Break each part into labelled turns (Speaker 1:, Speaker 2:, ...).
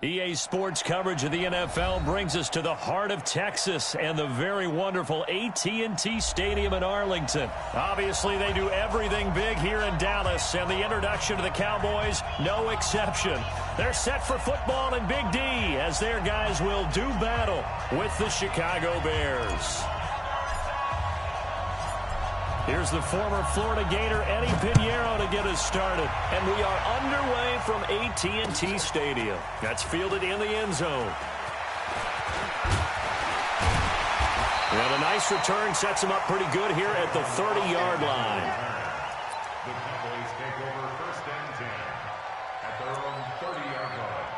Speaker 1: EA Sports coverage of the NFL brings us to the heart of Texas and the very wonderful AT&T Stadium in Arlington. Obviously, they do everything big here in Dallas, and the introduction to the Cowboys, no exception. They're set for football in Big D as their guys will do battle with the Chicago Bears. Here's the former Florida Gator, Eddie Pinheiro, to get us started. And we are underway from AT&T Stadium. That's fielded in the end zone. And a nice return sets him up pretty good here at the 30-yard line.
Speaker 2: The Cowboys take over first and 10 at their own 30-yard line.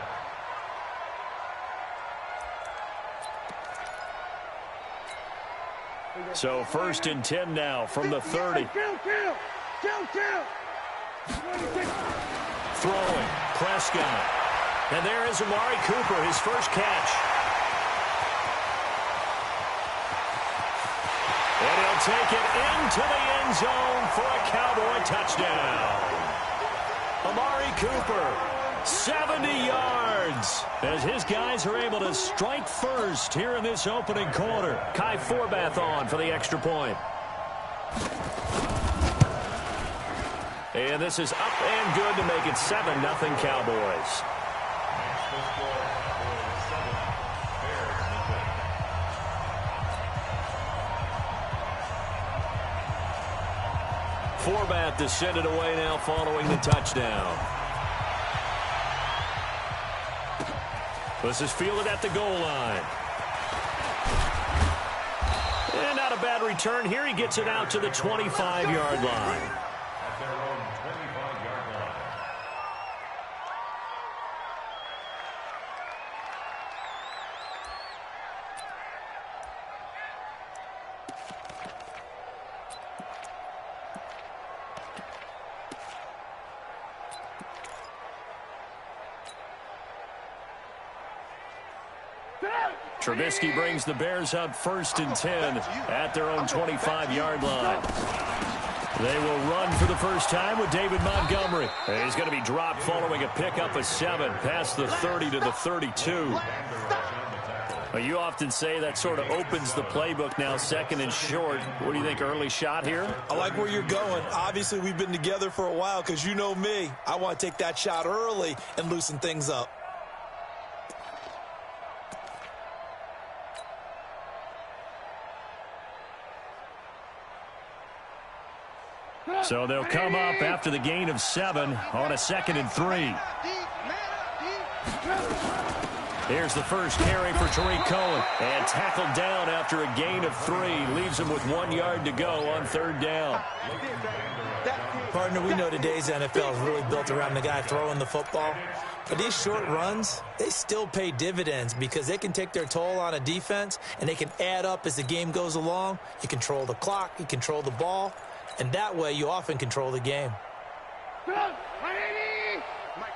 Speaker 1: So first and 10 now from the 30. Throwing, Prescott. And there is Amari Cooper, his first catch. And he'll take it into the end zone for a Cowboy touchdown. Amari Cooper, 70 yards, as his guys are able to strike first here in this opening quarter. Kai Forbath on for the extra point. And this is up and good to make it 7-0 Cowboys. Forbath to send it away now following the touchdown. This is fielded at the goal line. And not a bad return here. He gets it out to the 25-yard line.
Speaker 2: At their own 25-yard line.
Speaker 1: Trubisky brings the Bears up first and 10 at their own 25-yard line. They will run for the first time with David Montgomery. And he's going to be dropped following a pickup of 7 past the 30 to the 32. Well, you often say that sort of opens the playbook now, second and short. What do you think, early shot here?
Speaker 3: I like where you're going. Obviously, we've been together for a while because you know me. I want to take that shot early and loosen things up.
Speaker 1: So they'll come up after the gain of 7 on a 2nd and 3. Here's the first carry for Tariq Cohen. And tackled down after a gain of 3. Leaves him with 1 yard to go on 3rd down.
Speaker 3: Partner, we know today's NFL is really built around the guy throwing the football. But these short runs, they still pay dividends because they can take their toll on a defense, and they can add up as the game goes along. You control the clock, you control the ball, and that way you often control the game.
Speaker 4: Mike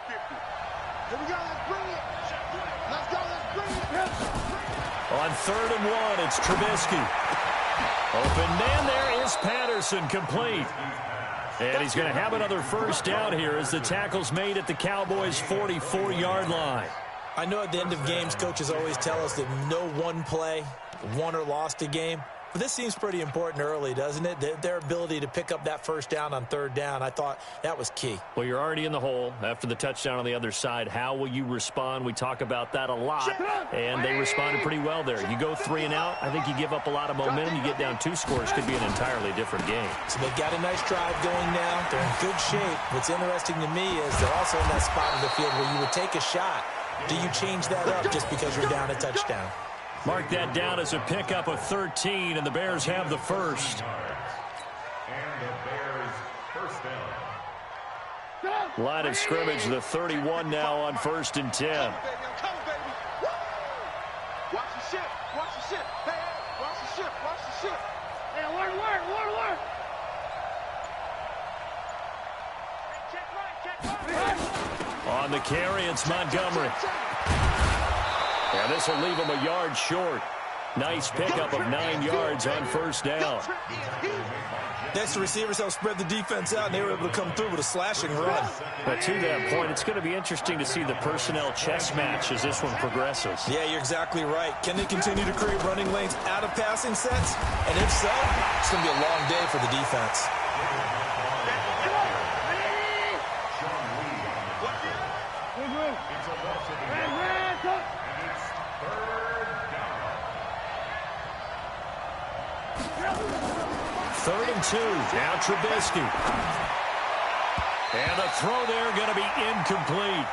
Speaker 4: 50. Here we go, let's bring it. Let's go, let's bring it.
Speaker 1: On 3rd and 1, it's Trubisky. Open man there is Patterson, complete. And he's going to have another first down here as the tackle's made at the Cowboys' 44-yard line.
Speaker 3: I know at the end of games, coaches always tell us that no one play won or lost a game. But this seems pretty important early, doesn't it? Their ability to pick up that first down on 3rd down, I thought that was key.
Speaker 1: Well, you're already in the hole after the touchdown on the other side. How will you respond? We talk about that a lot, and they responded pretty well there. You go 3 and out, I think you give up a lot of momentum. You get down 2 scores, could be an entirely different game.
Speaker 3: So they've got a nice drive going now. They're in good shape. What's interesting to me is they're also in that spot of the field where you would take a shot. Do you change that up just because you're down a touchdown?
Speaker 1: Mark that down as a pickup of 13, and the Bears have the first.
Speaker 2: And the Bears first down.
Speaker 1: Line of scrimmage, the 31 now on 1st and 10.
Speaker 4: Watch the ship, watch the ship. Hey, watch the ship, watch the ship. Hey, alert. Check right.
Speaker 1: On the carry, it's Montgomery. And this will leave him a yard short. Nice pickup of 9 yards on first down.
Speaker 3: Next, the receivers helped spread the defense out, and they were able to come through with a slashing run.
Speaker 1: But to that point, it's going to be interesting to see the personnel chess match as this one progresses.
Speaker 3: Yeah, you're exactly right. Can they continue to create running lanes out of passing sets? And if so, it's going to be a long day for the defense.
Speaker 1: Third and 2. Now Trubisky. And the throw there going to be incomplete.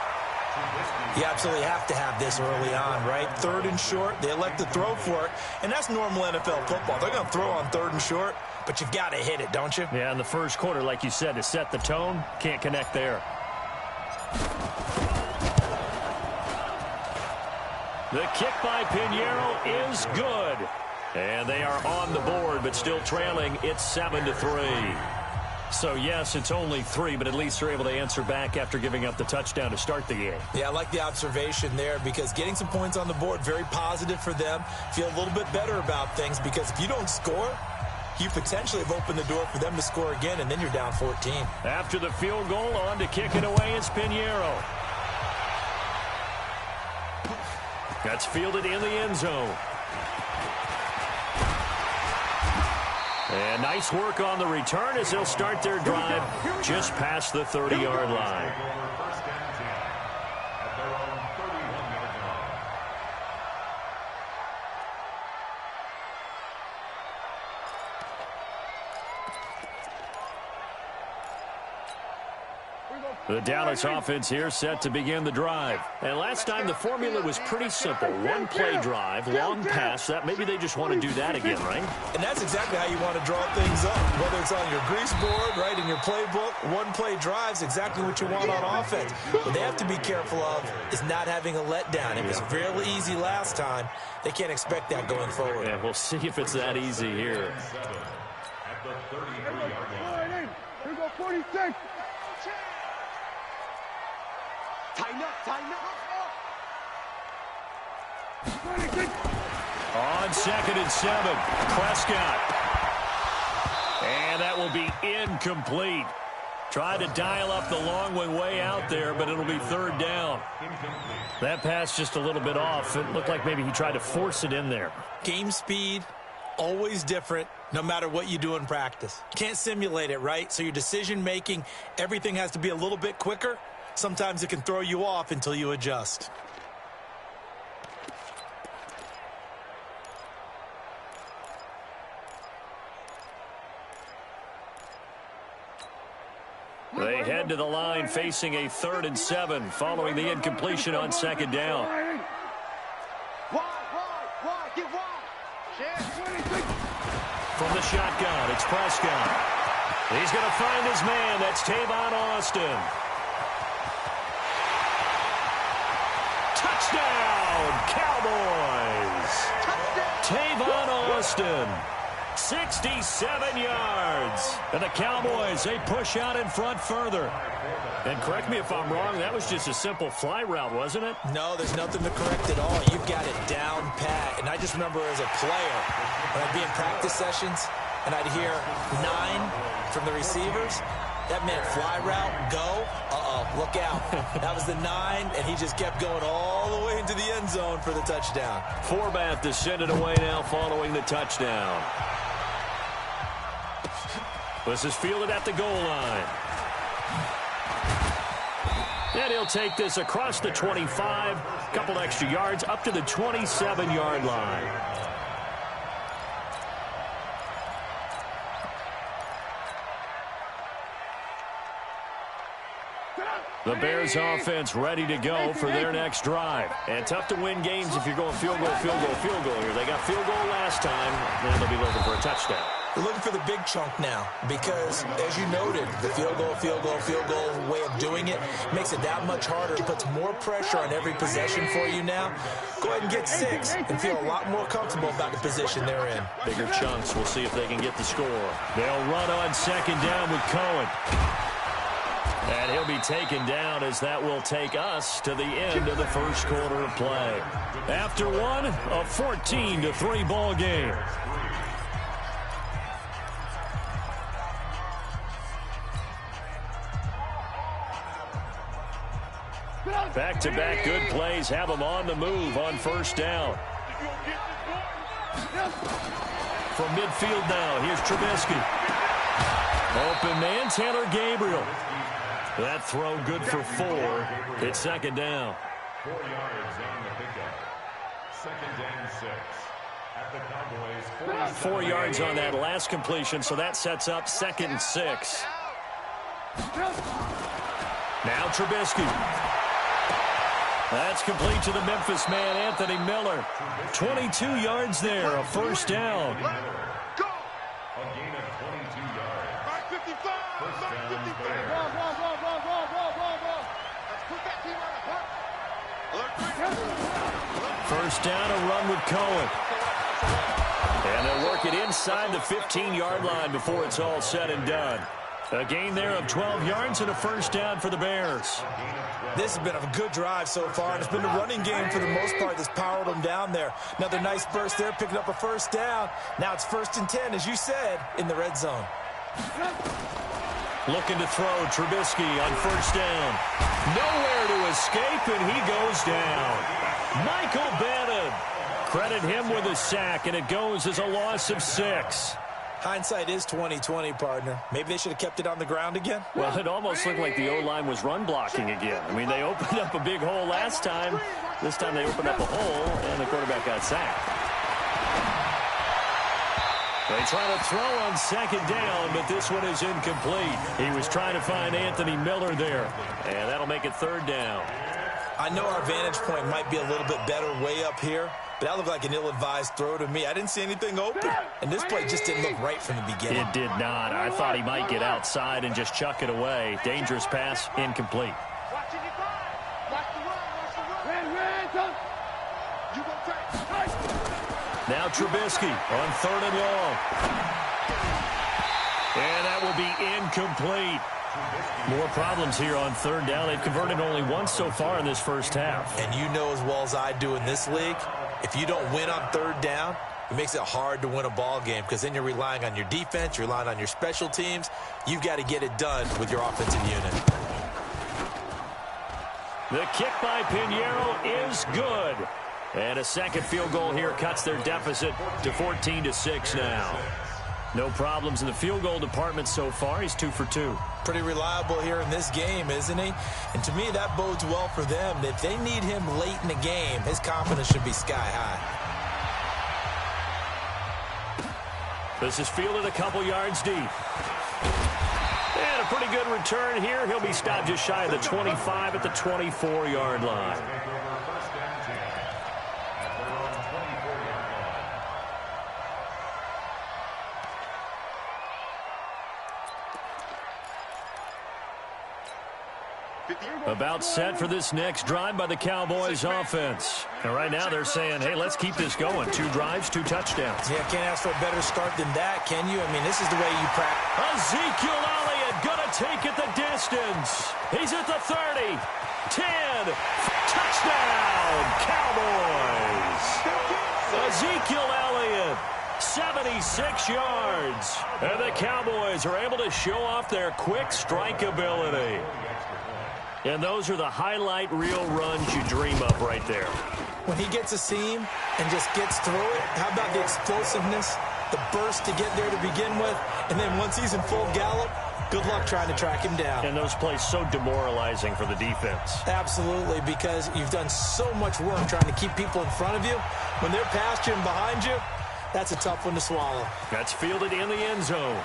Speaker 3: You absolutely have to have this early on, right? Third and short, they elect to throw for it, and that's normal NFL football. They're going to throw on third and short, but you've got to hit it, don't you?
Speaker 1: Yeah, in the first quarter, like you said, to set the tone, can't connect there. The kick by Pinheiro is good. And they are on the board, but still trailing. It's 7-3. So, yes, it's only 3, but at least they're able to answer back after giving up the touchdown to start the game.
Speaker 3: Yeah, I like the observation there because getting some points on the board, very positive for them. Feel a little bit better about things because if you don't score, you potentially have opened the door for them to score again, and then you're down 14.
Speaker 1: After the field goal, on to kick it away is Pinheiro. That's fielded in the end zone. And nice work on the return as they'll start their drive just past the 30-yard line. The Dallas offense here set to begin the drive. And last time the formula was pretty simple. One play drive, long pass. That maybe they just want to do that again, right?
Speaker 3: And that's exactly how you want to draw things up. Whether it's on your grease board, right, in your playbook, one play drive's exactly what you want on offense. What they have to be careful of is not having a letdown. It was real easy last time. They can't expect that going forward.
Speaker 1: Yeah, we'll see if it's that easy here.
Speaker 2: At the 33-yard line.
Speaker 4: Here go 46. Tighten up, tighten up.
Speaker 1: On 2nd and 7, Prescott. And that will be incomplete. Tried to dial up the long one way out there, but it'll be third down. That pass just a little bit off. It looked like maybe he tried to force it in there.
Speaker 3: Game speed, always different, no matter what you do in practice. Can't simulate it, right? So your decision-making, everything has to be a little bit quicker. Sometimes it can throw you off until you adjust.
Speaker 1: They head to the line facing a 3rd and 7 following the incompletion on 2nd down.
Speaker 4: Wide, get wide.
Speaker 1: From the shotgun, it's Prescott. He's going to find his man. That's Tavon Austin. Touchdown, Cowboys! Tavon Austin, 67 yards. And the Cowboys, they push out in front further. And correct me if I'm wrong, that was just a simple fly route, wasn't it?
Speaker 3: No, there's nothing to correct at all. You've got it down pat. And I just remember as a player, when I'd be in practice sessions, and I'd hear 9 from the receivers, that meant fly route, go, look out. That was the 9, and he just kept going all the way into the end zone for the touchdown.
Speaker 1: Forbath to send it away now following the touchdown. This is fielded at the goal line. And he'll take this across the 25, a couple extra yards, up to the 27-yard line. The Bears offense ready to go for their next drive. And tough to win games if you're going field goal here. They got field goal last time, and they'll be looking for a touchdown.
Speaker 3: They're looking for the big chunk now because, as you noted, the field goal way of doing it makes it that much harder. It puts more pressure on every possession for you now. Go ahead and get 6 and feel a lot more comfortable about the position they're in.
Speaker 1: Bigger chunks. We'll see if they can get the score. They'll run on 2nd down with Cohen. And he'll be taken down as that will take us to the end of the first quarter of play. After one, a 14-3 ball game. Back-to-back good plays have them on the move on first down. From midfield now, here's Trubisky. Open man, Taylor Gabriel. That throw good for 4. It's second down.
Speaker 2: 4 yards on the pickup. Second and 6. At the Cowboys,
Speaker 1: 4 yards on that last completion, so that sets up second and 6. Now Trubisky. That's complete to the Memphis man, Anthony Miller. 22 yards there, a first down.
Speaker 2: a gain of 22 yards. 55. First down, 55.
Speaker 1: First down, a run with Cohen. And they'll work it inside the 15-yard line before it's all said and done. A gain there of 12 yards and a first down for the Bears.
Speaker 3: This has been a good drive so far, and it's been the running game for the most part that's powered them down there. Another nice burst there, picking up a first down. Now it's 1st and 10, as you said, in the red zone.
Speaker 1: Looking to throw, Trubisky on first down. Nowhere to escape, and he goes down. Michael Bannon. Credit him with a sack, and it goes as a loss of 6.
Speaker 3: Hindsight is 20/20, partner. Maybe they should have kept it on the ground again.
Speaker 1: Well, it almost looked like the O-line was run blocking again. I mean, they opened up a big hole last time. This time they opened up a hole, and the quarterback got sacked. They try to throw on second down, but this one is incomplete. He was trying to find Anthony Miller there, and that'll make it third down.
Speaker 3: I know our vantage point might be a little bit better way up here, but that looked like an ill-advised throw to me. I didn't see anything open, and this play just didn't look right from the beginning.
Speaker 1: It did not. I thought he might get outside and just chuck it away. Dangerous pass, incomplete. Now Trubisky on 3rd and long. And that will be incomplete. More problems here on 3rd down. They've converted only once so far in this first half.
Speaker 3: And you know as well as I do in this league, if you don't win on 3rd down, it makes it hard to win a ball game because then you're relying on your defense, you're relying on your special teams. You've got to get it done with your offensive unit.
Speaker 1: The kick by Pinheiro is good. And a second field goal here cuts their deficit to 14-6 now. No problems in the field goal department so far. He's 2 for 2.
Speaker 3: Pretty reliable here in this game, isn't he? And to me, that bodes well for them. If they need him late in the game, his confidence should be sky high.
Speaker 1: This is fielded a couple yards deep. And a pretty good return here. He'll be stopped just shy of the 25 at the 24-yard line. About set for this next drive by the Cowboys offense. And right now they're saying, hey, let's keep this going. 2 drives, 2 touchdowns.
Speaker 3: Yeah, can't ask for a better start than that, can you? I mean, this is the way you practice.
Speaker 1: Ezekiel Elliott gonna take it the distance. He's at the 30, 10, touchdown, Cowboys. Ezekiel Elliott, 76 yards. And the Cowboys are able to show off their quick strike ability. And those are the highlight reel runs you dream up right there.
Speaker 3: When he gets a seam and just gets through it, how about the explosiveness, the burst to get there to begin with, and then once he's in full gallop, good luck trying to track him down.
Speaker 1: And those plays so demoralizing for the defense.
Speaker 3: Absolutely, because you've done so much work trying to keep people in front of you. When they're past you and behind you, that's a tough one to swallow.
Speaker 1: That's fielded in the end zone.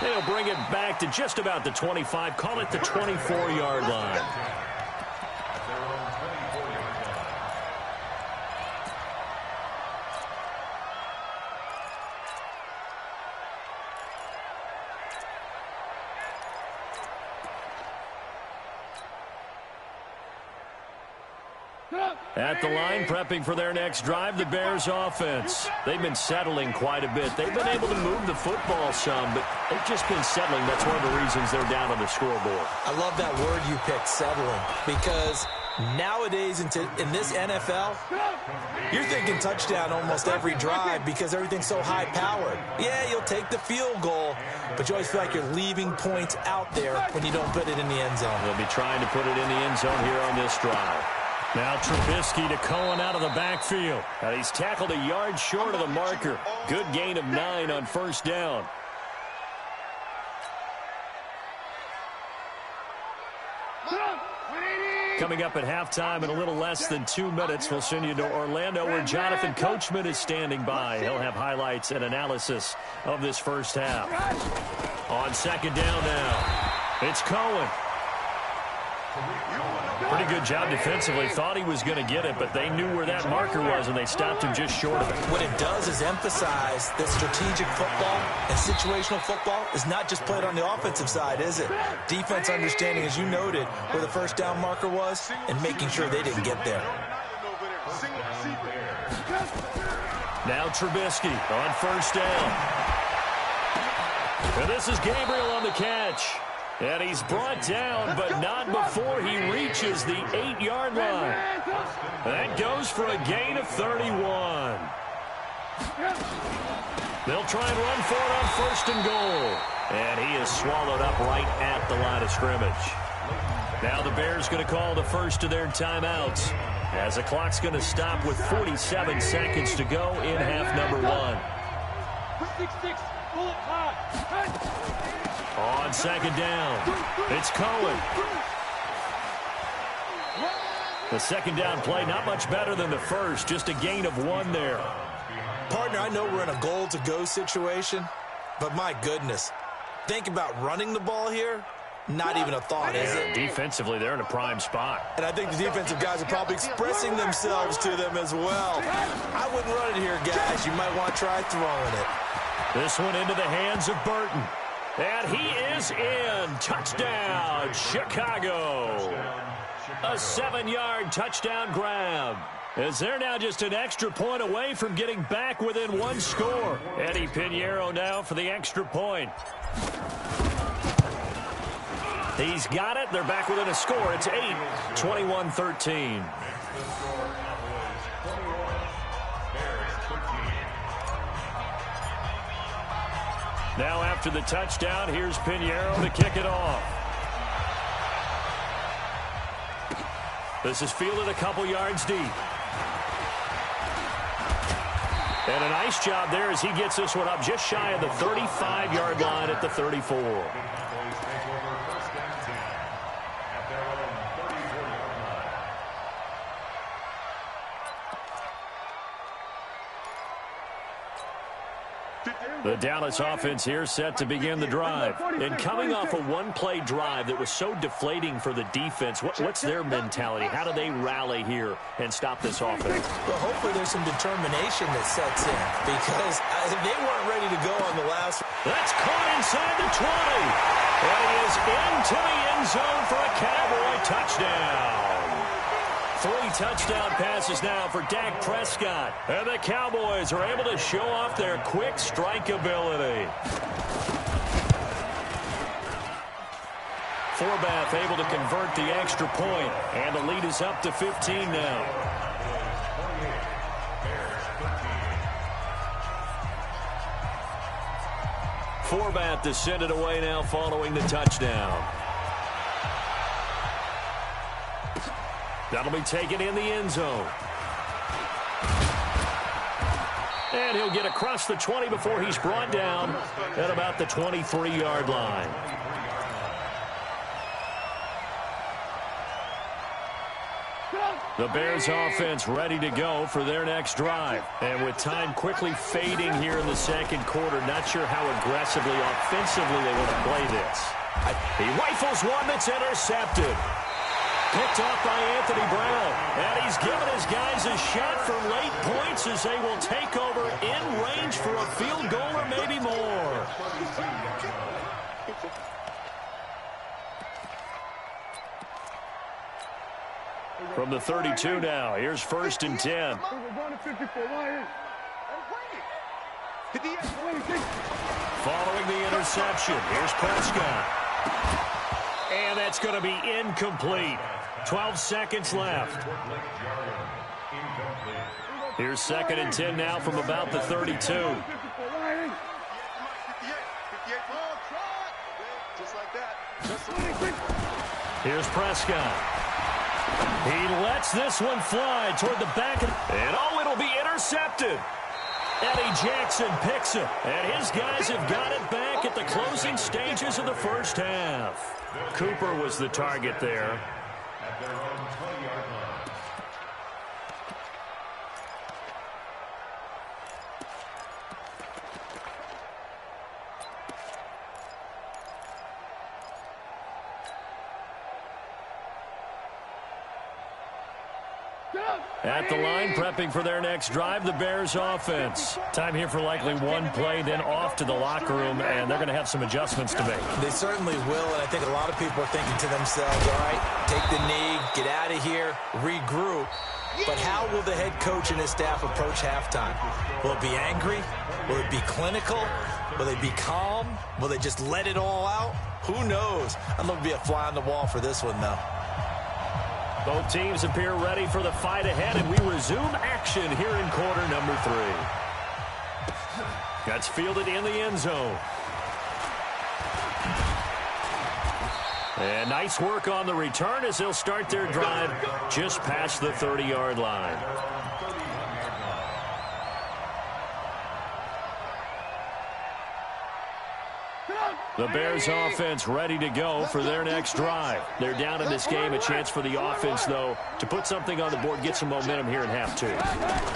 Speaker 1: They'll bring it back to just about the 25. Call it the 24-yard line. At the line, prepping for their next drive, the Bears offense. They've been settling quite a bit. They've been able to move the football some, but they've just been settling. That's one of the reasons they're down on the scoreboard.
Speaker 3: I love that word you picked, settling, because nowadays in this NFL, you're thinking touchdown almost every drive because everything's so high-powered. Yeah, you'll take the field goal, but you always feel like you're leaving points out there when you don't put it in the end zone.
Speaker 1: They'll be trying to put it in the end zone here on this drive. Now Trubisky to Cohen out of the backfield. He's tackled a yard short of the marker. Good gain of 9 on first down. Coming up at halftime in a little less than 2 minutes, we'll send you to Orlando where Jonathan Coachman is standing by. He'll have highlights and analysis of this first half. On second down now, it's Cohen. Pretty good job defensively. Thought he was going to get it, but they knew where that marker was, and they stopped him just short of it.
Speaker 3: What it does is emphasize that strategic football and situational football is not just played on the offensive side, is it? Defense understanding, as you noted, where the first down marker was and making sure they didn't get there.
Speaker 1: Now Trubisky on first down. And this is Gabriel on the catch. And he's brought down, but not before he reaches the 8-yard line. That goes for a gain of 31. They'll try and run for it on first and goal. And he is swallowed up right at the line of scrimmage. Now the Bears going to call the first of their timeouts, as the clock's going to stop with 47 seconds to go in half number 1. On second down, it's Cohen. The second down play, not much better than the first, just a gain of 1 there.
Speaker 3: Partner, I know we're in a goal-to-go situation, but my goodness, think about running the ball here. Not even a thought, is it?
Speaker 1: Defensively, they're in a prime spot.
Speaker 3: And I think the defensive guys are probably expressing themselves to them as well. I wouldn't run it here, guys. You might want to try throwing it.
Speaker 1: This one into the hands of Burton. And he is in. Touchdown, Chicago. A 7-yard touchdown grab. As they're now just an extra point away from getting back within 1 score. Eddie Pinheiro now for the extra point. He's got it. They're back within a score. It's 8, 21-13. Now after the touchdown, here's Pinheiro to kick it off. This is fielded a couple yards deep. And a nice job there as he gets this one up just shy of the 35-yard line at the 34. The Dallas offense here set to begin the drive. And coming off a one-play drive that was so deflating for the defense, what's their mentality? How do they rally here and stop this offense?
Speaker 3: Well, hopefully there's some determination that sets in, because they weren't ready to go on the last.
Speaker 1: That's caught inside the 20. And he is into the end zone for a Cowboy touchdown. 3 touchdown passes now for Dak Prescott. And the Cowboys are able to show off their quick strike ability. Forbath able to convert the extra point, and the lead is up to 15 now. Forbath to send it away now following the touchdown. That'll be taken in the end zone. And he'll get across the 20 before he's brought down at about the 23-yard line. The Bears offense ready to go for their next drive. And with time quickly fading here in the second quarter, not sure how aggressively, offensively they want to play this. He rifles one that's intercepted. Picked off by Anthony Brown. And he's given his guys a shot for late points as they will take over in range for a field goal or maybe more. From the 32 now, here's 1st and 10. Following the interception, here's Prescott. And that's going to be incomplete. 12 seconds left. Here's 2nd and 10 now from about the 32. Here's Prescott. He lets this one fly toward the back. And oh, it'll be intercepted. Eddie Jackson picks it. And his guys have got it back at the closing stages of the first half. Cooper was the target there.
Speaker 2: At their own 20-yard line.
Speaker 1: At the line, prepping for their next drive, the Bears offense. Time here for likely one play, then off to the locker room, and they're going to have some adjustments to make.
Speaker 3: They certainly will, and I think a lot of people are thinking to themselves, all right, take the knee, get out of here, regroup. But how will the head coach and his staff approach halftime? Will it be angry? Will it be clinical? Will they be calm? Will they just let it all out? Who knows? I'd love to be a fly on the wall for this one, though.
Speaker 1: Both teams appear ready for the fight ahead, and we resume action here in quarter number 3. That's fielded in the end zone. And nice work on the return as they'll start their drive just past the 30-yard line. The Bears offense ready to go for their next drive. They're down in this game. A chance for the offense, though, to put something on the board, get some momentum here in half 2.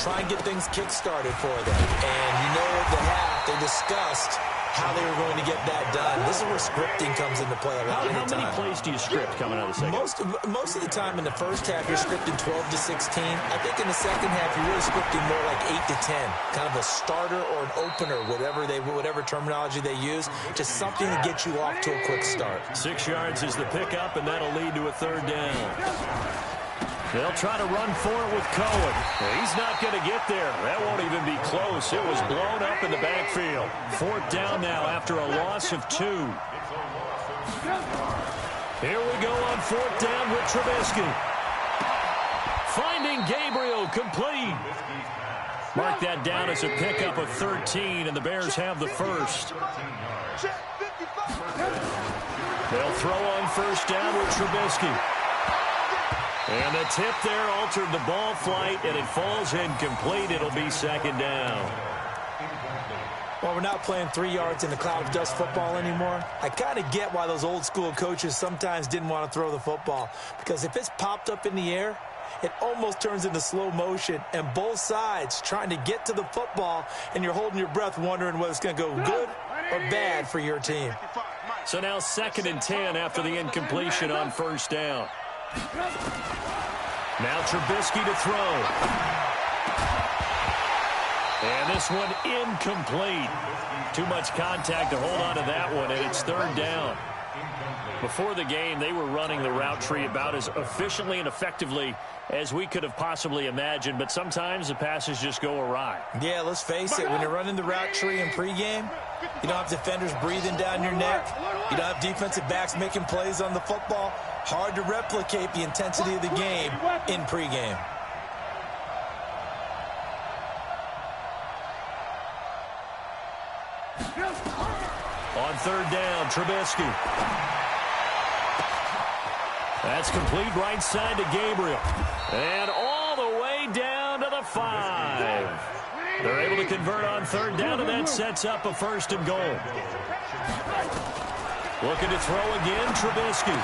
Speaker 3: Try and get things kick-started for them. And you know at the half, they discussed how they were going to get that done. This is where scripting comes into play a lot of the time.
Speaker 1: How many plays do you script coming out of the second?
Speaker 3: Most of the time in the first half, you're scripting 12 to 16. I think in the second half, you're really scripting more like 8 to 10. Kind of a starter or an opener, whatever terminology they use. Just something to get you off to a quick start.
Speaker 1: 6 yards is the pickup, and that'll lead to a 3rd down. They'll try to run for it with Cohen. He's not going to get there. That won't even be close. It was blown up in the backfield. 4th down now after a loss of 2. Here we go on 4th down with Trubisky. Finding Gabriel complete. Mark that down as a pickup of 13, and the Bears have the first. They'll throw on 1st down with Trubisky. And the tip there altered the ball flight, and it falls incomplete. It'll be 2nd down.
Speaker 3: Well, we're not playing 3 yards in the cloud of dust football anymore. I kind of get why those old school coaches sometimes didn't want to throw the football. Because if it's popped up in the air, it almost turns into slow motion. And both sides trying to get to the football, and you're holding your breath wondering whether it's going to go good or bad for your team.
Speaker 1: So now 2nd and 10 after the incompletion on 1st down. Now Trubisky to throw. And this one incomplete. Too much contact to hold on to that one, and it's 3rd down. Before the game, they were running the route tree about as efficiently and effectively as we could have possibly imagined, but sometimes the passes just go awry.
Speaker 3: Yeah, let's face it, when you're running the route tree in pregame, you don't have defenders breathing down your neck. You don't have defensive backs making plays on the football. Hard to replicate the intensity of the game in pregame.
Speaker 1: On 3rd down, Trubisky. That's complete right side to Gabriel. And all the way down to the 5. They're able to convert on 3rd down, and that sets up a 1st and goal. Looking to throw again, Trubisky.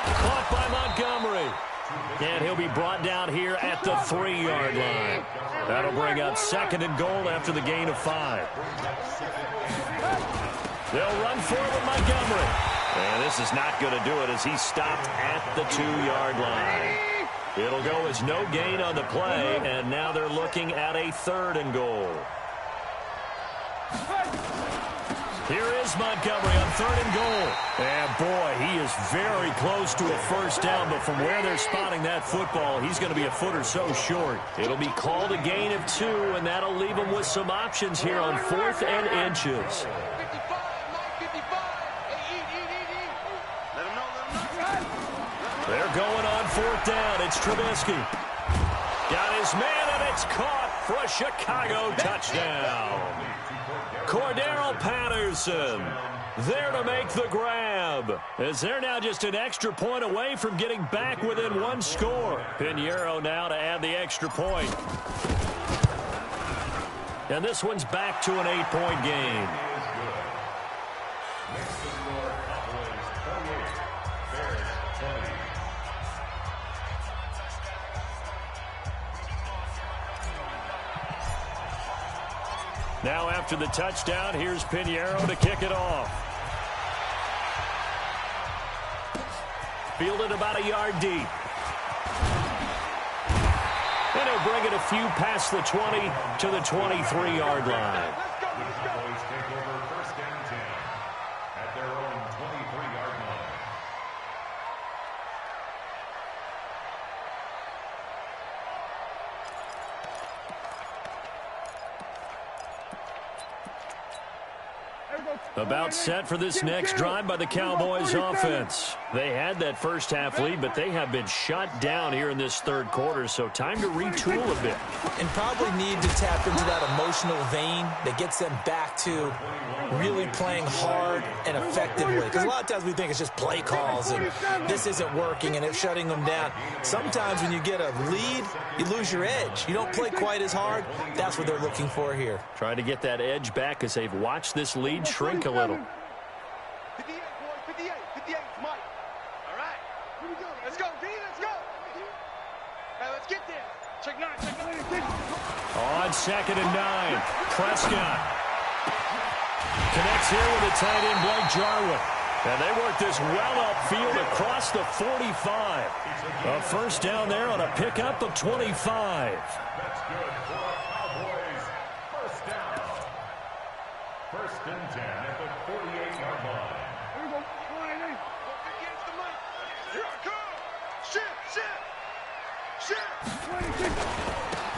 Speaker 1: Caught by Montgomery. And he'll be brought down here at the 3-yard line. That'll bring up 2nd and goal after the gain of 5. They'll run forward Montgomery. And this is not going to do it as he's stopped at the 2-yard line. It'll go as no gain on the play, and now they're looking at a 3rd and goal. Here is Montgomery on 3rd and goal. And, boy, he is very close to a first down, but from where they're spotting that football, he's going to be a foot or so short. It'll be called a gain of 2, and that'll leave him with some options here on 4th and inches. They're going on 4th down. It's Trubisky. Got his man, and it's caught for a Chicago touchdown. Cordero Patterson there to make the grab, as they're now just an extra point away from getting back within 1 score. Pinheiro now to add the extra point. And this one's back to an 8-point game. Now after the touchdown, here's Pinheiro to kick it off. Fielded about a yard deep. And he'll bring it a few past the 20 to the 23-yard line.
Speaker 2: Cowboys take over 1st and 10 at their own 23-yard line.
Speaker 1: About set for this next drive by the Cowboys offense. They had that first half lead, but they have been shut down here in this 3rd quarter, so time to retool a bit.
Speaker 3: And probably need to tap into that emotional vein that gets them back to really playing hard and effectively. Because a lot of times we think it's just play calls and this isn't working and it's shutting them down. Sometimes when you get a lead, you lose your edge. You don't play quite as hard. That's what they're looking for here.
Speaker 1: Trying to get that edge back as they've watched this lead shrink a little.
Speaker 4: 58, boy, 58, 58, Mike. All right, here we go. Let's go, D, let's go. Hey, let's get there. Check 9, check 9.
Speaker 1: On 2nd and 9, Prescott connects here with a tight end, Blake Jarwin. And they work this well upfield across the 45. A first down there on a pickup of 25.
Speaker 2: That's good for the Cowboys. First down. 1st and 10 at the 48-yard line.
Speaker 4: Here we go. Up against the mic. Here I come. Shit.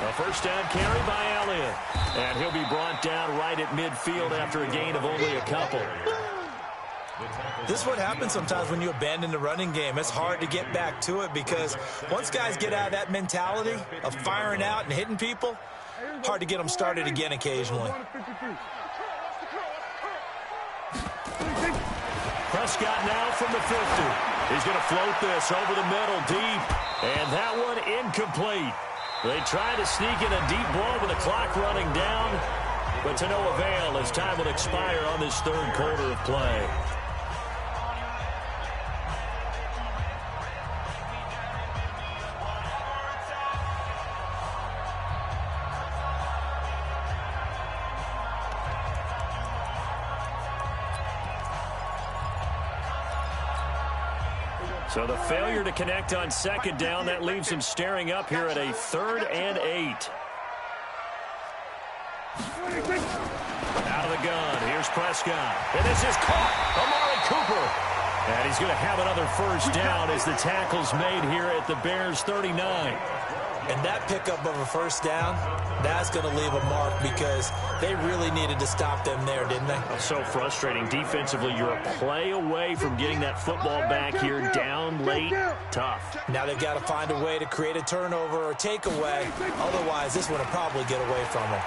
Speaker 1: A first down carry by Elliott. And he'll be brought down right at midfield after a gain of only a couple.
Speaker 3: This is what happens sometimes when you abandon the running game. It's hard to get back to it because once guys get out of that mentality of firing out and hitting people, hard to get them started again occasionally.
Speaker 1: Prescott now from the 50. He's going to float this over the middle deep. And that one incomplete. They try to sneak in a deep ball with the clock running down, but to no avail as time will expire on this 3rd quarter of play. So the failure to connect on 2nd down, that leaves him staring up here at a 3rd and 8. Out of the gun, here's Prescott. And this is caught, Amari Cooper. And he's going to have another first down as the tackle's made here at the Bears' 39.
Speaker 3: And that pickup of a first down, that's going to leave a mark because they really needed to stop them there, didn't they?
Speaker 1: So frustrating. Defensively, you're a play away from getting that football back here down late. Tough.
Speaker 3: Now they've got to find a way to create a turnover or takeaway. Otherwise, this one will probably get away from them.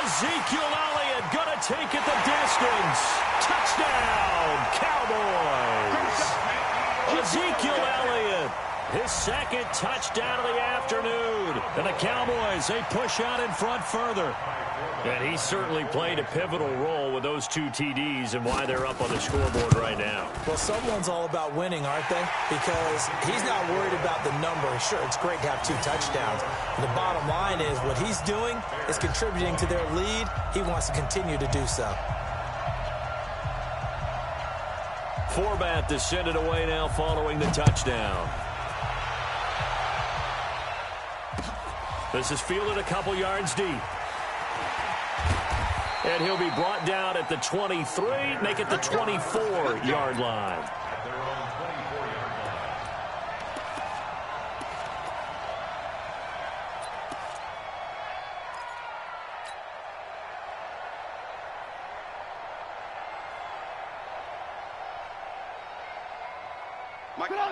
Speaker 1: Ezekiel Elliott going to take it the distance. Touchdown, Cowboys. Ezekiel Elliott. His 2nd touchdown of the afternoon. And the Cowboys, they push out in front further. And he certainly played a pivotal role with those 2 TDs and why they're up on the scoreboard right now.
Speaker 3: Well, someone's all about winning, aren't they? Because he's not worried about the number. Sure, it's great to have 2 touchdowns. The bottom line is what he's doing is contributing to their lead. He wants to continue to do so.
Speaker 1: Forbat to send it away now following the touchdown. This is fielded a couple yards deep. And he'll be brought down at the 23, make it the 24-yard line.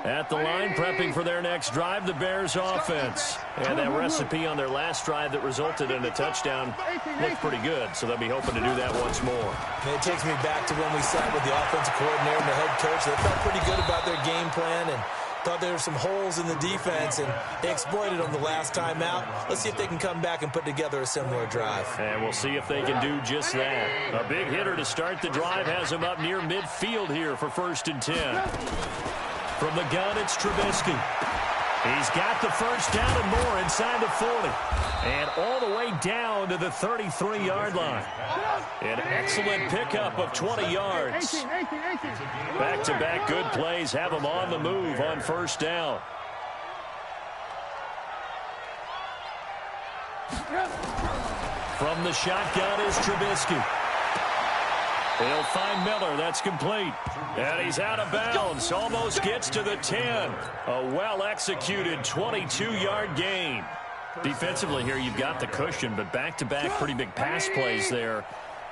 Speaker 1: At the line, prepping for their next drive, the Bears offense. And that recipe on their last drive that resulted in a touchdown looked pretty good, so they'll be hoping to do that once more.
Speaker 3: And it takes me back to when we sat with the offensive coordinator and the head coach. They felt pretty good about their game plan and thought there were some holes in the defense, and they exploited them the last time out. Let's see if they can come back and put together a similar drive.
Speaker 1: And we'll see if they can do just that. A big hitter to start the drive has him up near midfield here for 1st and 10. From the gun, it's Trubisky. He's got the first down and more inside the 40. And all the way down to the 33-yard line. An excellent pickup of 20 yards. Back-to-back good plays have him on the move on 1st down. From the shotgun is Trubisky. He'll find Miller. That's complete. And he's out of bounds. Almost gets to the 10. A well-executed 22-yard gain. Defensively here, you've got the cushion, but back-to-back pretty big pass plays there.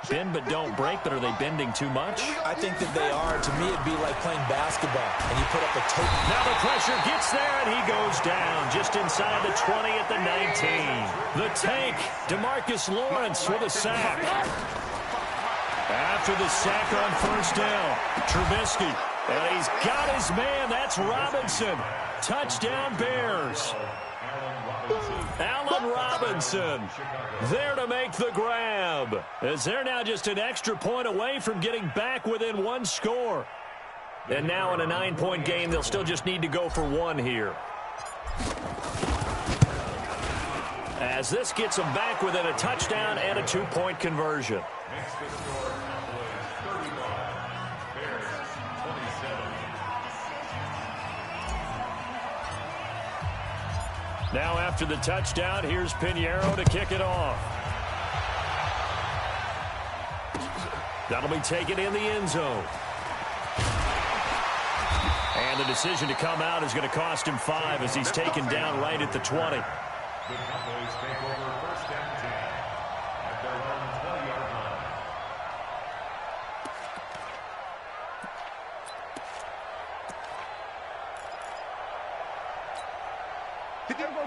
Speaker 1: Bend but don't break, but are they bending too much?
Speaker 3: I think that they are. To me, it'd be like playing basketball, and you put up a total.
Speaker 1: Now the pressure gets there, and he goes down just inside the 20 at the 19. The tank, DeMarcus Lawrence with a sack. After the sack on 1st down, Trubisky, and he's got his man. That's Robinson. Touchdown, Bears. Allen Robinson there to make the grab, as they're now just an extra point away from getting back within 1 score. And now in a 9-point game, they'll still just need to go for 1 here. As this gets them back within a touchdown and a 2-point conversion. Now after the touchdown, here's Pinheiro to kick it off. That'll be taken in the end zone. And the decision to come out is going to cost him 5 as he's taken down right at the 20.
Speaker 2: The Cowboys take over 1st and 10 at their own 20-yard line.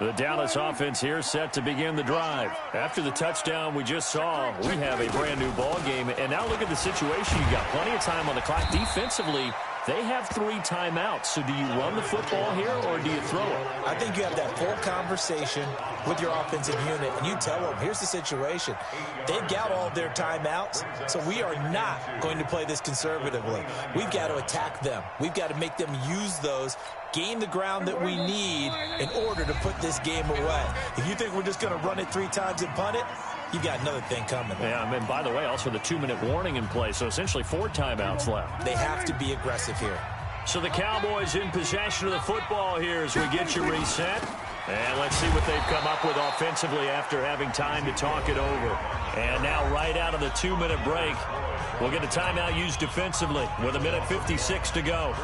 Speaker 1: The Dallas offense here set to begin the drive. After the touchdown we just saw, we have a brand new ball game. And now look at the situation. You've got plenty of time on the clock. Defensively, they have 3 timeouts. So do you run the football here or do you throw it?
Speaker 3: I think you have that full conversation with your offensive unit, and you tell them, here's the situation. They've got all of their timeouts, so we are not going to play this conservatively. We've got to attack them. We've got to make them use those, gain the ground that we need in order to put this game away. If you think we're just going to run it 3 times and punt it, you've got another thing coming.
Speaker 1: Yeah, and by the way, also the 2-minute warning in play, so essentially 4 timeouts left.
Speaker 3: They have to be aggressive here.
Speaker 1: So the Cowboys in possession of the football here as we get you reset. And let's see what they've come up with offensively after having time to talk it over. And now right out of the 2-minute break, we'll get a timeout used defensively with 1:56 to go.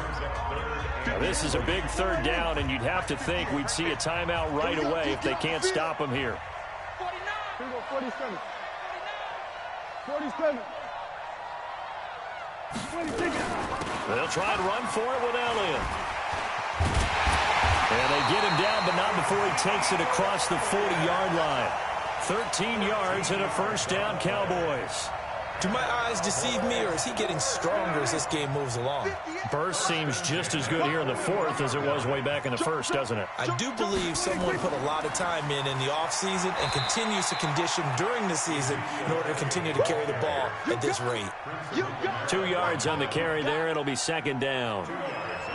Speaker 1: Now, this is a big 3rd down, and you'd have to think we'd see a timeout right away if they can't stop them here.
Speaker 4: 47. 47.
Speaker 1: They'll try and run for it with Elliott. And they get him down, but not before he takes it across the 40-yard line. 13 yards and a 1st down, Cowboys.
Speaker 3: Do my eyes deceive me, or is he getting stronger as this game moves along?
Speaker 1: Burst seems just as good here in the 4th as it was way back in the 1st, doesn't it?
Speaker 3: I do believe someone put a lot of time in the offseason and continues to condition during the season in order to continue to carry the ball at this rate.
Speaker 1: 2 yards on the carry there. It'll be 2nd down.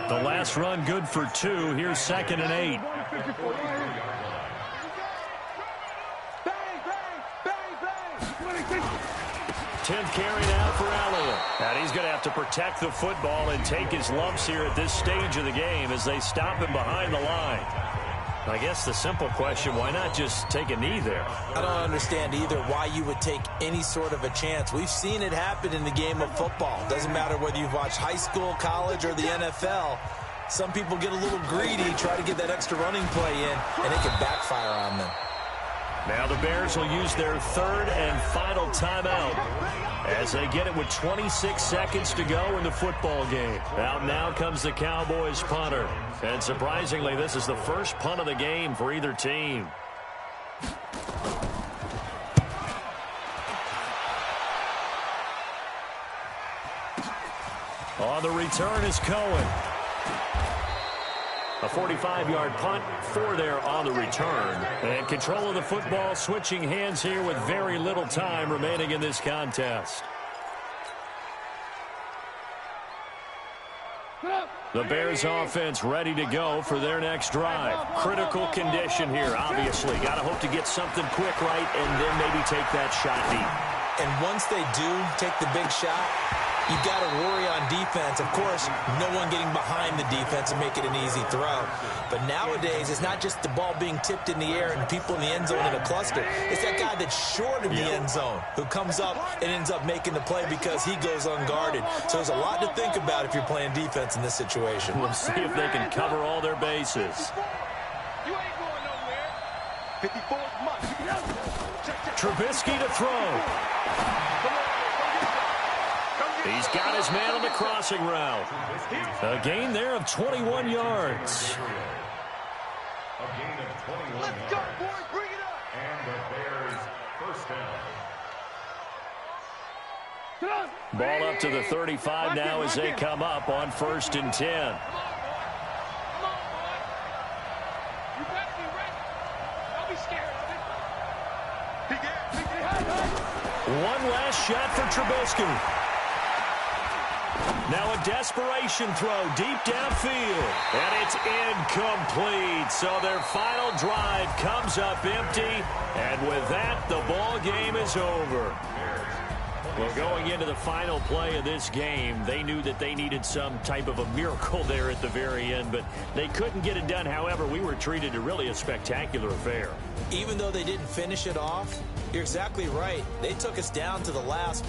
Speaker 1: The last run good for 2. Here's 2nd and 8. 10th carry now for Elliott. And he's going to have to protect the football and take his lumps here at this stage of the game as they stop him behind the line. I guess the simple question, why not just take a knee there?
Speaker 3: I don't understand either why you would take any sort of a chance. We've seen it happen in the game of football. Doesn't matter whether you've watched high school, college, or the NFL. Some people get a little greedy, try to get that extra running play in, and it can backfire on them.
Speaker 1: Now the Bears will use their third and final timeout as they get it with 26 seconds to go in the football game. Out now comes the Cowboys punter. And surprisingly, this is the first punt of the game for either team. On the return is Cohen. A 45-yard punt for there on the return. And control of the football switching hands here with very little time remaining in this contest. The Bears offense ready to go for their next drive. Critical condition here, obviously. Got to hope to get something quick right and then maybe take that shot deep.
Speaker 3: And once they do take the big shot, you've got to worry on defense. Of course, no one getting behind the defense and make it an easy throw. But nowadays, it's not just the ball being tipped in the air and people in the end zone in a cluster. It's that guy that's short of the end zone who comes up and ends up making the play because he goes unguarded. So there's a lot to think about if you're playing defense in this situation.
Speaker 1: We'll see if they can cover all their bases.
Speaker 4: You ain't going nowhere. 54th month.
Speaker 1: Trubisky to throw. He's got his man on the crossing route. A gain there of 21 yards.
Speaker 2: A gain of 21
Speaker 4: Let's go, boys. Bring it up.
Speaker 2: And the Bears first down.
Speaker 1: Ball up to the 35 now as they come up on 1st and 10.
Speaker 4: Come on, boy. You better be ready. Don't be scared of it.
Speaker 1: One last shot for Trubisky. Now a desperation throw deep downfield. And it's incomplete. So their final drive comes up empty. And with that, the ball game is over. Well, going into the final play of this game, they knew that they needed some type of a miracle there at the very end, but they couldn't get it done. However, we were treated to really a spectacular affair.
Speaker 3: Even though they didn't finish it off, you're exactly right. They took us down to the last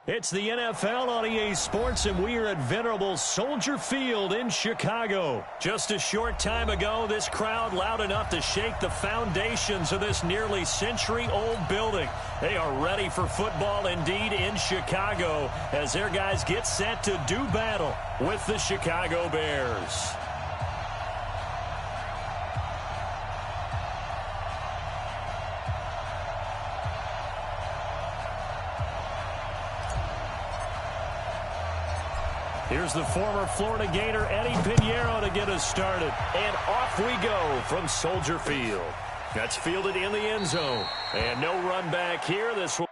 Speaker 1: It's the NFL on EA Sports, and we are at venerable Soldier Field in Chicago. Just a short time ago, this crowd loud enough to shake the foundations of this nearly century-old building. They are ready for football indeed in Chicago as their guys get set to do battle with the Chicago Bears. Here's the former Florida Gator, Eddie Pinheiro, to get us started. And off we go from Soldier Field. That's fielded in the end zone. And no run back here. This will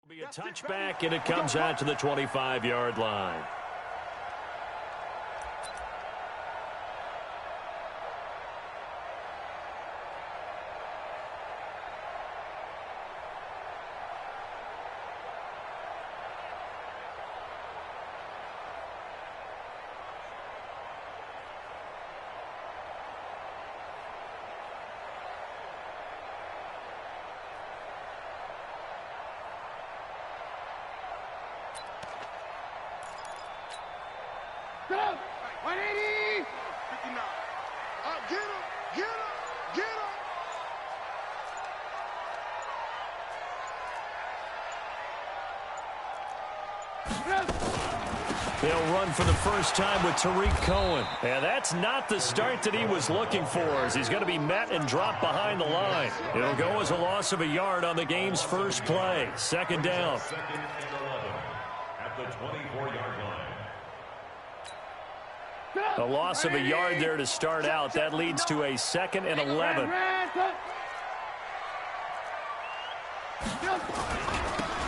Speaker 1: be a touchback, and it comes out to the 25-yard line.
Speaker 4: Go! 180! 59. Get him! Get him! Get him!
Speaker 1: They'll run for the first time with Tariq Cohen. And that's not the start that he was looking for, as he's going to be met and dropped behind the line. It'll go as a loss of a yard on the game's first play. Second down.
Speaker 2: Second and 11 at the 24-yard line.
Speaker 1: A loss of a yard there to start out. That leads to a 2nd and 11.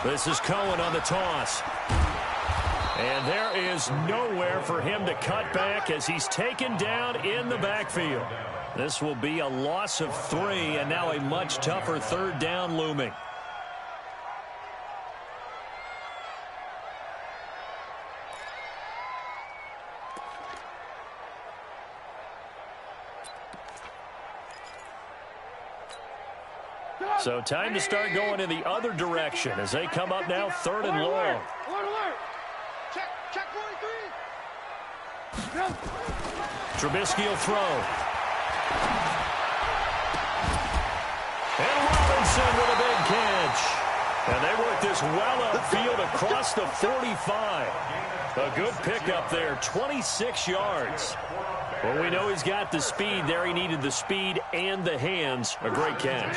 Speaker 1: This is Cohen on the toss. And there is nowhere for him to cut back as he's taken down in the backfield. This will be a loss of 3, and now a much tougher third down looming. So time to start going in the other direction as they come up now 3rd and long.
Speaker 4: Check 43.
Speaker 1: Trubisky will throw. And Robinson with a big catch. And they work this well upfield across the 45. A good pickup there, 26 yards. Well, we know he's got the speed there. He needed the speed and the hands. A great catch.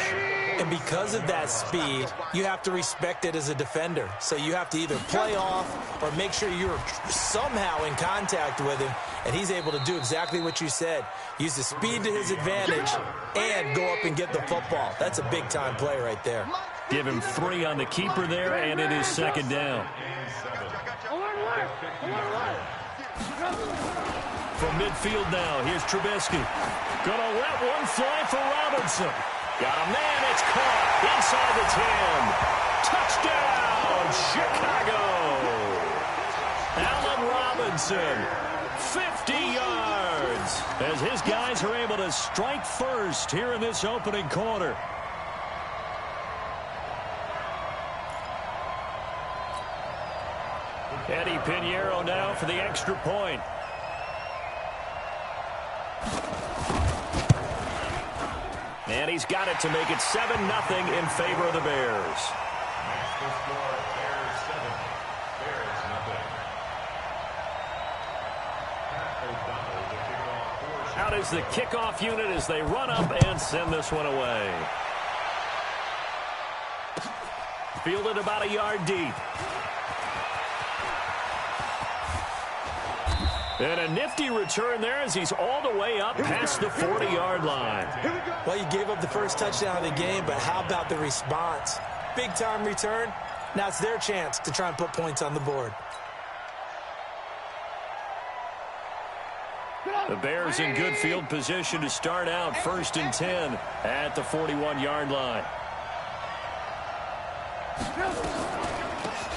Speaker 3: And because of that speed, you have to respect it as a defender. So you have to either play off or make sure you're somehow in contact with him, and he's able to do exactly what you said. Use the speed to his advantage and go up and get the football. That's a big-time play right there.
Speaker 1: Give him 3 on the keeper there, and it is 2nd down. From midfield now, here's Trubisky. Gonna let one fly for Robinson. Got a man, it's caught inside the 10. Touchdown, Chicago! Allen Robinson, 50 yards, as his guys are able to strike first here in this opening quarter. Eddie Pinheiro now for the extra point. And he's got it to make it 7-0 in favor of the Bears.
Speaker 2: Next to score, Bears 7, Bears 0.
Speaker 1: is the kickoff unit as they run up and send this one away. Fielded about a yard deep. And a nifty return there as he's all the way up past the 40-yard line.
Speaker 3: Well, you gave up the first touchdown of the game, but how about the response? Big-time return. Now it's their chance to try and put points on the board.
Speaker 1: The Bears in good field position to start out 1st and 10 at the 41-yard line.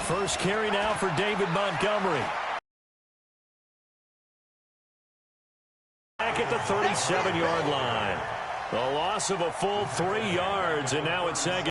Speaker 1: First carry now for David Montgomery. Back at the 37-yard line. The loss of a full 3 yards, and now it's second.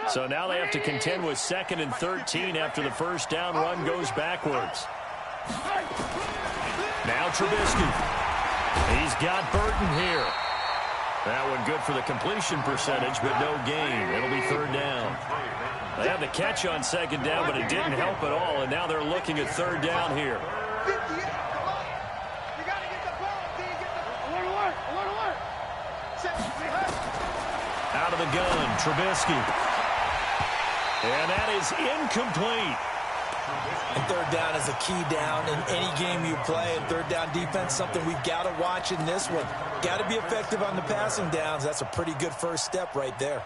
Speaker 1: So now they have to contend with 2nd and 13 after the first down run goes backwards. Now Trubisky. He's got Burton here. That one good for the completion percentage, but no gain. It'll be 3rd down. They had the catch on 2nd down, but it didn't help at all, and now they're looking at 3rd down here. Out of the gun, Trubisky. And that is incomplete.
Speaker 3: And 3rd down is a key down in any game you play. And 3rd down defense, something we've got to watch in this one. Got to be effective on the passing downs. That's a pretty good first step right there.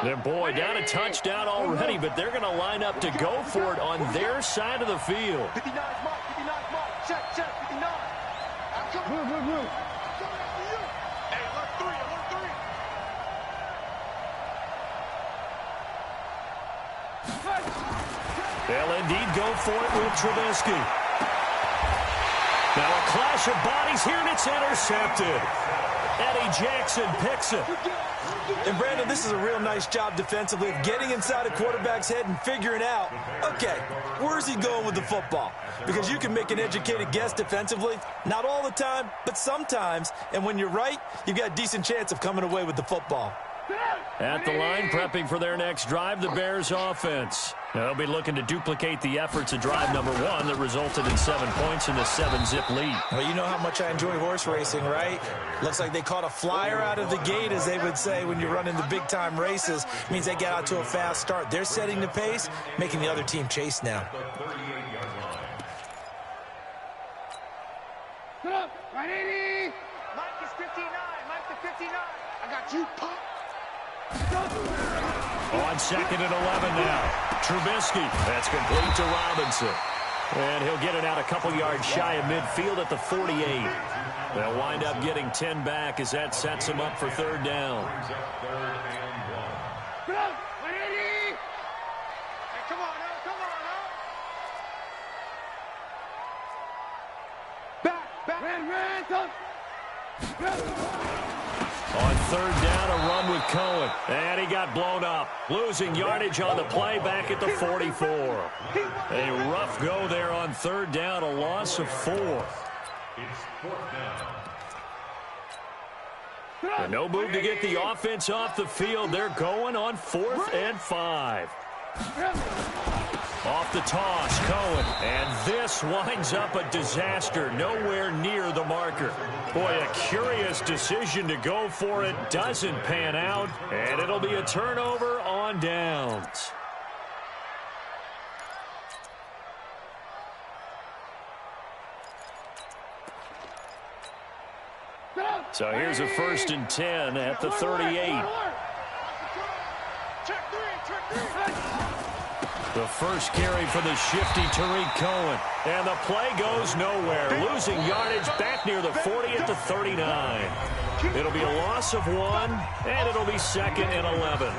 Speaker 1: And boy, down a touchdown already, but they're going to line up to go for it on their side of the field.
Speaker 4: 59 mark, 59 mark. Check, 59. Move. Hey, alert 3, alert 3.
Speaker 1: They'll indeed go for it with Trubisky. Now a clash of bodies here, and it's intercepted. Eddie Jackson picks it.
Speaker 3: And Brandon, this is a real nice job defensively of getting inside a quarterback's head and figuring out, okay, where's he going with the football? Because you can make an educated guess defensively, not all the time, but sometimes. And when you're right, you've got a decent chance of coming away with the football.
Speaker 1: At the line, prepping for their next drive, the Bears offense. They'll be looking to duplicate the efforts of drive number 1 that resulted in 7 points in the 7-zip lead.
Speaker 3: Well, you know how much I enjoy horse racing, right? Looks like they caught a flyer out of the gate, as they would say when you're running the big-time races. Means they get out to a fast start. They're setting the pace, making the other team chase now.
Speaker 4: Get up, right 80. Mike is 59, Mike the 59. I got you, Pop.
Speaker 1: On 2nd and 11 now. Trubisky. That's complete to Robinson. And he'll get it out a couple yards shy of midfield at the 48. They'll wind up getting 10 back as that sets him up for 3rd down.
Speaker 4: Get up, 180. Hey, come on now, Back.
Speaker 1: On 3rd down, a run with Cohen. And he got blown up. Losing yardage on the play back at the 44. A rough go there on 3rd down, a loss of 4. And no move to get the offense off the field. They're going on 4th and 5. Off the toss, Cohen. And this winds up a disaster. Nowhere near the marker. Boy, a curious decision to go for it. Doesn't pan out. And it'll be a turnover on downs. So here's a 1st and 10 at the 38. The first carry for the shifty Tariq Cohen. And the play goes nowhere. Losing yardage back near the 40 at the 39. It'll be a loss of 1, and it'll be 2nd and 11.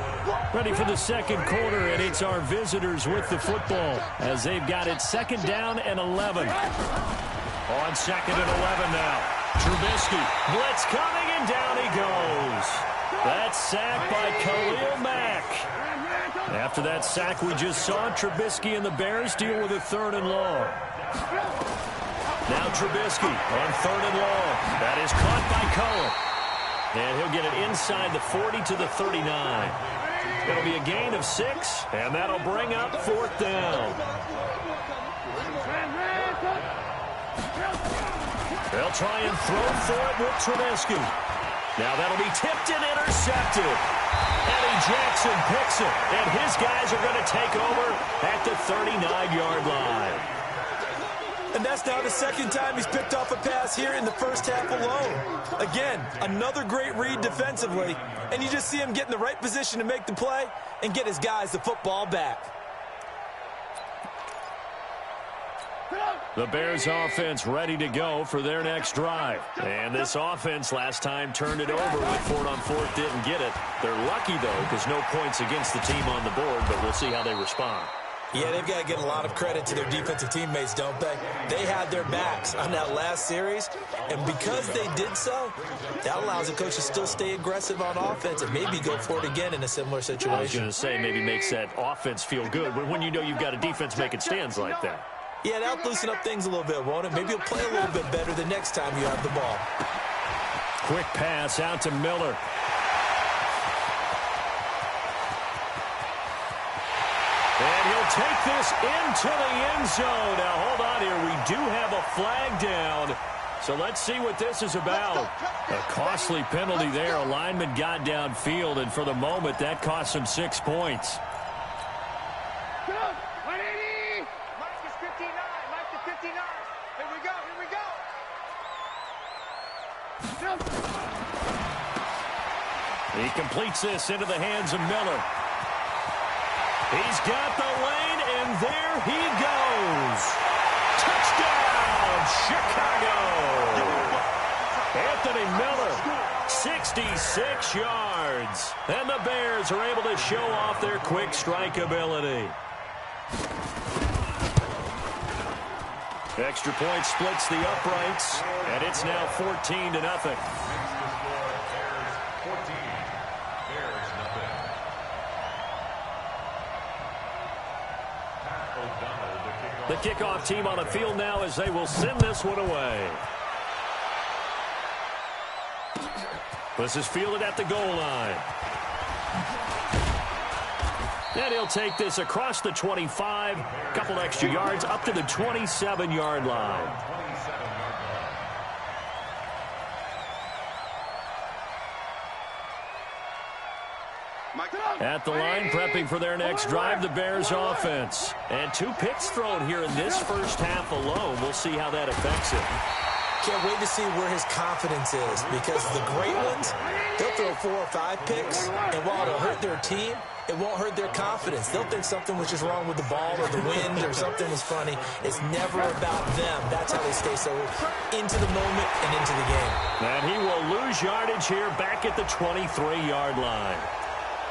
Speaker 1: Ready for the second quarter, and it's our visitors with the football as they've got it 2nd down and 11. On 2nd and 11 now. Trubisky, blitz coming, and down he goes. That's sacked by Khalil Mack. After that sack we just saw, Trubisky and the Bears deal with a 3rd and long. Now Trubisky on 3rd and long. That is caught by Cohen. And he'll get it inside the 40 to the 39. It'll be a gain of 6, and that'll bring up 4th down. They'll try and throw for it with Trubisky. Now that'll be tipped and intercepted. Eddie Jackson picks it, and his guys are going to take over at the 39-yard line.
Speaker 3: And that's now the 2nd time he's picked off a pass here in the first half alone. Again, another great read defensively, and you just see him get in the right position to make the play and get his guys the football back.
Speaker 1: The Bears offense ready to go for their next drive. And this offense last time turned it over with 4th on 4th, didn't get it. They're lucky, though, because no points against the team on the board, but we'll see how they respond.
Speaker 3: Yeah, they've got to get a lot of credit to their defensive teammates, don't they? They had their backs on that last series, and because they did so, that allows the coach to still stay aggressive on offense and maybe go for it again in a similar situation.
Speaker 1: I was going to say, maybe makes that offense feel good when you know you've got a defense making stands like that.
Speaker 3: Yeah, that'll loosen up things a little bit, won't it? Maybe he'll play a little bit better the next time you have the ball.
Speaker 1: Quick pass out to Miller. And he'll take this into the end zone. Now, hold on here. We do have a flag down. So let's see what this is about. A costly penalty there. A lineman got downfield, and for the moment, that cost him 6 points. He completes this into the hands of Miller. He's got the lane, and there he goes. Touchdown, Chicago. Anthony Miller, 66 yards. And the Bears are able to show off their quick strike ability. Extra point splits the uprights, and it's now 14-0. The kickoff team on the field now as they will send this one away. This is fielded at the goal line. And he'll take this across the 25, a couple extra yards up to the 27-yard line. At the line, prepping for their next drive, the Bears offense. And 2 picks thrown here in this first half alone. We'll see how that affects it.
Speaker 3: Can't wait to see where his confidence is, because the great ones, they'll throw 4 or 5 picks, and while it'll hurt their team, it won't hurt their confidence. They'll think something was just wrong with the ball or the wind or something was funny. It's never about them. That's how they stay so into the moment and into the game.
Speaker 1: And he will lose yardage here back at the 23-yard line.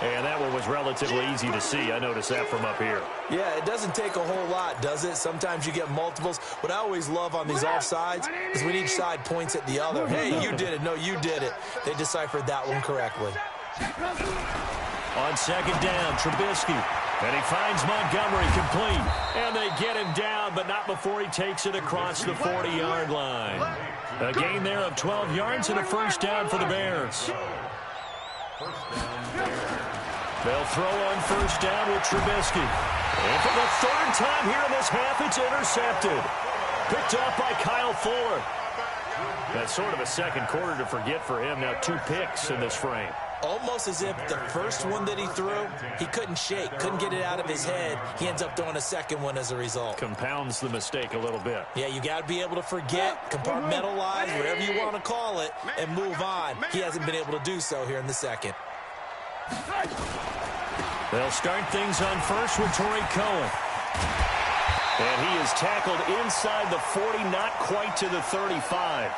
Speaker 1: And that one was relatively easy to see. I noticed that from up here.
Speaker 3: Yeah, it doesn't take a whole lot, does it? Sometimes you get multiples. What I always love on these offsides is when each side points at the other. Hey, you did it. No, you did it. They deciphered that one correctly.
Speaker 1: On second down, Trubisky. And he finds Montgomery complete. And they get him down, but not before he takes it across the 40-yard line. A gain there of 12 yards and a first down for the Bears. They'll throw on first down with Trubisky. And for the 3rd time here in this half, it's intercepted. Picked off by Kyle Fuller. That's sort of a second quarter to forget for him. Now 2 picks in this frame.
Speaker 3: Almost as if the first one that he threw, he couldn't shake, couldn't get it out of his head. He ends up throwing a second one as a result.
Speaker 1: Compounds the mistake a little bit.
Speaker 3: Yeah, you got to be able to forget, compartmentalize, whatever you want to call it, and move on. He hasn't been able to do so here in the second.
Speaker 1: They'll start things on first with Torrey Cohen. And he is tackled inside the 40, not quite to the 35.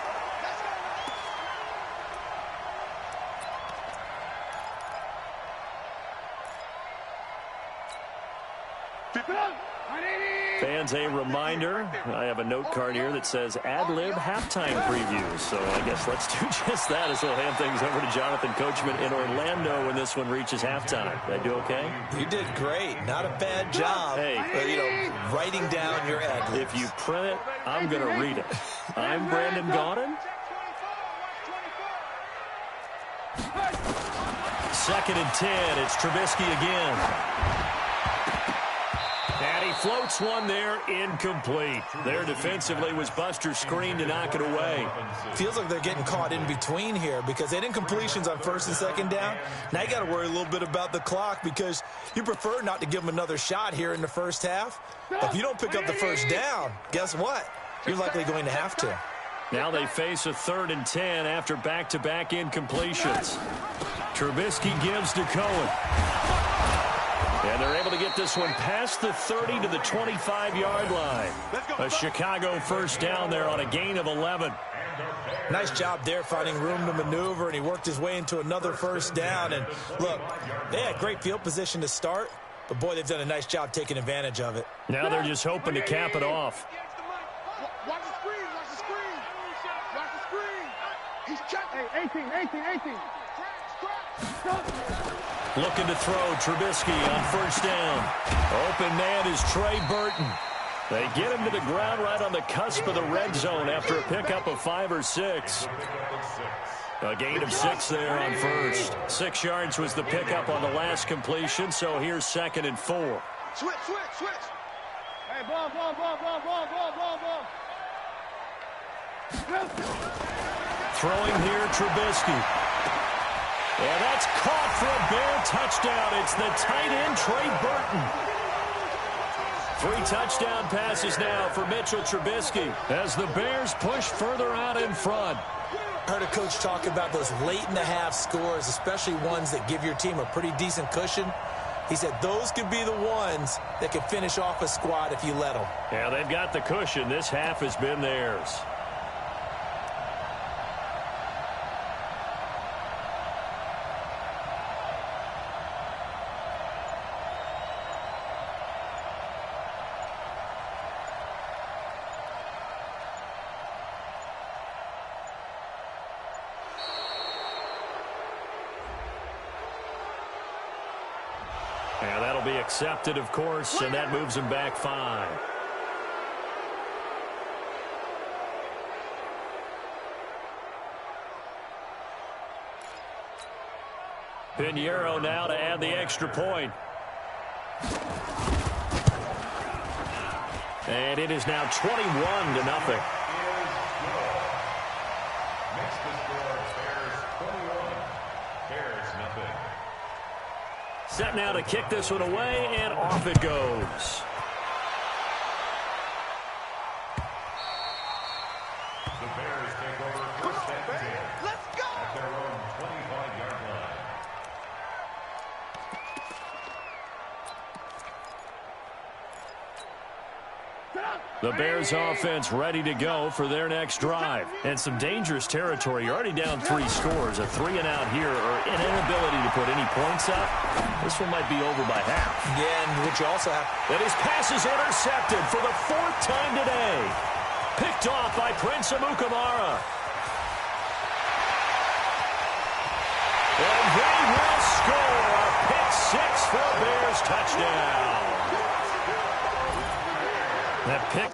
Speaker 1: Fans, a reminder, I have a note card here that says ad-lib halftime previews. So I guess let's do just that as we'll hand things over to Jonathan Coachman in Orlando when this one reaches halftime. Did I do okay?
Speaker 3: You did great. Not a bad job.
Speaker 1: Hey,
Speaker 3: writing down your ad-libs.
Speaker 1: If you print it, I'm going to read it. I'm Brandon Gaudin. 2nd and 10. It's Trubisky again. And he floats one there, incomplete. There defensively was Buster's screen to knock it away.
Speaker 3: Feels like they're getting caught in between here because they had incompletions on 1st and 2nd down. Now you got to worry a little bit about the clock because you prefer not to give them another shot here in the first half. But if you don't pick up the 1st down, guess what? You're likely going to have to.
Speaker 1: Now they face a 3rd and 10 after back-to-back incompletions. Trubisky gives to Cohen. And they're able to get this one past the 30 to the 25-yard line. A Chicago 1st down there on a gain of 11.
Speaker 3: Nice job there finding room to maneuver, and he worked his way into another 1st down. And look, they had great field position to start, but boy, they've done a nice job taking advantage of it.
Speaker 1: Now they're just hoping to cap it off.
Speaker 4: Watch the screen, watch the screen. Watch the screen. He's checking. Hey, 18.
Speaker 1: Looking to throw Trubisky on 1st down. Open man is Trey Burton. They get him to the ground right on the cusp of the red zone after a pickup of 5 or 6. A gain of 6 there on 1st. 6 yards was the pickup on the last completion, so here's 2nd and 4.
Speaker 4: Switch. Hey, ball.
Speaker 1: Throwing here, Trubisky. And that's caught for a Bear touchdown. It's the tight end, Trey Burton. 3 touchdown passes now for Mitchell Trubisky as the Bears push further out in front.
Speaker 3: Heard a coach talk about those late-in-the-half scores, especially ones that give your team a pretty decent cushion. He said those could be the ones that could finish off a squad if you let them.
Speaker 1: Yeah, they've got the cushion. This half has been theirs. And that'll be accepted, of course, and that moves him back 5. Pinheiro now to add the extra point. And it is now 21-0. Set now to kick this one away, and off it goes.
Speaker 2: The Bears take over 1st and 10.
Speaker 4: Let's go.
Speaker 2: At their own 25-yard line.
Speaker 1: The Bears offense ready to go for their next drive. And some dangerous territory. You're already down 3 scores. A 3-and-out here or an inability to put any points up. This one might be over by half.
Speaker 3: Yeah, and what you also have...
Speaker 1: And his pass is intercepted for the 4th time today. Picked off by Prince Amukamara. And they will score a pick 6 for a Bears touchdown. That pick.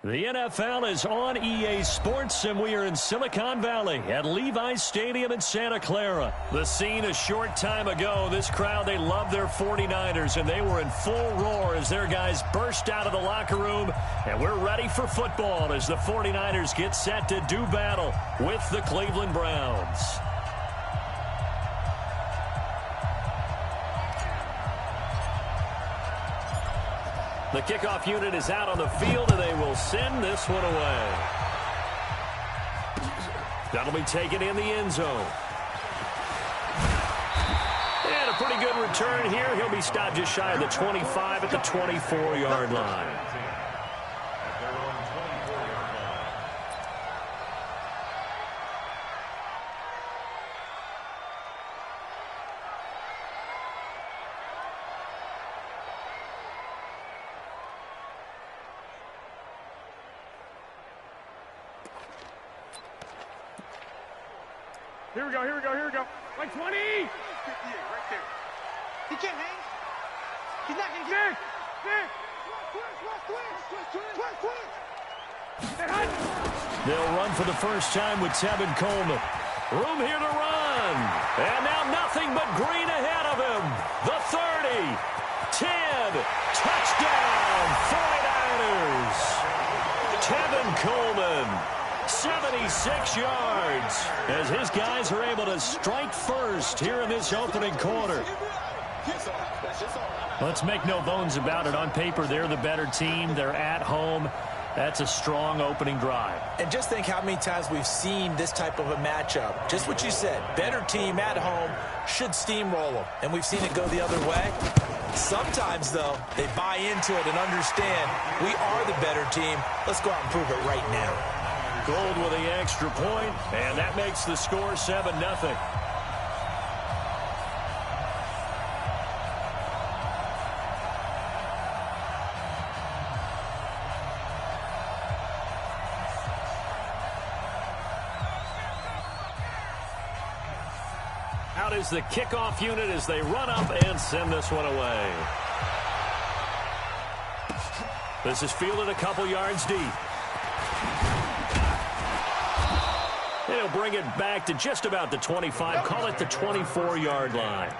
Speaker 1: The NFL is on EA Sports, and we are in Silicon Valley at Levi's Stadium in Santa Clara. The scene a short time ago, this crowd, they love their 49ers, and they were in full roar as their guys burst out of the locker room, and we're ready for football as the 49ers get set to do battle with the Cleveland Browns. The kickoff unit is out on the field, and they will send this one away. That'll be taken in the end zone. And a pretty good return here. He'll be stopped just shy of the 25 at the 24-yard line.
Speaker 4: Here we go, here we go, here we go. Like 20! 58, right there. He can't hang. He's not going to get it.
Speaker 1: They'll run for the first time with Tevin Coleman. Room here to run. And now nothing but green ahead of him. The 30. 10. Touchdown, 49ers. Tevin Coleman. 76 yards as his guys are able to strike first here in this opening quarter. Let's make no bones about it. On paper, they're the better team. They're at home. That's a strong opening drive.
Speaker 3: And just think how many times we've seen this type of a matchup. Just what you said, better team at home should steamroll them. And we've seen it go the other way. Sometimes, though, they buy into it and understand we are the better team. Let's go out and prove it right now.
Speaker 1: Gold with the extra point, and that makes the score 7-0. Out is the kickoff unit as they run up and send this one away. This is fielded a couple yards deep. They'll bring it back to just about the 25. Call it the 24-yard line.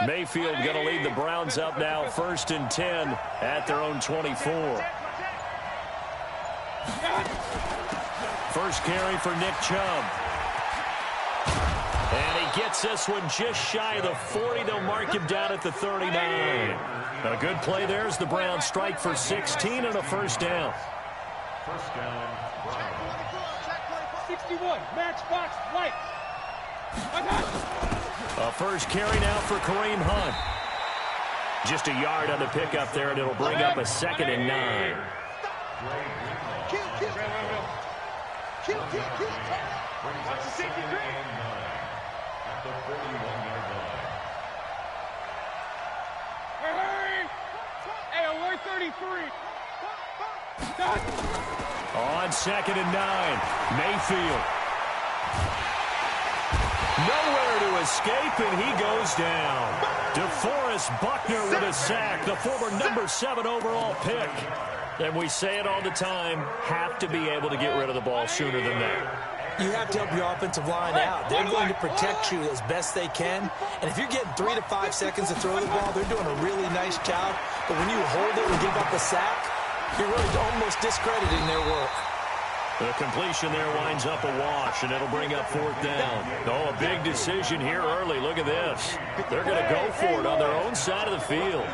Speaker 1: Mayfield going to lead the Browns up now, 1st and 10 at their own 24. First carry for Nick Chubb. And he gets this one just shy of the 40. They'll mark him down at the 39. A good play there as the Browns strike for 16 and a first down.
Speaker 2: First down, Browns.
Speaker 4: 61, matchbox, white.
Speaker 1: A first carry now for Kareem Hunt. Just a yard on the pickup there, and it'll bring up a 2nd and 9.
Speaker 4: Watch the safety grip.
Speaker 2: At the 41-yard line.
Speaker 4: Hurry! Hey, alert 33.
Speaker 1: On 2nd and 9, Mayfield. Nowhere to escape, and he goes down. DeForest Buckner with a sack, the former number 7 overall pick. And we say it all the time, have to be able to get rid of the ball sooner than that.
Speaker 3: You have to help your offensive line out. They're going to protect you as best they can. And if you're getting 3 to 5 seconds to throw the ball, they're doing a really nice job. But when you hold it and give up a sack, you're really almost discrediting their work.
Speaker 1: The completion there winds up a wash, and it'll bring up 4th down. Oh, a big decision here early. Look at this. They're going to go for it on their own side of the field.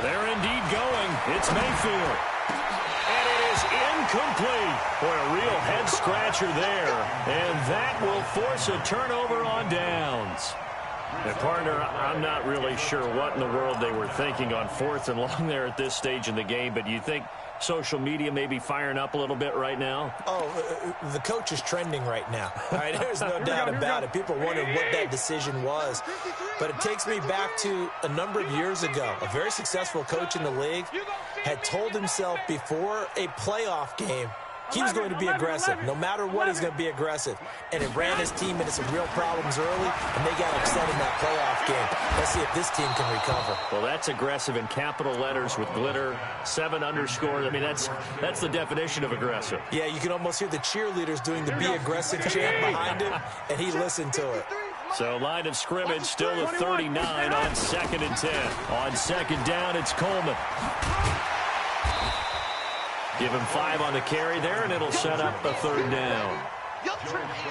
Speaker 1: They're indeed going. It's Mayfield. And it is incomplete. Boy, a real head-scratcher there. And that will force a turnover on downs. And, partner, I'm not really sure what in the world they were thinking on 4th and long there at this stage in the game, but you think social media maybe firing up a little bit right now?
Speaker 3: Oh, the coach is trending right now. All right, there's no doubt about it. People wondering what that decision was. But it takes me back to a number of years ago. A very successful coach in the league had told himself before a playoff game he was going to be aggressive. No matter what, he's going to be aggressive. And it ran his team into some real problems early, and they got upset in that playoff game. Let's see if this team can recover.
Speaker 1: Well, that's aggressive in capital letters with glitter, 7 underscores. I mean, that's the definition of aggressive.
Speaker 3: Yeah, you can almost hear the cheerleaders doing the be aggressive chant behind him, and he listened to it.
Speaker 1: So line of scrimmage still to 39 on 2nd and 10. On 2nd down, it's Coleman. Give him 5 on the carry there, and it'll set up a 3rd down.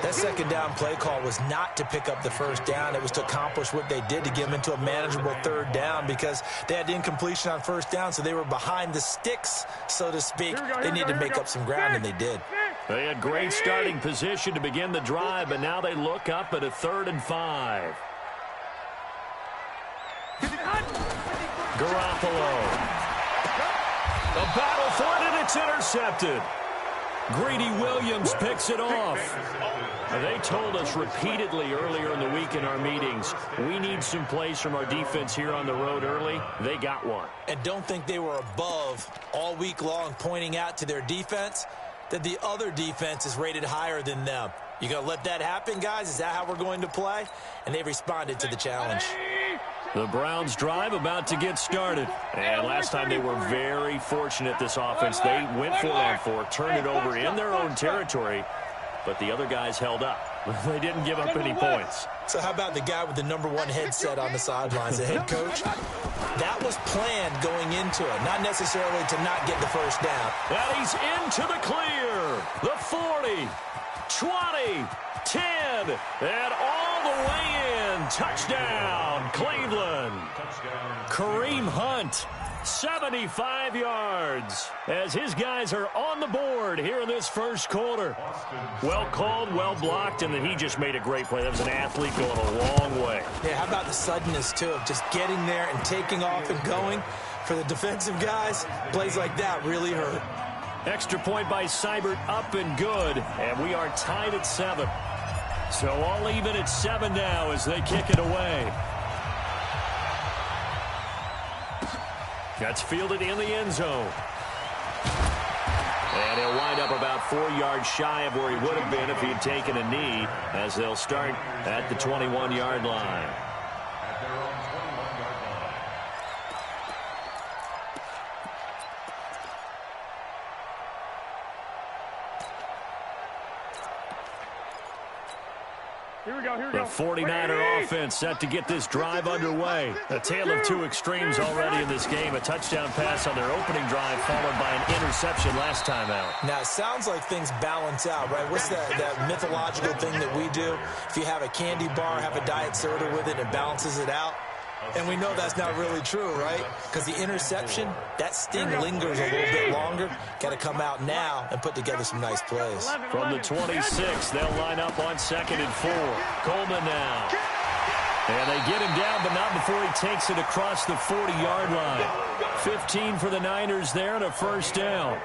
Speaker 3: That 2nd down play call was not to pick up the 1st down. It was to accomplish what they did, to get them into a manageable 3rd down, because they had incompletion on 1st down, so they were behind the sticks, so to speak. They needed to make up some ground, and they did.
Speaker 1: They had great starting position to begin the drive, but now they look up at a 3rd and 5. Garoppolo. The battle for it, and it's intercepted. Greedy Williams picks it off. They told us repeatedly earlier in the week in our meetings, we need some plays from our defense here on the road early. They got one.
Speaker 3: And don't think they were above all week long, pointing out to their defense that the other defense is rated higher than them. You going to let that happen, guys? Is that how we're going to play? And they responded to the challenge.
Speaker 1: The Browns drive about to get started. And last time they were very fortunate, this offense. They went 4-on-4, turned it over in their own territory, but the other guys held up. They didn't give up any points.
Speaker 3: So how about the guy with the #1 headset on the sidelines, the head coach? That was planned going into it, not necessarily to not get the 1st down.
Speaker 1: And he's into the clear. The 40, 20, 10, and all the way in. Touchdown, Cleveland. Kareem Hunt, 75 yards, as his guys are on the board here in this 1st quarter. Well called, well blocked, and then he just made a great play. That was an athlete going a long way.
Speaker 3: Yeah, how about the suddenness, too, of just getting there and taking off and going? For the defensive guys, plays like that really hurt.
Speaker 1: Extra point by Seibert, up and good, and we are tied at 7. So all even at 7 now as they kick it away. That's fielded in the end zone. And he'll wind up about 4 yards shy of where he would have been if he had taken a knee, as they'll start at the 21-yard line. The 49er offense set to get this drive underway. A tale of 2 extremes already in this game. A touchdown pass on their opening drive followed by an interception last time out.
Speaker 3: Now, it sounds like things balance out, right? What's that mythological thing that we do? If you have a candy bar, have a diet soda with it, it balances it out. And we know that's not really true, right? Because the interception, that sting lingers a little bit longer. Got to come out now and put together some nice plays.
Speaker 1: From the 26, they'll line up on 2nd and 4. Coleman now. And they get him down, but not before he takes it across the 40-yard line. 15 for the Niners there and a 1st down.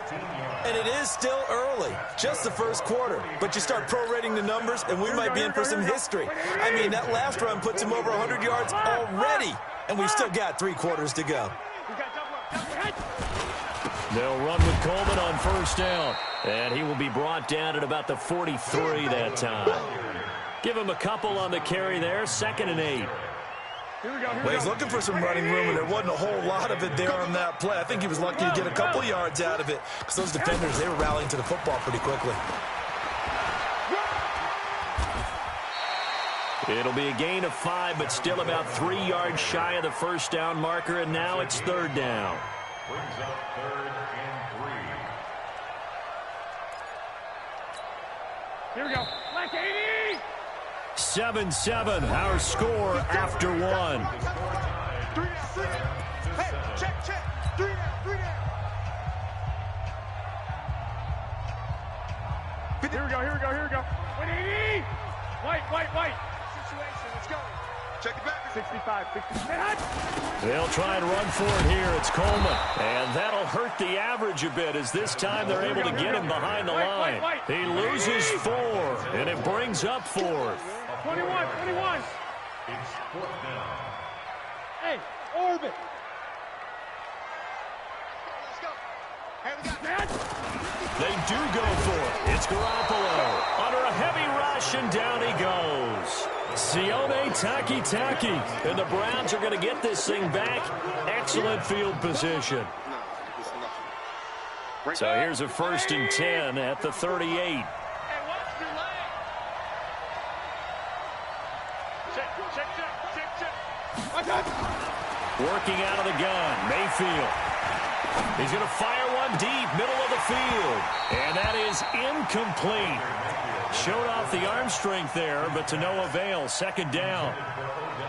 Speaker 3: And it is still early, just the 1st quarter. But you start prorating the numbers, and we might be in for some history. I mean, that last run puts him over 100 yards already, and we've still got 3 quarters to go.
Speaker 1: They'll run with Coleman on 1st down, and he will be brought down at about the 43 that time. Give him a couple on the carry there, 2nd and 8.
Speaker 3: Well, he's looking for some running room, and there wasn't a whole lot of it there on that play. I think he was lucky to get a couple yards out of it, because those defenders, they were rallying to the football pretty quickly.
Speaker 1: It'll be a gain of 5, but still about 3 yards shy of the 1st down marker, and now it's 3rd down.
Speaker 2: Brings up 3rd and 3.
Speaker 5: Here we go. Black 80!
Speaker 1: 7-7, our score after 1.
Speaker 4: 3 down, 3 down. Hey, check. 3 down, 3 down.
Speaker 5: Here we go. 180! White.
Speaker 4: Situation, let's go. Check it back. 65, 65.
Speaker 1: They'll try and run for it here. It's Coleman. And that'll hurt the average a bit as this time they're able to get him behind the line. He loses 4, and it brings up 4th.
Speaker 4: 21.
Speaker 2: It's 4th down.
Speaker 4: Hey, orbit. Let's go. Hey, we got
Speaker 1: They do go for it. It's Garoppolo under a heavy rush, and down he goes. Sione Taki, and the Browns are going to get this thing back. Excellent field position. So here's a 1st and 10 at the 38.
Speaker 4: Hey, watch your leg. Check.
Speaker 1: Working out of the gun, Mayfield. He's going to fire one deep, middle of the field. And that is incomplete. Showed off the arm strength there, but to no avail. 2nd down.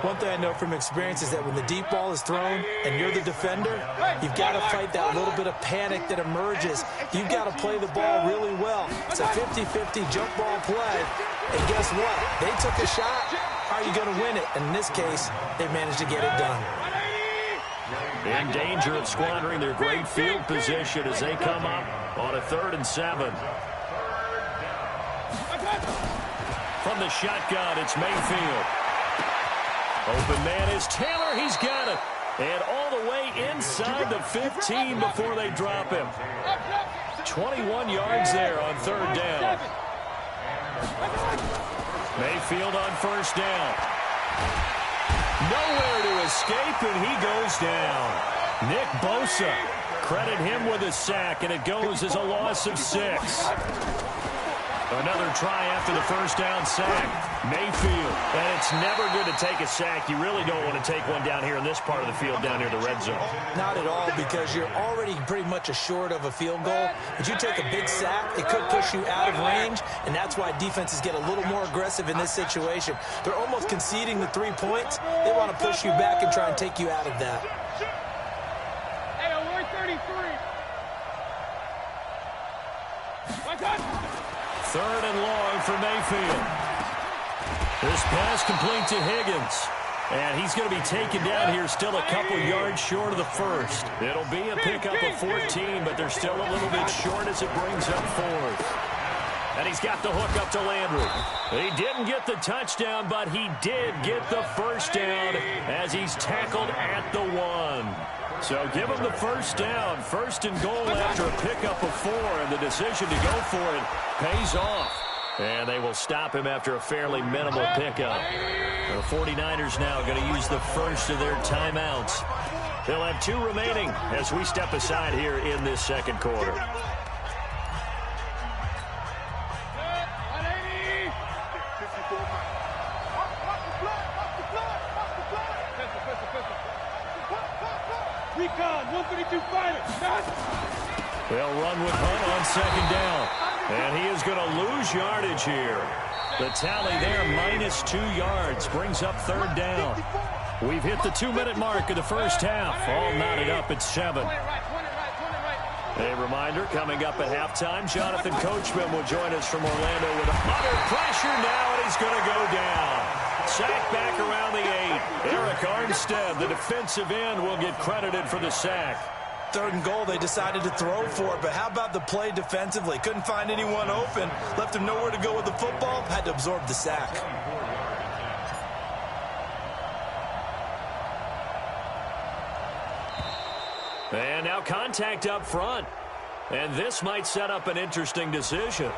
Speaker 3: One thing I know from experience is that when the deep ball is thrown and you're the defender, you've got to fight that little bit of panic that emerges. You've got to play the ball really well. It's a 50-50 jump ball play. And guess what? They took a shot. How are you going to win it? And in this case, they managed to get it done.
Speaker 1: In danger of squandering their great field position as they come up on a 3rd and 7. From the shotgun, it's Mayfield. Open man is Taylor. He's got it. And all the way inside the 15 before they drop him. 21 yards there on 3rd down. Mayfield on 1st down. Nowhere to escape, and he goes down. Nick Bosa, credit him with a sack, and it goes as a loss of 6. Another try after the 1st down sack. Mayfield. And it's never good to take a sack. You really don't want to take one down here in this part of the field, down near the red zone.
Speaker 3: Not at all, because you're already pretty much assured of a field goal. But you take a big sack, it could push you out of range, and that's why defenses get a little more aggressive in this situation. They're almost conceding the 3 points. They want to push you back and try and take you out of that.
Speaker 4: Hey, we're 33. Watch out.
Speaker 1: 3rd and long for Mayfield. This pass complete to Higgins. And he's going to be taken down here still a couple yards short of the 1st. It'll be a pickup of 14, but they're still a little bit short as it brings up 4th. And he's got the hook up to Landry. He didn't get the touchdown, but he did get the 1st down as he's tackled at the 1. So give him the 1st down. 1st and goal after a pickup of 4, and the decision to go for it pays off. And they will stop him after a fairly minimal pickup. The 49ers now going to use the first of their timeouts. They'll have 2 remaining as we step aside here in this 2nd quarter.
Speaker 4: Recon, 132 fighter.
Speaker 1: They'll run with Hunt on 2nd down. And he is going to lose yardage here. The tally there, -2 yards, brings up 3rd down. We've hit the 2-minute mark of the 1st half. All knotted up at 7. A reminder, coming up at halftime, Jonathan Coachman will join us from Orlando with under pressure now, and he's going to go down. Sack back around the 8. Eric Armstead, the defensive end, will get credited for the sack.
Speaker 3: 3rd and goal, they decided to throw for it, but how about the play defensively? Couldn't find anyone open, left him nowhere to go with the football, had to absorb the sack.
Speaker 1: And now contact up front. And this might set up an interesting decision.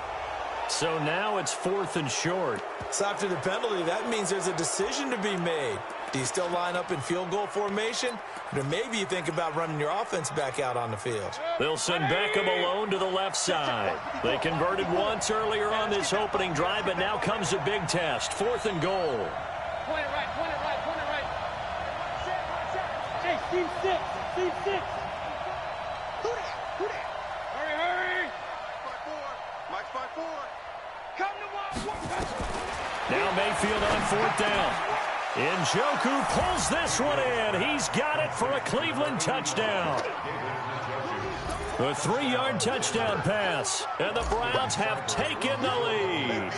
Speaker 1: So now it's 4th and short.
Speaker 3: So after the penalty, that means there's a decision to be made. Do you still line up in field goal formation? Or maybe you think about running your offense back out on the field.
Speaker 1: They'll send Beckham alone to the left side. They converted once earlier on this opening drive, but now comes a big test. 4th and goal.
Speaker 4: Point it right, point it right, point it right. Hey, team 6, team 6. Who that? Hurry. 5-4, Mike 5-4. Come to one.
Speaker 1: Now Mayfield on 4th down. Njoku pulls this one in. He's got it for a Cleveland touchdown. A 3-yard touchdown pass. And the Browns have taken the lead.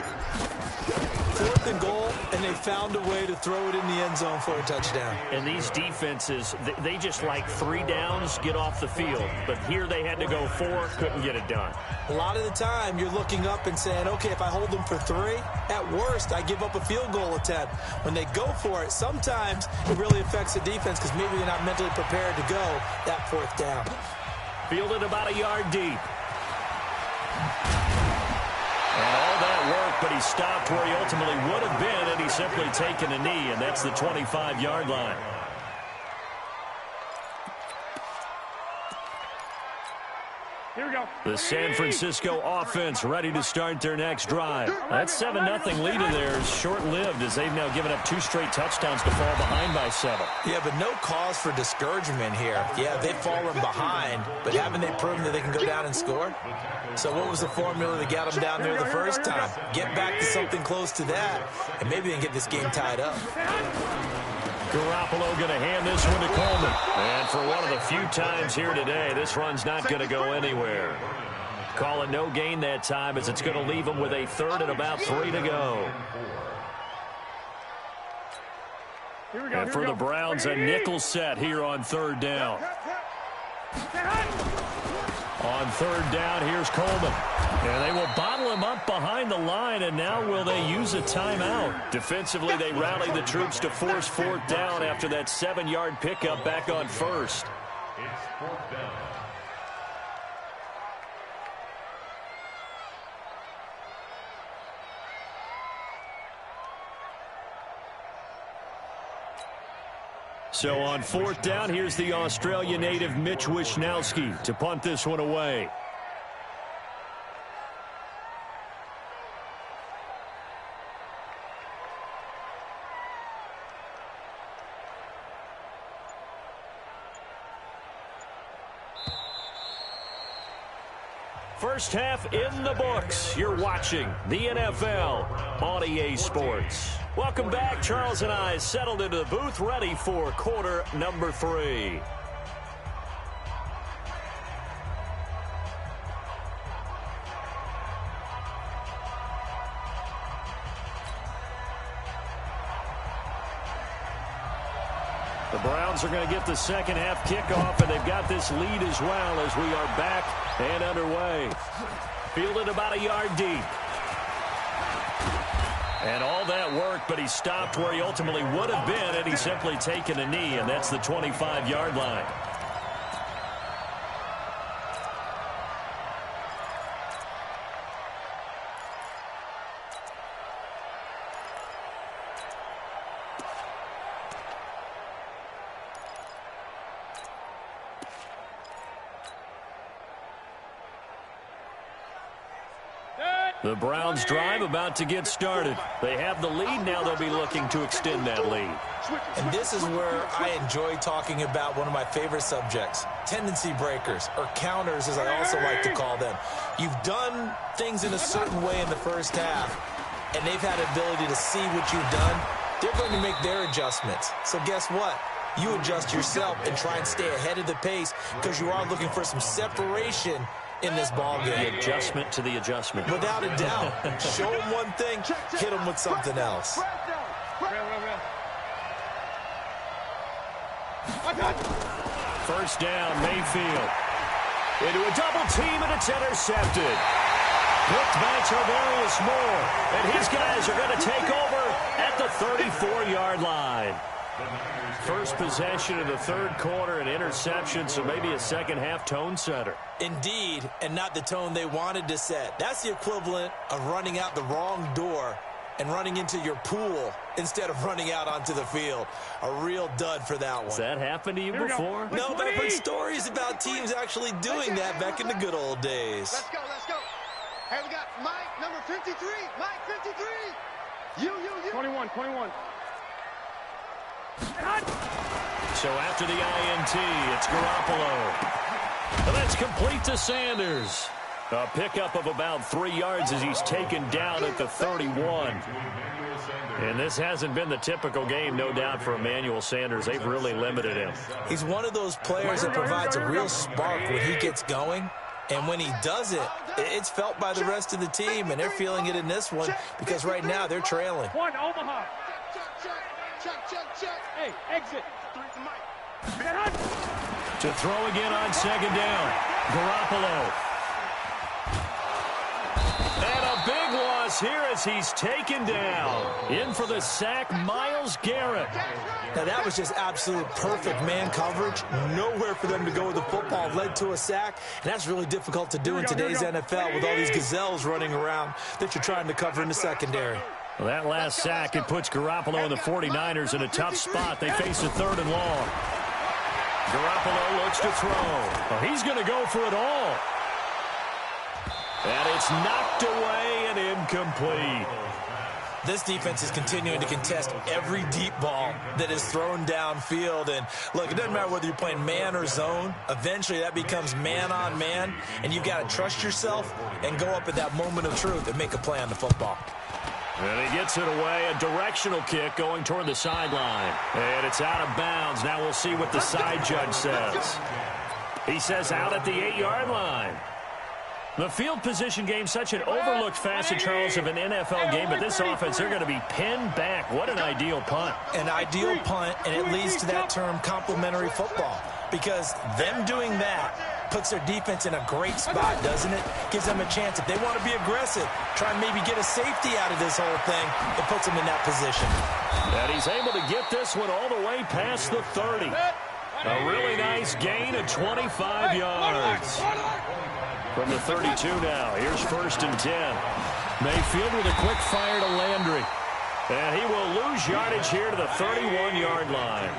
Speaker 3: 4th and goal, and they found a way to throw it in the end zone for a touchdown.
Speaker 1: And these defenses, they just like 3 downs, get off the field. But here they had to go 4, couldn't get it done.
Speaker 3: A lot of the time, you're looking up and saying, okay, if I hold them for 3, at worst, I give up a field goal attempt. When they go for it, sometimes it really affects the defense because maybe they're not mentally prepared to go that 4th down.
Speaker 1: Fielded about a yard deep. And all that work, but he stopped where he ultimately would have been, and he's simply taken a knee, and that's the 25-yard line.
Speaker 4: Here we go.
Speaker 1: The San Francisco offense ready to start their next drive. That 7-0 lead of theirs short-lived as they've now given up 2 straight touchdowns to fall behind by 7.
Speaker 3: Yeah, but no cause for discouragement here. Yeah, they've fallen behind, but haven't they proven that they can go down and score? So what was the formula that got them down there the first time? Get back to something close to that, and maybe they can get this game tied up.
Speaker 1: Garoppolo going to hand this one to Coleman. And for one of the few times here today, this run's not going to go anywhere. Call it no gain that time as it's going to leave him with a 3rd and about 3 to go. And for the Browns, a nickel set here on 3rd down. On 3rd down, here's Coleman. And they will bottle him up behind the line, and now will they use a timeout? Defensively, they rally the troops to force 4th down after that 7-yard pickup back on 1st.
Speaker 2: It's 4th down.
Speaker 1: So on 4th down, here's the Australia native Mitch Wishnowsky to punt this one away. First half in the books. You're watching the NFL on EA Sports. Welcome back. Charles and I settled into the booth, ready for quarter number 3. The Browns are going to get the second half kickoff, and they've got this lead as well as we are back and underway. Fielded about a yard deep. And all that work, but he stopped where he ultimately would have been, and he's simply taken a knee, and that's the 25-yard line. The Browns drive about to get started. They have the lead. Now they'll be looking to extend that lead.
Speaker 3: And this is where I enjoy talking about one of my favorite subjects, tendency breakers, or counters as I also like to call them. You've done things in a certain way in the first half, and they've had the ability to see what you've done. They're going to make their adjustments. So guess what? You adjust yourself and try and stay ahead of the pace because you are looking for some separation in this ball game.
Speaker 1: The adjustment to the adjustment.
Speaker 3: Without a doubt. Show them one thing, hit them with something else.
Speaker 1: First down, Mayfield. Into a double team, and it's intercepted. Picked by Tarvarius Moore. And his guys are going to take over at the 34-yard line. First possession of the 3rd quarter, an interception, so maybe a second-half tone setter.
Speaker 3: Indeed, and not the tone they wanted to set. That's the equivalent of running out the wrong door and running into your pool instead of running out onto the field. A real dud for that one.
Speaker 1: Has that happened to you before?
Speaker 3: No, but I've heard stories about teams actually doing that back in the good old days.
Speaker 4: Let's go, let's go. Hey, we got Mike, number 53. Mike, 53. You. 21.
Speaker 1: So after the INT, it's Garoppolo. And that's complete to Sanders. A pickup of about 3 yards as he's taken down at the 31. And this hasn't been the typical game, no doubt, for Emmanuel Sanders. They've really limited him.
Speaker 3: He's one of those players that provides a real spark when he gets going. And when he does it, it's felt by the rest of the team, and they're feeling it in this one because right now they're trailing.
Speaker 4: One, Omaha. Check. Hey, exit.
Speaker 1: To throw again on second down. Garoppolo. And a big loss here as he's taken down. In for the sack, Myles Garrett.
Speaker 3: Now, that was just absolute perfect man coverage. Nowhere for them to go with the football. Led to a sack, and that's really difficult to do in today's NFL with all these gazelles running around that you're trying to cover in the secondary.
Speaker 1: Well, that last sack, it puts Garoppolo and the 49ers in a tough spot. They face a 3rd and long. Garoppolo looks to throw. Well, he's going to go for it all. And it's knocked away and incomplete.
Speaker 3: This defense is continuing to contest every deep ball that is thrown downfield. And, look, it doesn't matter whether you're playing man or zone. Eventually, that becomes man-on-man, and you've got to trust yourself and go up at that moment of truth and make a play on the football.
Speaker 1: And he gets it away, a directional kick going toward the sideline. And it's out of bounds. Now we'll see what the side judge says. He says out at the 8-yard line. The field position game, such an overlooked facet, Charles, of an NFL game, but this offense, they're going to be pinned back. What an ideal punt.
Speaker 3: An ideal punt, and it leads to that term complementary football, because them doing that puts their defense in a great spot, doesn't it? Gives them a chance. If they want to be aggressive, try and maybe get a safety out of this whole thing, it puts them in that position.
Speaker 1: And he's able to get this one all the way past the 30. A really nice gain of 25 yards. From the 32 now, here's 1st and 10. Mayfield with a quick fire to Landry. And he will lose yardage here to the 31-yard line.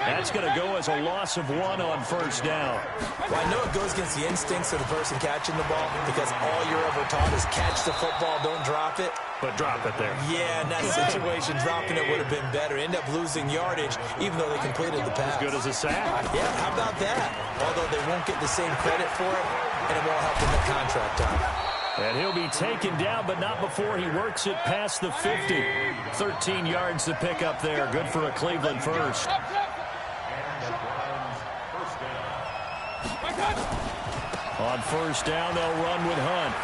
Speaker 1: That's going to go as a loss of 1 on 1st down.
Speaker 3: Well, I know it goes against the instincts of the person catching the ball, because all you're ever taught is catch the football, don't drop it.
Speaker 1: But drop it there.
Speaker 3: Yeah, in that situation, dropping it would have been better. End up losing yardage, even though they completed the pass.
Speaker 1: As good as a sack.
Speaker 3: Yeah, how about that? Although they won't get the same credit for it, and it won't help them at contract time.
Speaker 1: And he'll be taken down, but not before he works it past the 50. 13 yards to pick up there. Good for a Cleveland first. On 1st down, they'll run with Hunt.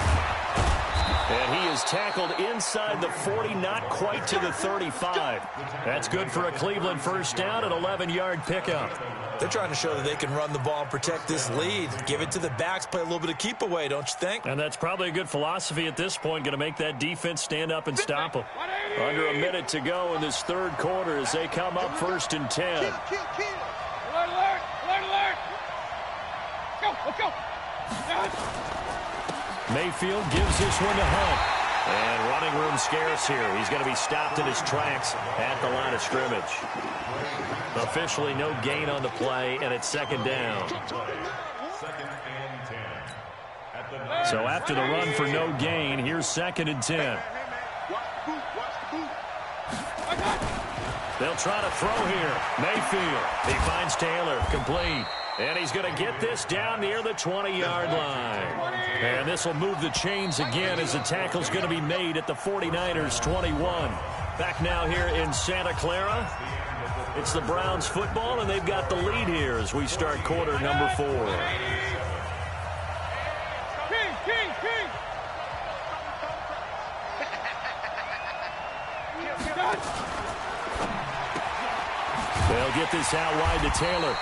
Speaker 1: And he is tackled inside the 40, not quite to the 35. That's good for a Cleveland first down, an 11-yard pickup.
Speaker 3: They're trying to show that they can run the ball and protect this lead. Give it to the backs, play a little bit of keep away, don't you think?
Speaker 1: And that's probably a good philosophy at this point, going to make that defense stand up and stop them. Under a minute to go in this 3rd quarter as they come up 1st and 10.
Speaker 4: Alert! Let's go!
Speaker 1: Mayfield gives this one to Hunt. And running room scarce here. He's going to be stopped in his tracks at the line of scrimmage. Officially no gain on the play, and it's 2nd down. So after the run for no gain, here's 2nd and 10. They'll try to throw here. Mayfield. He finds Taylor. Complete. And he's going to get this down near the 20-yard line. And this will move the chains again as the tackle's going to be made at the 49ers 21. Back now here in Santa Clara. It's the Browns football, and they've got the lead here as we start quarter number 4. They'll get this out wide to Taylor.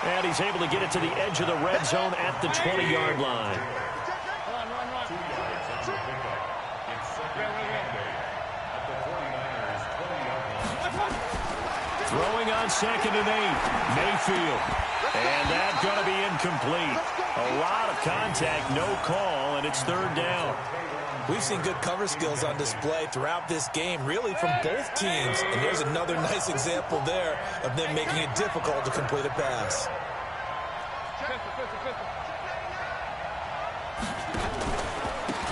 Speaker 1: And he's able to get it to the edge of the red zone at the 20-yard line. Throwing on 2nd and 8. Mayfield. And that's going to be incomplete. A lot of contact, no call, and it's 3rd down.
Speaker 3: We've seen good cover skills on display throughout this game, really from both teams. And there's another nice example there of them making it difficult to complete a pass.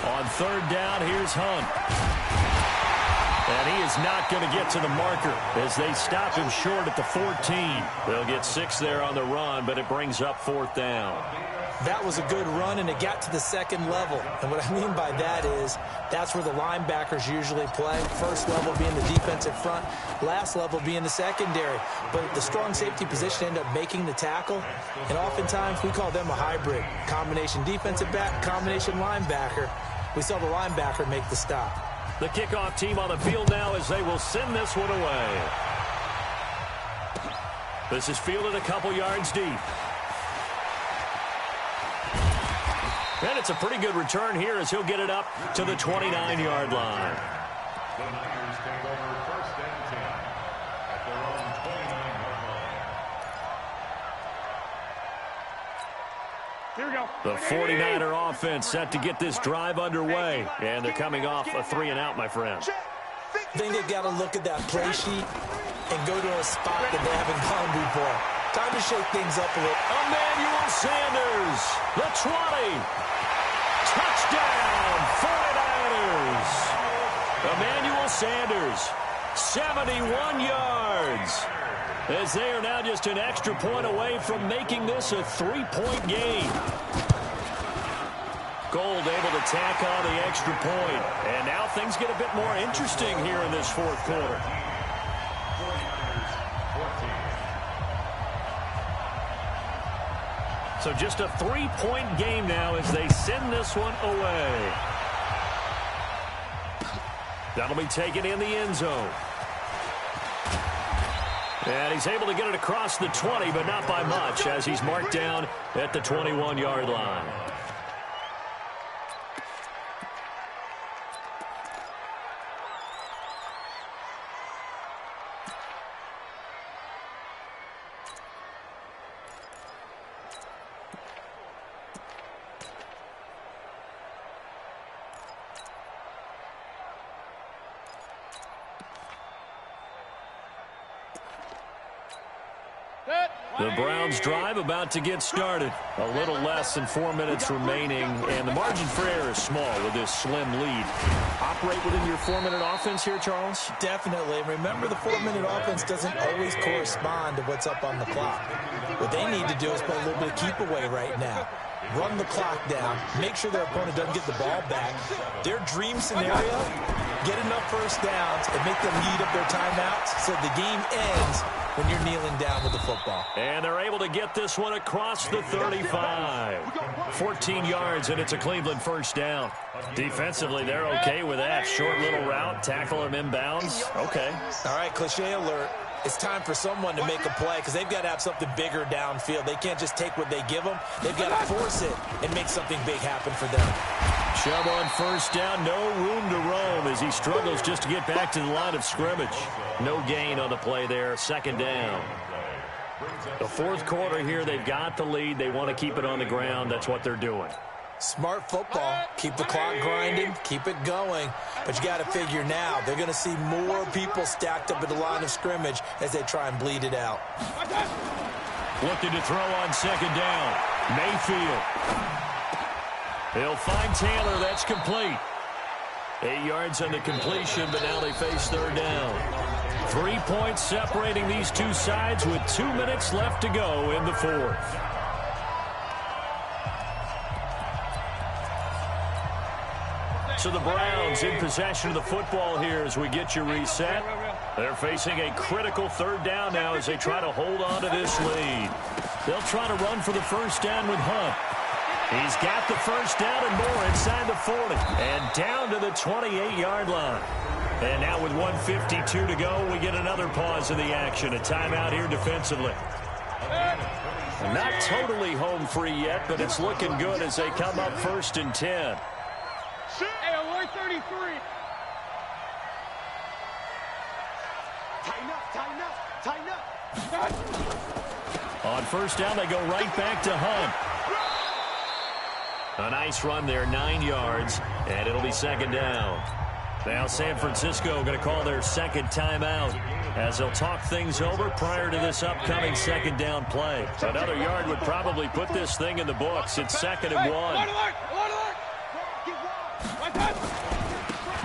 Speaker 1: On 3rd down, here's Hunt. And he is not going to get to the marker as they stop him short at the 14. They'll get 6 there on the run, but it brings up 4th down.
Speaker 3: That was a good run, and it got to the 2nd level. And what I mean by that is that's where the linebackers usually play. First level being the defensive front, last level being the secondary. But the strong safety position ended up making the tackle, and oftentimes we call them a hybrid. Combination defensive back, combination linebacker. We saw the linebacker make the stop.
Speaker 1: The kickoff team on the field now as they will send this one away. This is fielded a couple yards deep. And it's a pretty good return here as he'll get it up to the 29-yard line.
Speaker 2: The Niners take over first and 10 at their own 29-yard line.
Speaker 4: Here we go.
Speaker 1: The 49er offense set to get this drive underway. And they're coming off a 3-and-out, my friend.
Speaker 3: I think they've got to look at that play sheet and go to a spot that they haven't gone before. Time to shake things up a little.
Speaker 1: Emmanuel Sanders, the 20. Touchdown, 49ers. Emmanuel Sanders, 71 yards. As they are now just an extra point away from making this a 3-point game. Gold able to tack on the extra point. And now things get a bit more interesting here in this fourth quarter.
Speaker 2: 49ers 14.
Speaker 1: So just a 3-point game now as they send this one away. That'll be taken in the end zone. And he's able to get it across the 20, but not by much as he's marked down at the 21-yard line. The Browns drive about to get started. A little less than 4 minutes remaining, and the margin for error is small with this slim lead. Operate within your 4-minute offense here, Charles?
Speaker 3: Definitely. Remember, the 4-minute offense doesn't always correspond to what's up on the clock. What they need to do is play a little bit of keep away right now. Run the clock down. Make sure their opponent doesn't get the ball back. Their dream scenario, get enough first downs and make them eat up their timeouts so the game ends when you're kneeling down with the football.
Speaker 1: And they're able to get this one across the 35. 14 yards, and it's a Cleveland first down. Defensively, they're okay with that. Short little route, tackle him inbounds. Okay.
Speaker 3: All right, cliche alert. It's time for someone to make a play because they've got to have something bigger downfield. They can't just take what they give them. They've got to force it and make something big happen for them.
Speaker 1: Chubb on first down, no room to roam as he struggles just to get back to the line of scrimmage. No gain on the play there, second down. The fourth quarter here, they've got the lead. They want to keep it on the ground. That's what they're doing.
Speaker 3: Smart football. Keep the clock grinding. Keep it going. But you got to figure now, they're going to see more people stacked up at the line of scrimmage as they try and bleed it out.
Speaker 1: Looking to throw on second down. Mayfield. He'll find Taylor. That's complete. 8 yards on the completion, but now they face third down. 3 points separating these two sides with 2 minutes left to go in the fourth. So the Browns in possession of the football here as we get you reset. They're facing a critical third down now as they try to hold on to this lead. They'll try to run for the first down with Hunt. He's got the first down and more inside the 40 and down to the 28-yard line. And now with 1:52 to go, we get another pause in the action. A timeout here defensively. Not totally home free yet, but it's looking good as they come up first and 10.
Speaker 4: Hey, 133. Tighten up.
Speaker 1: On first down, they go right back to Hunt. A nice run there, 9 yards, and it'll be second down. Now San Francisco going to call their second timeout as they'll talk things over prior to this upcoming second down play. Another yard would probably put this thing in the books. It's 2nd and 1.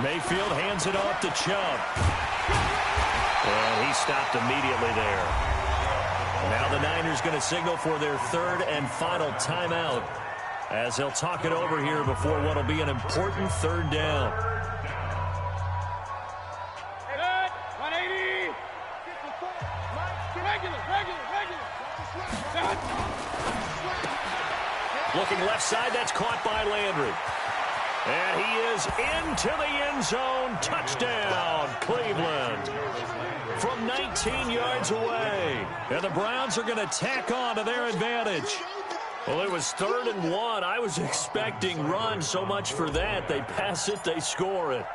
Speaker 1: Mayfield hands it off to Chubb. And he stopped immediately there. Now the Niners going to signal for their third and final timeout as they'll talk it over here before what will be an important third down.
Speaker 4: 180. Regular.
Speaker 1: Looking left side, that's caught by Landry. And he is into the end zone. Touchdown, Cleveland. From 19 yards away. And the Browns are going to tack on to their advantage. Well, it was 3rd and 1. I was expecting run, so much for that. They pass it, they score it.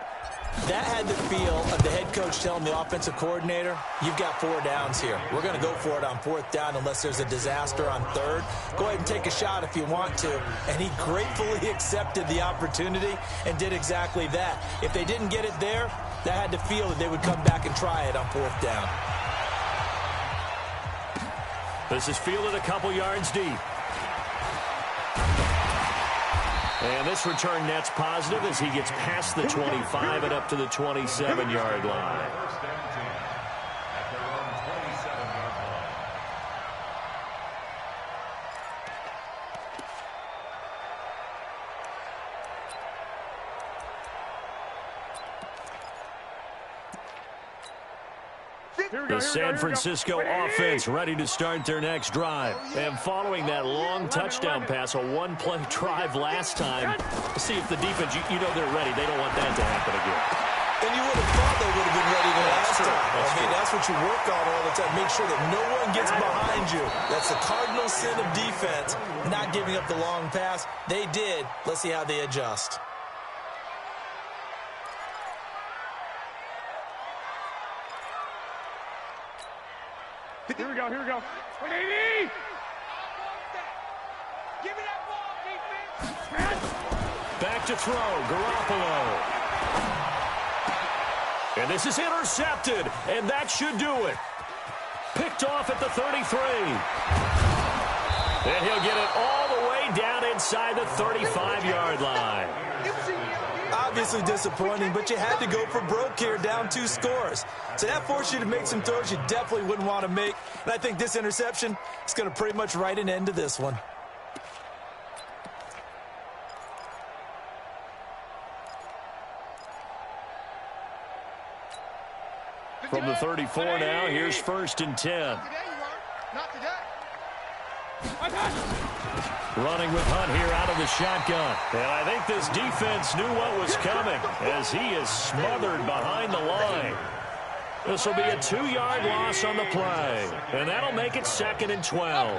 Speaker 3: That had the feel of the head coach telling the offensive coordinator, you've got 4 downs here. We're going to go for it on 4th down unless there's a disaster on 3rd. Go ahead and take a shot if you want to. And he gratefully accepted the opportunity and did exactly that. If they didn't get it there, that had the feel that they would come back and try it on 4th down.
Speaker 1: This is fielded a couple yards deep. And this return net's positive as he gets past the 25 and up to the 27-yard line.
Speaker 2: First and 10 at their own 27-yard line.
Speaker 1: The San Francisco offense ready to start their next drive. And following that long touchdown pass, a one-play drive last time, to see if the defense, you know they're ready. They don't want that to happen again.
Speaker 3: And you would have thought they would have been ready the last time. That's what you work on all the time. Make sure that no one gets behind you. That's the cardinal sin of defense, not giving up the long pass. They did. Let's see how they adjust.
Speaker 4: Here we go, here we go. 180! Give me that ball, defense!
Speaker 1: Back to throw, Garoppolo. And this is intercepted, and that should do it. Picked off at the 33. And he'll get it all the way down inside the 35-yard line.
Speaker 3: Obviously disappointing, but you had to go for broke here, down 2 scores. So that forced you to make some throws you definitely wouldn't want to make. And I think this interception is going to pretty much write an end to this one.
Speaker 1: From the 34 now, here's 1st and 10.
Speaker 4: Not today.
Speaker 1: Running with Hunt here out of the shotgun. And I think this defense knew what was coming as he is smothered behind the line. This will be a 2-yard loss on the play. And that'll make it 2nd and 12.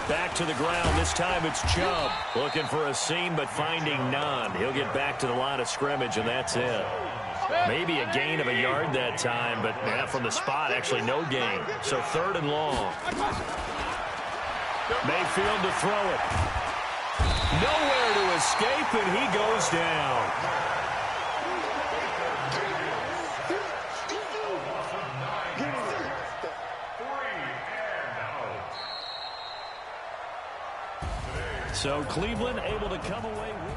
Speaker 1: Back to the ground. This time it's Chubb. Looking for a seam but finding none. He'll get back to the line of scrimmage, and that's it. Maybe a gain of a yard that time, but from the spot, actually no gain. So 3rd and long. Mayfield to throw it. Nowhere to escape, and he goes down. So Cleveland able to come away with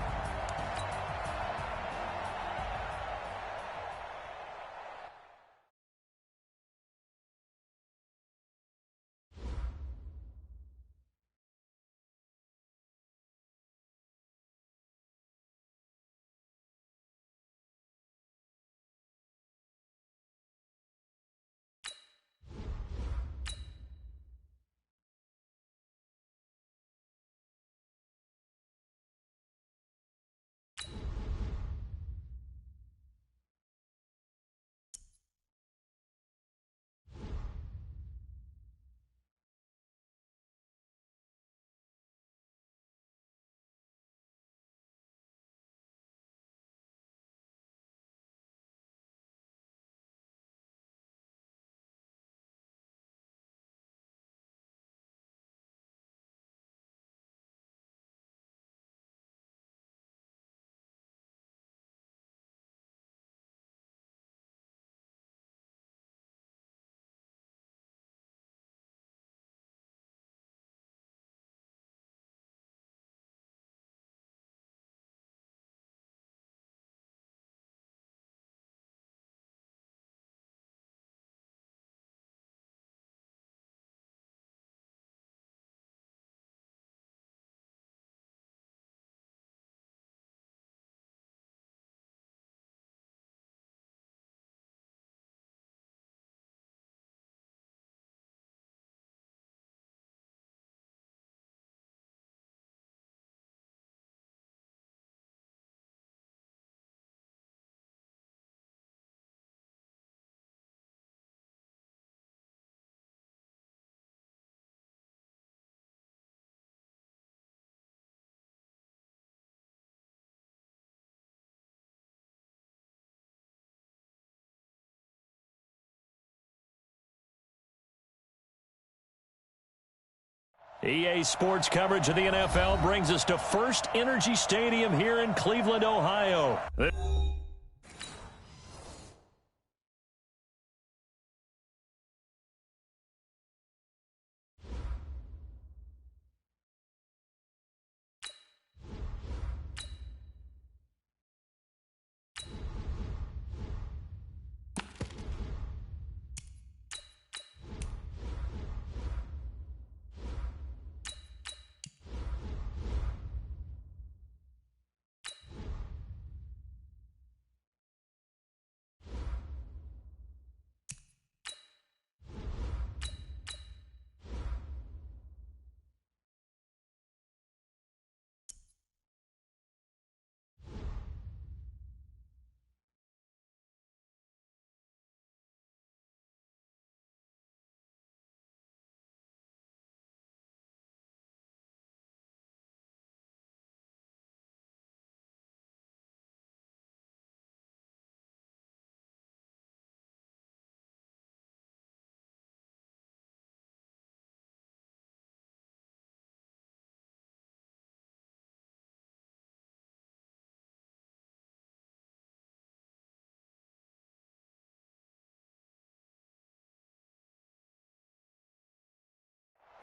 Speaker 1: EA Sports coverage of the NFL brings us to First Energy Stadium here in Cleveland, Ohio.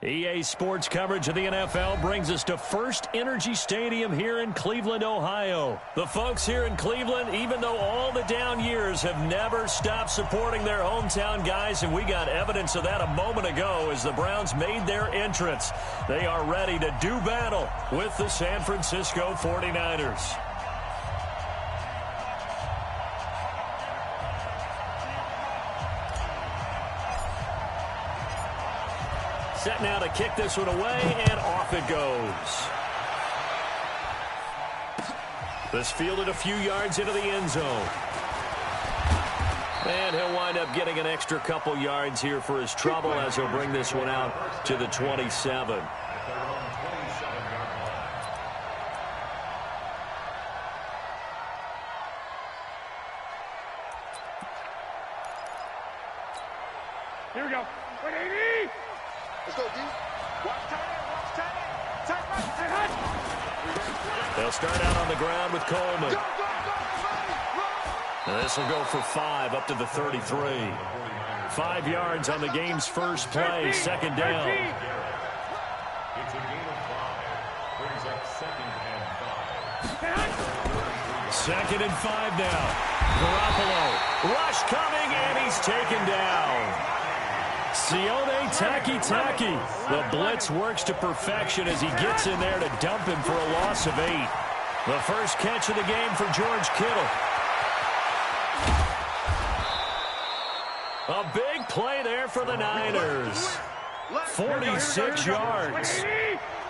Speaker 1: EA Sports coverage of the NFL brings us to First Energy Stadium here in Cleveland, Ohio. The folks here in Cleveland, even though all the down years, have never stopped supporting their hometown guys, and we got evidence of that a moment ago as the Browns made their entrance. They are ready to do battle with the San Francisco 49ers. Set now to kick this one away, and off it goes. This fielded a few yards into the end zone. And he'll wind up getting an extra couple yards here for his trouble as he'll bring this one out to the 27.
Speaker 4: Here we go. Let's go, D. Watch tight end. Tight right, tight hot.
Speaker 1: They'll start out on the ground with Coleman. And this will go for 5 up to the 33. 5 yards on the game's first play, second down.
Speaker 2: It's a gain of 5. Brings up 2nd and 5.
Speaker 1: 2nd and 5 now. Garoppolo. Rush coming, and he's taken down. Sione Taki. The blitz works to perfection as he gets in there to dump him for a loss of 8. The first catch of the game for George Kittle. A big play there for the Niners. 46 yards.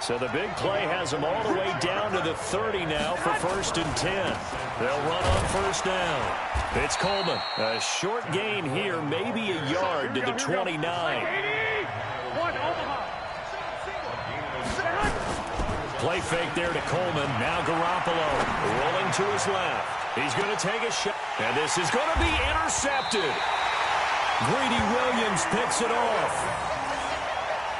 Speaker 1: So the big play has them all the way down to the 30 now for 1st and 10. They'll run on 1st down. It's Coleman. A short gain here, maybe a yard to the 29. Play fake there to Coleman. Now Garoppolo rolling to his left. He's going to take a shot. And this is going to be intercepted. Greedy Williams picks it off.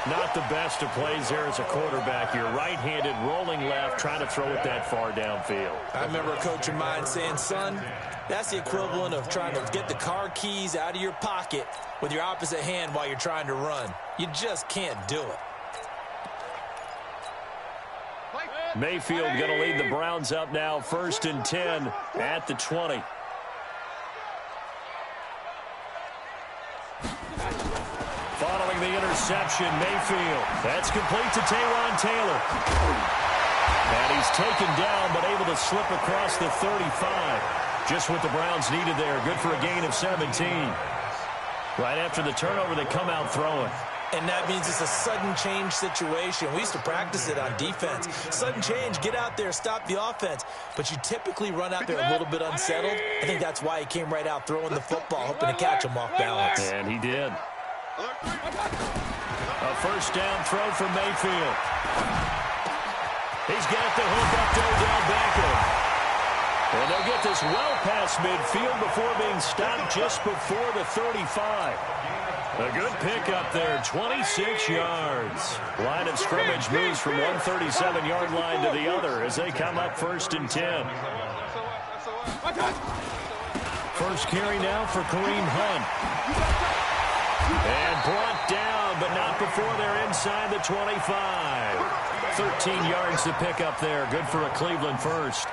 Speaker 1: Not the best of plays there as a quarterback. You're right-handed, rolling left, trying to throw it that far downfield.
Speaker 3: I remember a coach of mine saying, son, that's the equivalent of trying to get the car keys out of your pocket with your opposite hand while you're trying to run. You just can't do it.
Speaker 1: Mayfield going to lead the Browns up now, 1st and 10 at the 20. Following the interception, Mayfield. That's complete to Taywan Taylor. And he's taken down, but able to slip across the 35. Just what the Browns needed there. Good for a gain of 17. Right after the turnover, they come out throwing.
Speaker 3: And that means it's a sudden change situation. We used to practice it on defense. Sudden change, get out there, stop the offense. But you typically run out there a little bit unsettled. I think that's why he came right out throwing the football, hoping to catch him off balance.
Speaker 1: And he did. A 1st down throw from Mayfield. He's got the hook up to Odell Beckham. And they'll get this well past midfield before being stopped just before the 35. A good pickup there, 26 yards. Line of scrimmage moves from one 37-yard line to the other as they come up 1st and 10. First carry now for Kareem Hunt. And brought down, but not before they're inside the 25. 13 yards to pick up there. Good for a Cleveland first.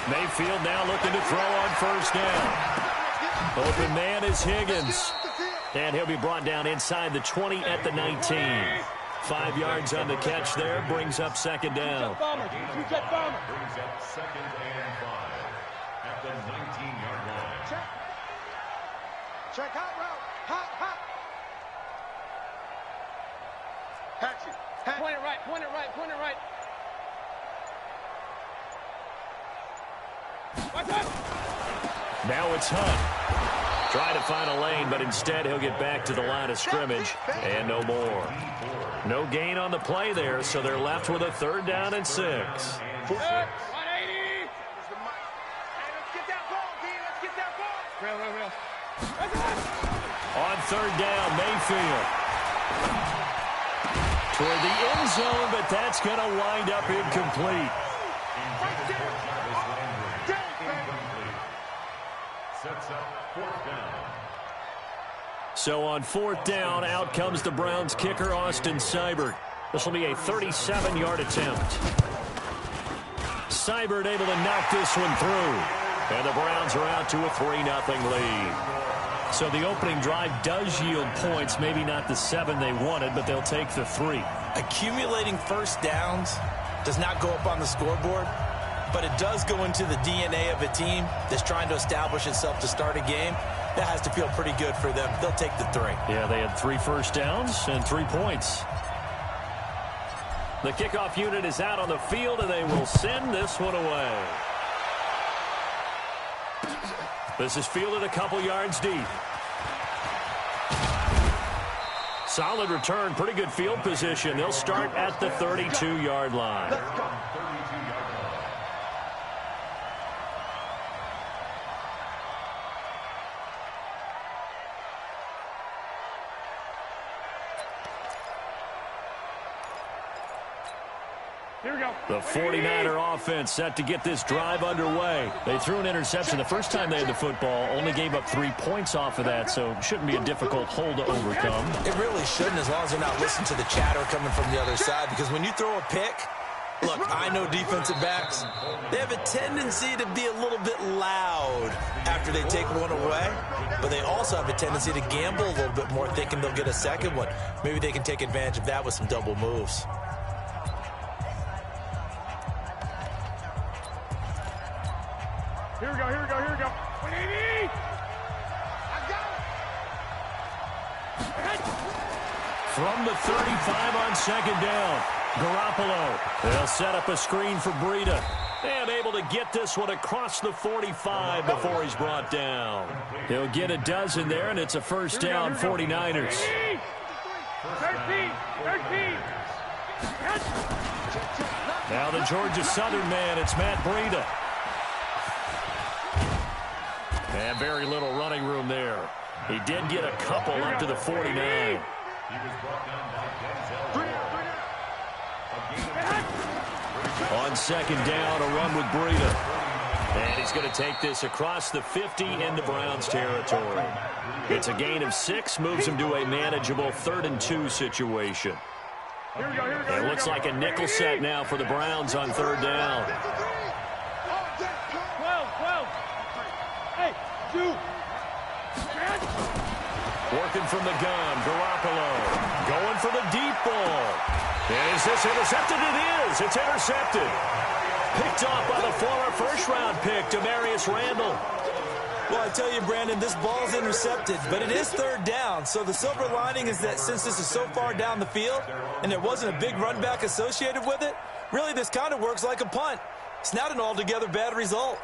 Speaker 1: Mayfield now looking to throw on 1st down. Open man is Higgins. And he'll be brought down inside the 20 at the 19. 5 yards on the catch there. Brings up 2nd down.
Speaker 2: Brings up 2nd and 5 at the 19-yard line.
Speaker 4: Check hot route. Hot. Hatch it. Point it right.
Speaker 1: Now it's Hunt. Trying to find a lane, but instead he'll get back to the line of scrimmage and no more. No gain on the play there, so they're left with a 3rd down and 6.
Speaker 4: 180. Let's get that ball, D. Let's get that ball. Real.
Speaker 1: On 3rd down, Mayfield. Toward the end zone, but that's going to wind up incomplete.
Speaker 2: Sets up 4th down.
Speaker 1: So on 4th down, out comes the Browns kicker, Austin Seibert. This will be a 37-yard attempt. Seibert able to knock this one through. And the Browns are out to a 3-0 lead. So the opening drive does yield points, maybe not the 7 they wanted, but they'll take the 3.
Speaker 3: Accumulating first downs does not go up on the scoreboard, but it does go into the DNA of a team that's trying to establish itself to start a game. That has to feel pretty good for them. They'll take the 3.
Speaker 1: Yeah, they had 3 first downs and 3 points. The kickoff unit is out on the field, and they will send this one away. This is fielded a couple yards deep. Solid return, pretty good field position. They'll start at the 32-yard line. The 49er offense set to get this drive underway. They threw an interception the first time they had the football, only gave up 3 points off of that, so shouldn't be a difficult hole to overcome.
Speaker 3: It really shouldn't, as long as they're not listening to the chatter coming from the other side, because when you throw a pick, look, I know defensive backs, they have a tendency to be a little bit loud after they take one away, but they also have a tendency to gamble a little bit more, thinking they'll get a second one. Maybe they can take advantage of that with some double moves.
Speaker 4: Here we go. 180. I got it.
Speaker 1: From the 35 on 2nd down, Garoppolo. They'll set up a screen for Breida. And able to get this one across the 45 before he's brought down. He'll get a dozen there, and it's a 1st down, 49ers.
Speaker 4: 13.
Speaker 1: Now the Georgia Southern man, it's Matt Breida. And very little running room there. He did get a couple up to the 49.
Speaker 2: He was brought down by Denzel.
Speaker 1: On 2nd down, a run with Breida. And he's going to take this across the 50 into Browns territory. It's a gain of 6, moves him to a manageable 3rd and 2 situation. It looks like a nickel set now for the Browns on 3rd down.
Speaker 4: 12. Hey, 2.
Speaker 1: Working from the gun, Garoppolo going for the deep ball. And is this intercepted? It is. It's intercepted. Picked off by the former first-round pick, Demarius Randall.
Speaker 3: Well, I tell you, Brandon, this ball's intercepted, but it is 3rd down. So the silver lining is that since this is so far down the field and there wasn't a big run back associated with it, really this kind of works like a punt. It's not an altogether bad result.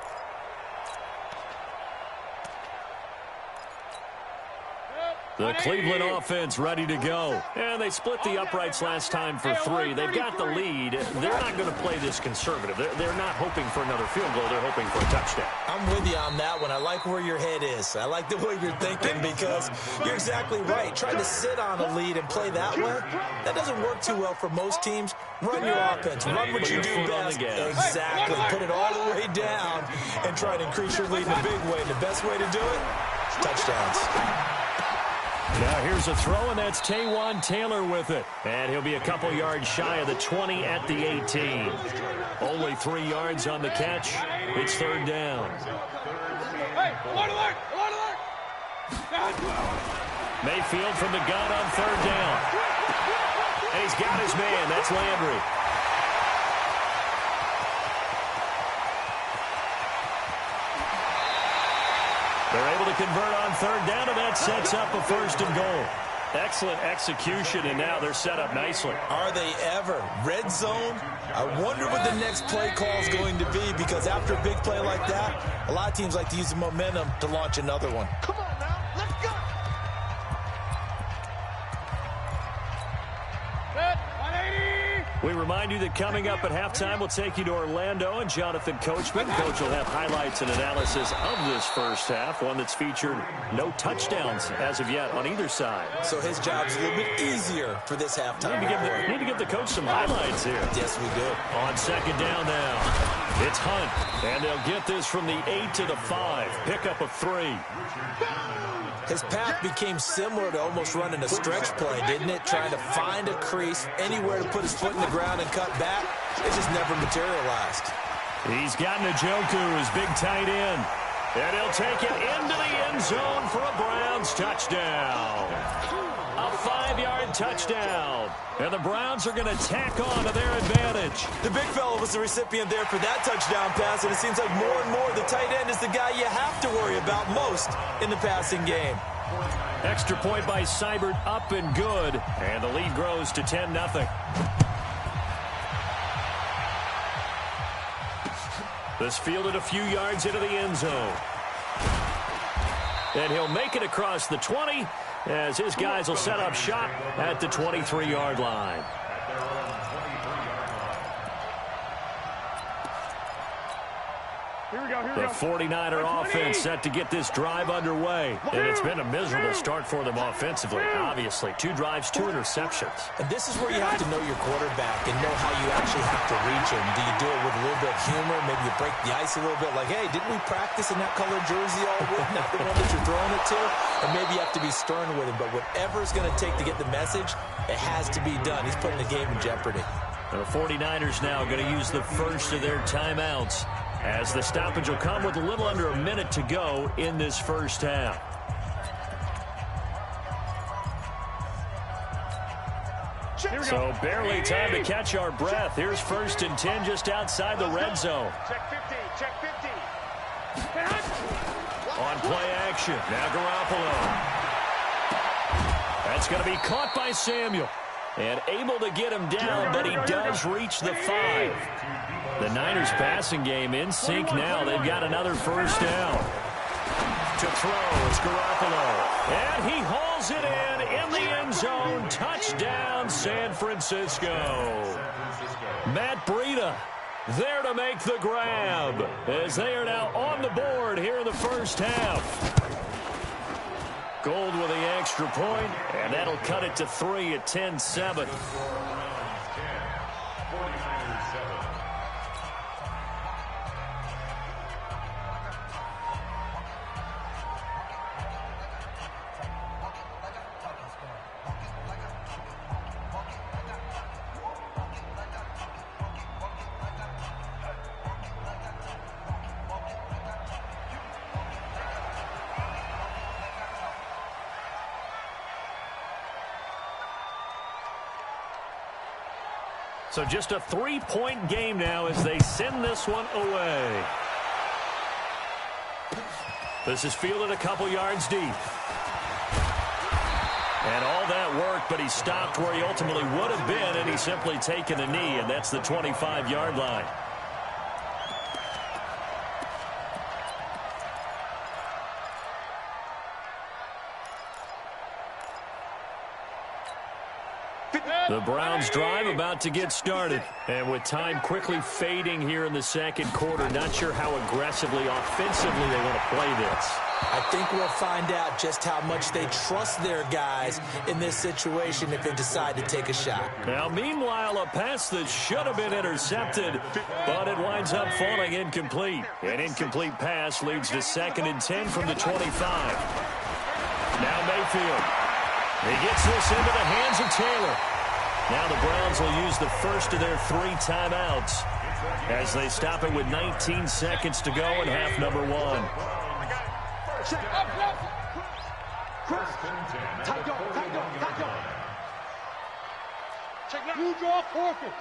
Speaker 1: The Cleveland offense ready to go. And they split the uprights last time for 3. They've got the lead. They're not going to play this conservative. They're not hoping for another field goal. They're hoping for a touchdown.
Speaker 3: I'm with you on that one. I like where your head is. I like the way you're thinking because you're exactly right. Trying to sit on a lead and play that way, that doesn't work too well for most teams. Run your offense. Run what you do best. Exactly. Put it all the way down and try to increase your lead in a big way. And the best way to do it, touchdowns.
Speaker 1: Now here's a throw, and that's Taywan Taylor with it. And he'll be a couple yards shy of the 20 at the 18. Only 3 yards on the catch. It's 3rd down.
Speaker 4: Hey, alert, alert, alert, alert.
Speaker 1: Mayfield from the gun on 3rd down. And he's got his man. That's Landry. They're able to convert on 3rd down, and that sets up a 1st and goal. Excellent execution, and now they're set up nicely.
Speaker 3: Are they ever? Red zone? I wonder what the next play call is going to be, because after a big play like that, a lot of teams like to use the momentum to launch another one.
Speaker 4: Come on now, let's go. Set, 180.
Speaker 1: We remind you that coming up at halftime, we'll take you to Orlando and Jonathan Coachman. Coach will have highlights and analysis of this first half, one that's featured no touchdowns as of yet on either side.
Speaker 3: So his job's a little bit easier for this halftime.
Speaker 1: Need to give the coach some highlights here.
Speaker 3: Yes, we do.
Speaker 1: On 2nd down now, it's Hunt, and they'll get this from the 8 to the 5. Pickup of 3.
Speaker 3: His path became similar to almost running a stretch play, didn't it? Trying to find a crease, anywhere to put his foot in the ground and cut back. It just never materialized.
Speaker 1: He's got Njoku, his big tight end. And he'll take it into the end zone for a Browns touchdown. A 5-yard touchdown. And the Browns are going to tack on to their advantage.
Speaker 3: The big fella was the recipient there for that touchdown pass, and it seems like more and more the tight end is the guy you have to worry about most in the passing game.
Speaker 1: Extra point by Seibert, up and good. And the lead grows to 10-0. This fielded a few yards into the end zone. And he'll make it across the 20 as his guys will set up shop at the 23-yard line. The 49er offense set to get this drive underway. And it's been a miserable start for them offensively, obviously. 2 drives, 2 interceptions.
Speaker 3: And this is where you have to know your quarterback and know how you actually have to reach him. Do you do it with a little bit of humor? Maybe you break the ice a little bit like, hey, didn't we practice in that colored jersey all week? Not the one that you're throwing it to? And maybe you have to be stern with him. But whatever it's going to take to get the message, it has to be done. He's putting the game in jeopardy.
Speaker 1: The 49ers now going to use the first of their timeouts, as the stoppage will come with a little under a minute to go in this first half. So barely time to catch our breath. Here's 1st and 10 just outside the red zone.
Speaker 4: Check 50, check 50.
Speaker 1: On play action, now Garoppolo. That's going to be caught by Samuel. And able to get him down, but he does reach the 5. The Niners passing game in sync now. They've got another first down. To throw, it's Garoppolo. And he hauls it in the end zone. Touchdown, San Francisco. Matt Breida there to make the grab, as they are now on the board here in the first half. Gold with the extra point, and that'll cut it to 3 at 10-7. So just a 3-point game now as they send this one away. This is fielded a couple yards deep. And all that work, but he stopped where he ultimately would have been, and he's simply taken a knee, and that's the 25-yard line. The Browns drive about to get started. And with time quickly fading here in the second quarter, not sure how aggressively, offensively they want to play this.
Speaker 3: I think we'll find out just how much they trust their guys in this situation if they decide to take a shot.
Speaker 1: Now, meanwhile, a pass that should have been intercepted, but it winds up falling incomplete. An incomplete pass leads to 2nd and 10 from the 25. Now Mayfield. He gets this into the hands of Taylor. Now the Browns will use the first of their 3 timeouts as they stop it with 19 seconds to go in half number 1.
Speaker 4: You draw forfeit.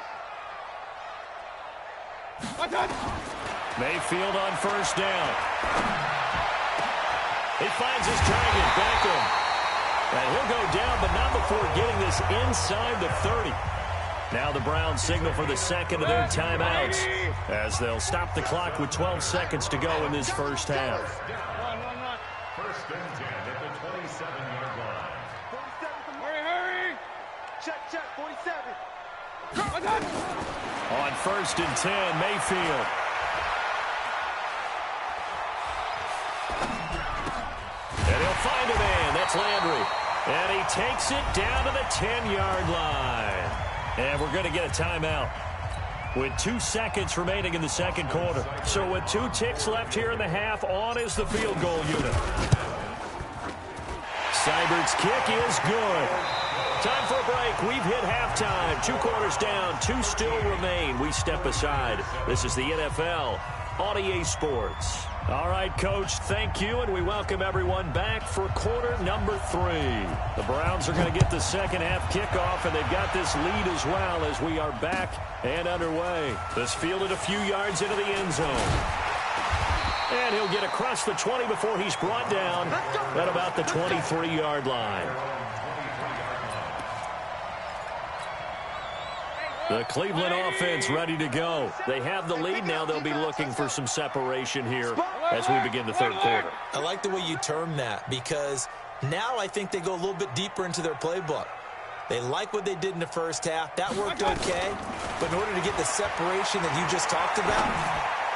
Speaker 1: Mayfield on first down. He finds his target, Beckham. And he'll go down, but not before getting this inside the 30. Now the Browns signal for the second of their timeouts as they'll stop the clock with 12 seconds to go in this first half.
Speaker 2: First and 10 at the 27-yard line.
Speaker 4: 47. Hurry. Check, 47.
Speaker 1: On first and 10, Mayfield. And he'll find a man. That's Landry. And he takes it down to the 10-yard line. And we're going to get a timeout with 2 seconds remaining in the second quarter. So with 2 ticks left here in the half, on is the field goal unit. Seibert's kick is good. Time for a break. We've hit halftime. 2 quarters down. 2 still remain. We step aside. This is the NFL on EA Sports. All right, Coach, thank you, and we welcome everyone back for quarter number 3. The Browns are going to get the second half kickoff, and they've got this lead as well as we are back and underway. This fielded a few yards into the end zone. And he'll get across the 20 before he's brought down at about the 23-yard line. The Cleveland offense ready to go. They have the lead now. They'll be looking for some separation here as we begin the third quarter.
Speaker 3: I like the way you term that because now I think they go a little bit deeper into their playbook. They like what they did in the first half. That worked okay. But in order to get the separation that you just talked about,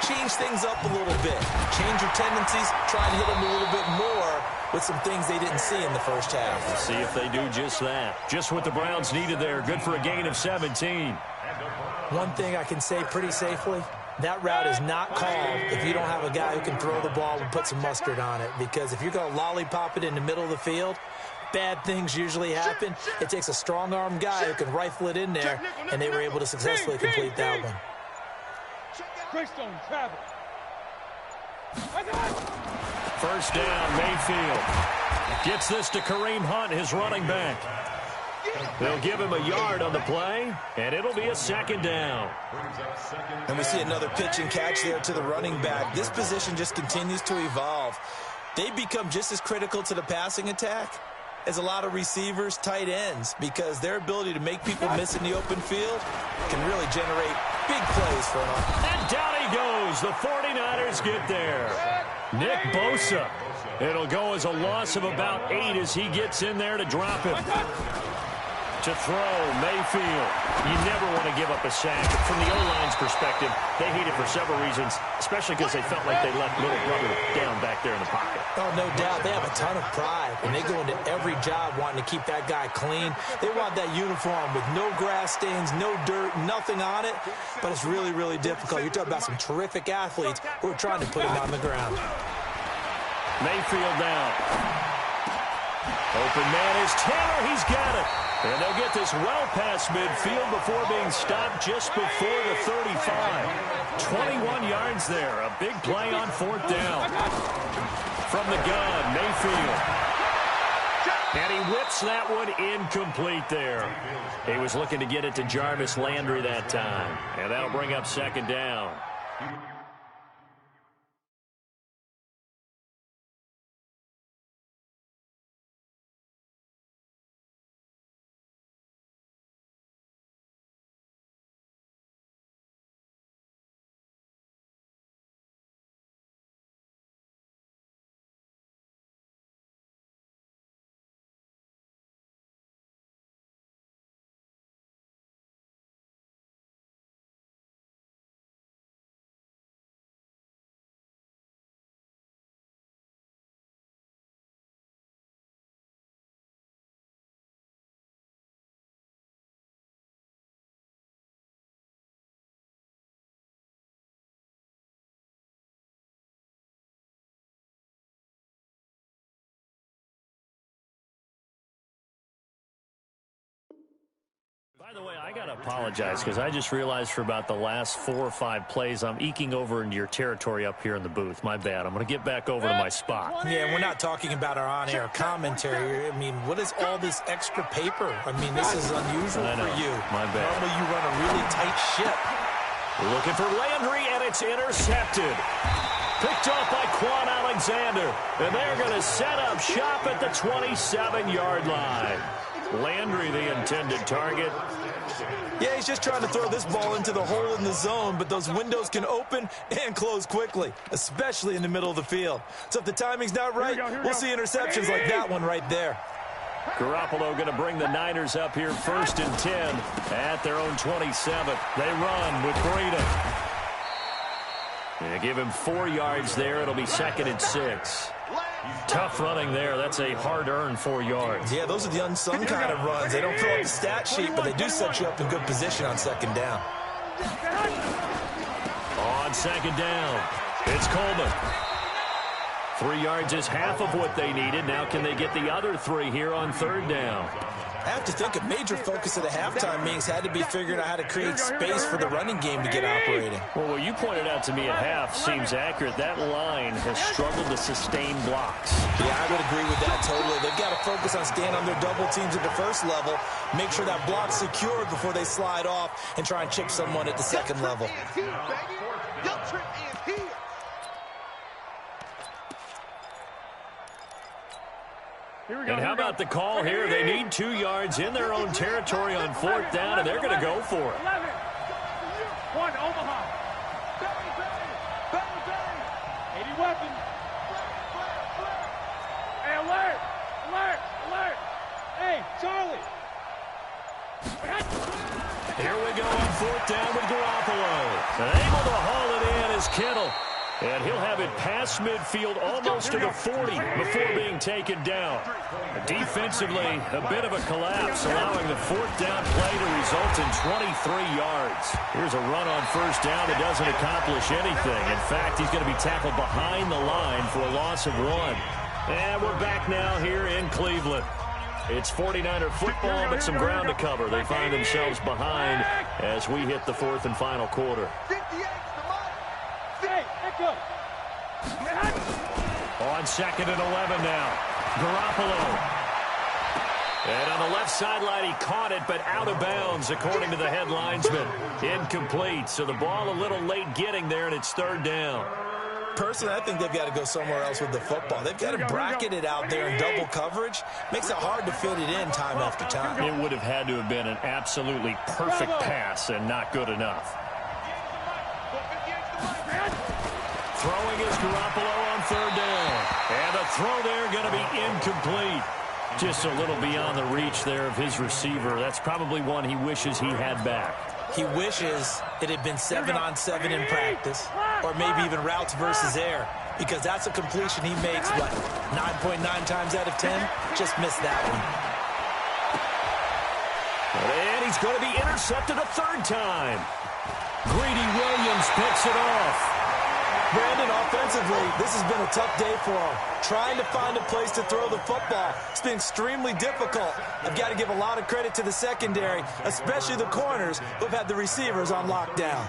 Speaker 3: change things up a little bit. Change your tendencies. Try and hit them a little bit more with some things they didn't see in the first half.
Speaker 1: We'll see if they do just that. Just what the Browns needed there. Good for a gain of 17.
Speaker 3: One thing I can say pretty safely, that route is not called if you don't have a guy who can throw the ball and put some mustard on it. Because if you're going to lollipop it in the middle of the field, bad things usually happen. It takes a strong-arm guy who can rifle it in there, and they were able to successfully complete that one.
Speaker 4: Greystone, travel.
Speaker 1: First down, Mayfield. Gets this to Kareem Hunt, his running back. They'll give him a yard on the play, and it'll be a second down.
Speaker 3: And we see another pitch and catch there to the running back. This position just continues to evolve. They become just as critical to the passing attack as a lot of receivers, tight ends, because their ability to make people miss in the open field can really generate big plays for them.
Speaker 1: And down he goes. The 49ers get there. Nick Bosa. It'll go as a loss of about 8 as he gets in there to drop him. To throw, Mayfield. You never want to give up a sack. From the O-line's perspective, they hate it for several reasons, especially because they felt like they left little brother down back there in the pocket.
Speaker 3: Oh, no doubt. They have a ton of pride, and they go into every job wanting to keep that guy clean. They want that uniform with no grass stains, no dirt, nothing on it, but it's really, really difficult. You're talking about some terrific athletes who are trying to put him on the ground.
Speaker 1: Mayfield down. Open man is Taylor. He's got it. And they'll get this well past midfield before being stopped just before the 35. 21 yards there. A big play on 4th down. From the gun, Mayfield. And he whips that one incomplete there. He was looking to get it to Jarvis Landry that time. And that'll bring up 2nd down. By the way, I got to apologize because I just realized for about the last 4 or 5 plays, I'm eking over into your territory up here in the booth. My bad. I'm going to get back over to my spot.
Speaker 3: Yeah, we're not talking about our on-air commentary. I mean, what is all this extra paper? I mean, this is unusual for you.
Speaker 1: My bad.
Speaker 3: Normally you run a really tight ship.
Speaker 1: Looking for Landry, and it's intercepted. Picked off by Quan Alexander. And they're going to set up shop at the 27-yard line. Landry, the intended target.
Speaker 3: Yeah, he's just trying to throw this ball into the hole in the zone, but those windows can open and close quickly, especially in the middle of the field. So if the timing's not right, we'll see interceptions like that one right there.
Speaker 1: Garoppolo going to bring the Niners up here 1st and 10 at their own 27. They run with Breida. They give him 4 yards there. It'll be 2nd and 6. Tough running there. That's a hard-earned 4 yards.
Speaker 3: Yeah, those are the unsung kind of runs. They don't fill up the stat sheet, but they do set you up in good position on 2nd down.
Speaker 1: On 2nd down, it's Coleman. 3 yards is half of what they needed. Now can they get the other 3 here on 3rd down?
Speaker 3: I have to think a major focus of the halftime meetings had to be figuring out how to create space for the running game to get operating.
Speaker 1: Well, what you pointed out to me at half seems accurate. That line has struggled to sustain blocks.
Speaker 3: Yeah, I would agree with that totally. They've got to focus on staying on their double teams at the 1st level, make sure that block's secured before they slide off and try and chip someone at the 2nd level.
Speaker 1: And how about the call here? They need 2 yards in their own territory on 4th down, and they're going to go for it.
Speaker 4: 1, Omaha. 80 weapons. Hey, alert! Alert! Alert! Hey, Charlie!
Speaker 1: Here we go on 4th down with Garoppolo. And able to haul it in is Kittle. And he'll have it past midfield almost to the 40 before being taken down. Defensively, a bit of a collapse, allowing the 4th down play to result in 23 yards. Here's a run on 1st down that doesn't accomplish anything. In fact, he's going to be tackled behind the line for a loss of 1. And we're back now here in Cleveland. It's 49er football, but some ground to cover. They find themselves behind as we hit the 4th and final quarter. On 2nd and 11 now. Garoppolo. And on the left sideline, he caught it, but out of bounds, according to the head linesman. Incomplete. So the ball a little late getting there, and it's 3rd down.
Speaker 3: Personally, I think they've got to go somewhere else with the football. They've got to bracket it out there in double coverage. Makes it hard to fit it in time after time.
Speaker 1: It would have had to have been an absolutely perfect pass and not good enough. Throwing is Garoppolo on 3rd down. And the throw there going to be incomplete. Just a little beyond the reach there of his receiver. That's probably one he wishes he had back.
Speaker 3: He wishes it had been 7-on-7 in practice, or maybe even routes versus air, because that's a completion he makes, what, 9.9 times out of 10? Just missed that one.
Speaker 1: And he's going to be intercepted a 3rd time. Greedy Williams picks it off.
Speaker 3: Brandon, offensively, this has been a tough day for him. Trying to find a place to throw the football. It's been extremely difficult. I've got to give a lot of credit to the secondary, especially the corners who've had the receivers on lockdown.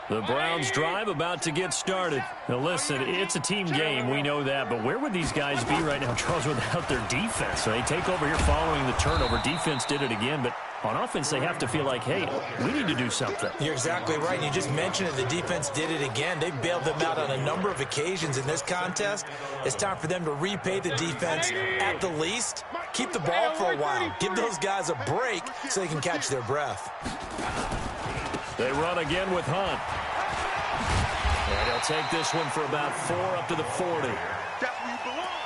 Speaker 1: The Browns drive about to get started. Now listen, it's a team game, we know that, but where would these guys be right now, Charles, without their defense? So they take over here following the turnover. Defense did it again, but on offense they have to feel like, hey, we need to do something.
Speaker 3: You're exactly right, and you just mentioned it. The defense did it again. They bailed them out on a number of occasions in this contest. It's time for them to repay the defense at the least. Keep the ball for a while. Give those guys a break so they can catch their breath.
Speaker 1: They run again with Hunt. And he'll take this one for about 4 up to the 40.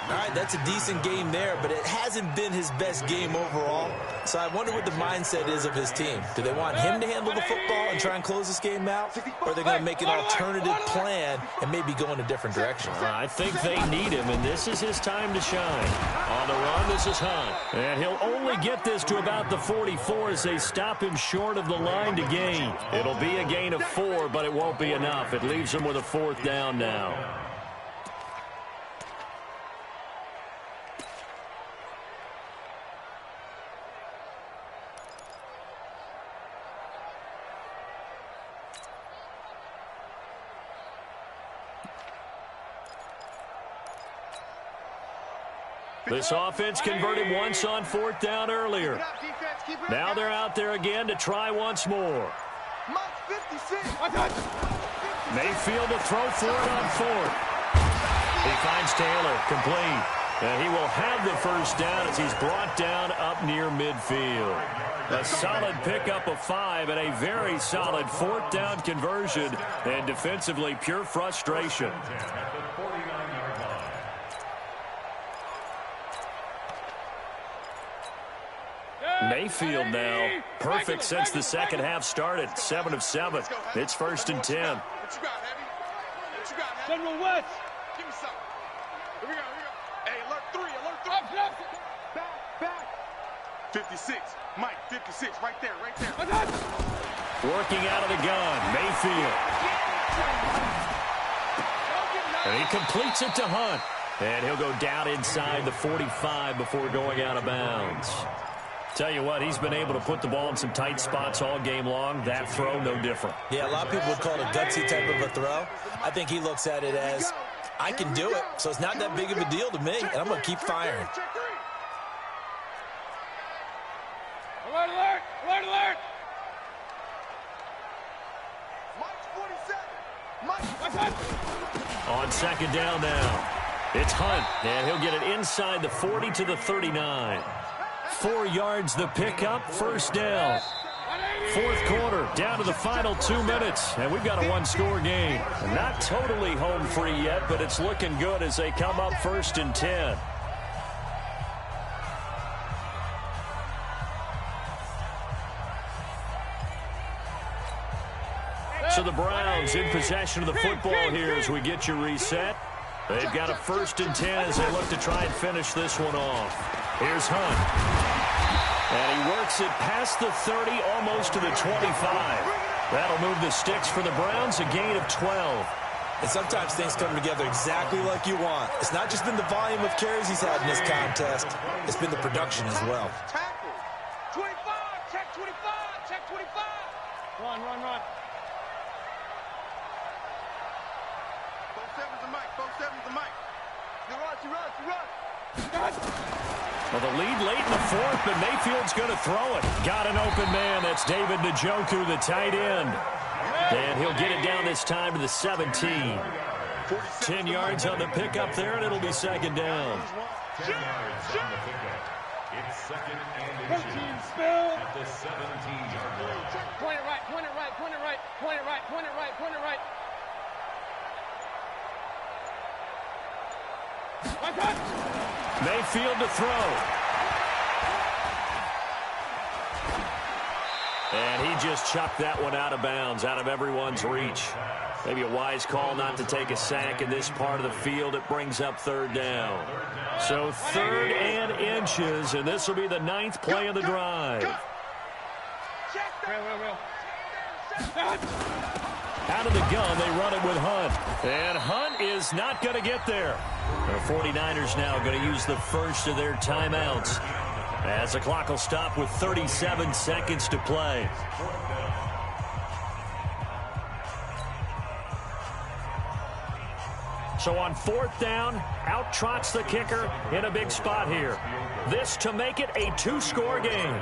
Speaker 3: All right, that's a decent game there, but it hasn't been his best game overall. So I wonder what the mindset is of his team. Do they want him to handle the football and try and close this game out? Or are they going to make an alternative plan and maybe go in a different direction?
Speaker 1: I think they need him, and this is his time to shine. On the run, this is Hunt. And he'll only get this to about the 44 as they stop him short of the line to gain. It'll be a gain of 4, but it won't be enough. It leaves him with a 4th down now. This offense converted once on 4th down earlier. Now they're out there again to try once more. Mayfield to throw for it on 4th. He finds Taylor, complete. And he will have the first down as he's brought down up near midfield. A solid pickup of 5 and a very solid 4th down conversion. And defensively, pure frustration. Mayfield now, perfect since the second half started. 7 of 7. It's 1st and 10.
Speaker 4: What you got, Heavy? What you got, Heavy? General West. Give me something. Here we go, here we go. Hey, alert 3, alert 3. Back. 56. Mike, 56, right there, right there.
Speaker 1: Working out of the gun, Mayfield. And he completes it to Hunt. And he'll go down inside the 45 before going out of bounds. Tell you what, he's been able to put the ball in some tight spots all game long. That throw, no different.
Speaker 3: Yeah, a lot of people would call it a gutsy type of a throw. I think he looks at it as, I can do it, so it's not that big of a deal to me, and I'm going to keep firing.
Speaker 4: Alert, alert, alert, alert. Mike 47.
Speaker 1: On 2nd down now, it's Hunt, and he'll get it inside the 40 to the 39. 4 yards the pickup, 1st down. 4th quarter, down to the final 2 minutes, and we've got a 1-score game. Not totally home free yet, but it's looking good as they come up 1st and 10. So the Browns in possession of the football here as we get you reset. They've got a 1st and 10 as they look to try and finish this one off. Here's Hunt. And he works it past the 30, almost to the 25. That'll move the sticks for the Browns, a gain of 12.
Speaker 3: And sometimes things come together exactly like you want. It's not just been the volume of carries he's had in this contest. It's been the production as well.
Speaker 4: 25, check 25, check 25. Run. Both sevens to Mike. You run.
Speaker 1: Well, the lead late in the 4th, but Mayfield's going to throw it. Got an open man. That's David Njoku, the tight end. And he'll get it down this time to the 17. 10 yards on the pickup there, and it'll be 2nd down.
Speaker 2: It's 2nd and inches at the 17-yard line.
Speaker 4: Point it right.
Speaker 1: Mayfield to throw. And he just chucked that one out of bounds, out of everyone's reach. Maybe a wise call not to take a sack in this part of the field. It brings up 3rd down. So 3rd and inches, and this will be the 9th play of the drive. Out of the gun, they run it with Hunt. And Hunt is not going to get there. The 49ers now going to use the first of their timeouts as the clock will stop with 37 seconds to play. So on 4th down, out trots the kicker in a big spot here. This to make it a 2-score game.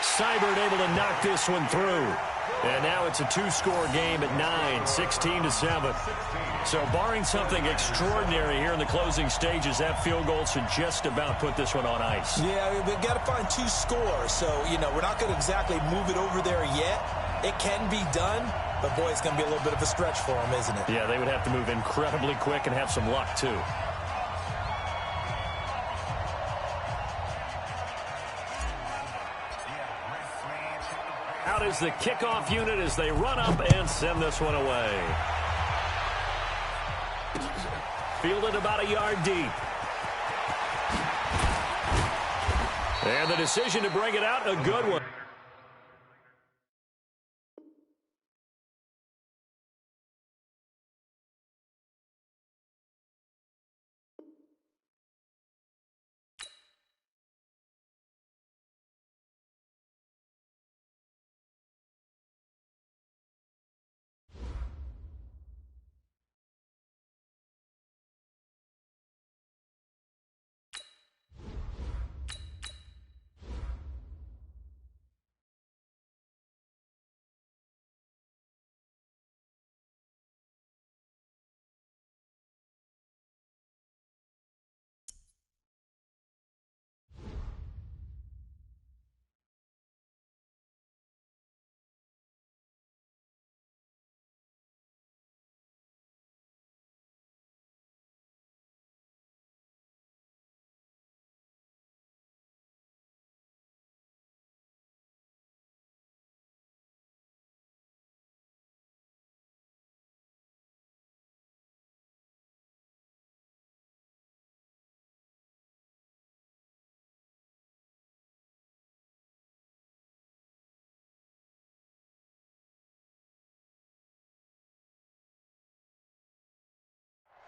Speaker 1: Seibert able to knock this one through. And now it's a 2-score game at 9, 16-7. So barring something extraordinary here in the closing stages, that field goal should just about put this one on ice.
Speaker 3: Yeah, we've got to find 2 scores. So, we're not going to exactly move it over there yet. It can be done, But, boy, it's going to be a little bit of a stretch for them, isn't it?
Speaker 1: Yeah, they would have to move incredibly quick and have some luck, too. Out is the kickoff unit as they run up and send this one away. Fielded about a yard deep. And the decision to bring it out, a good one.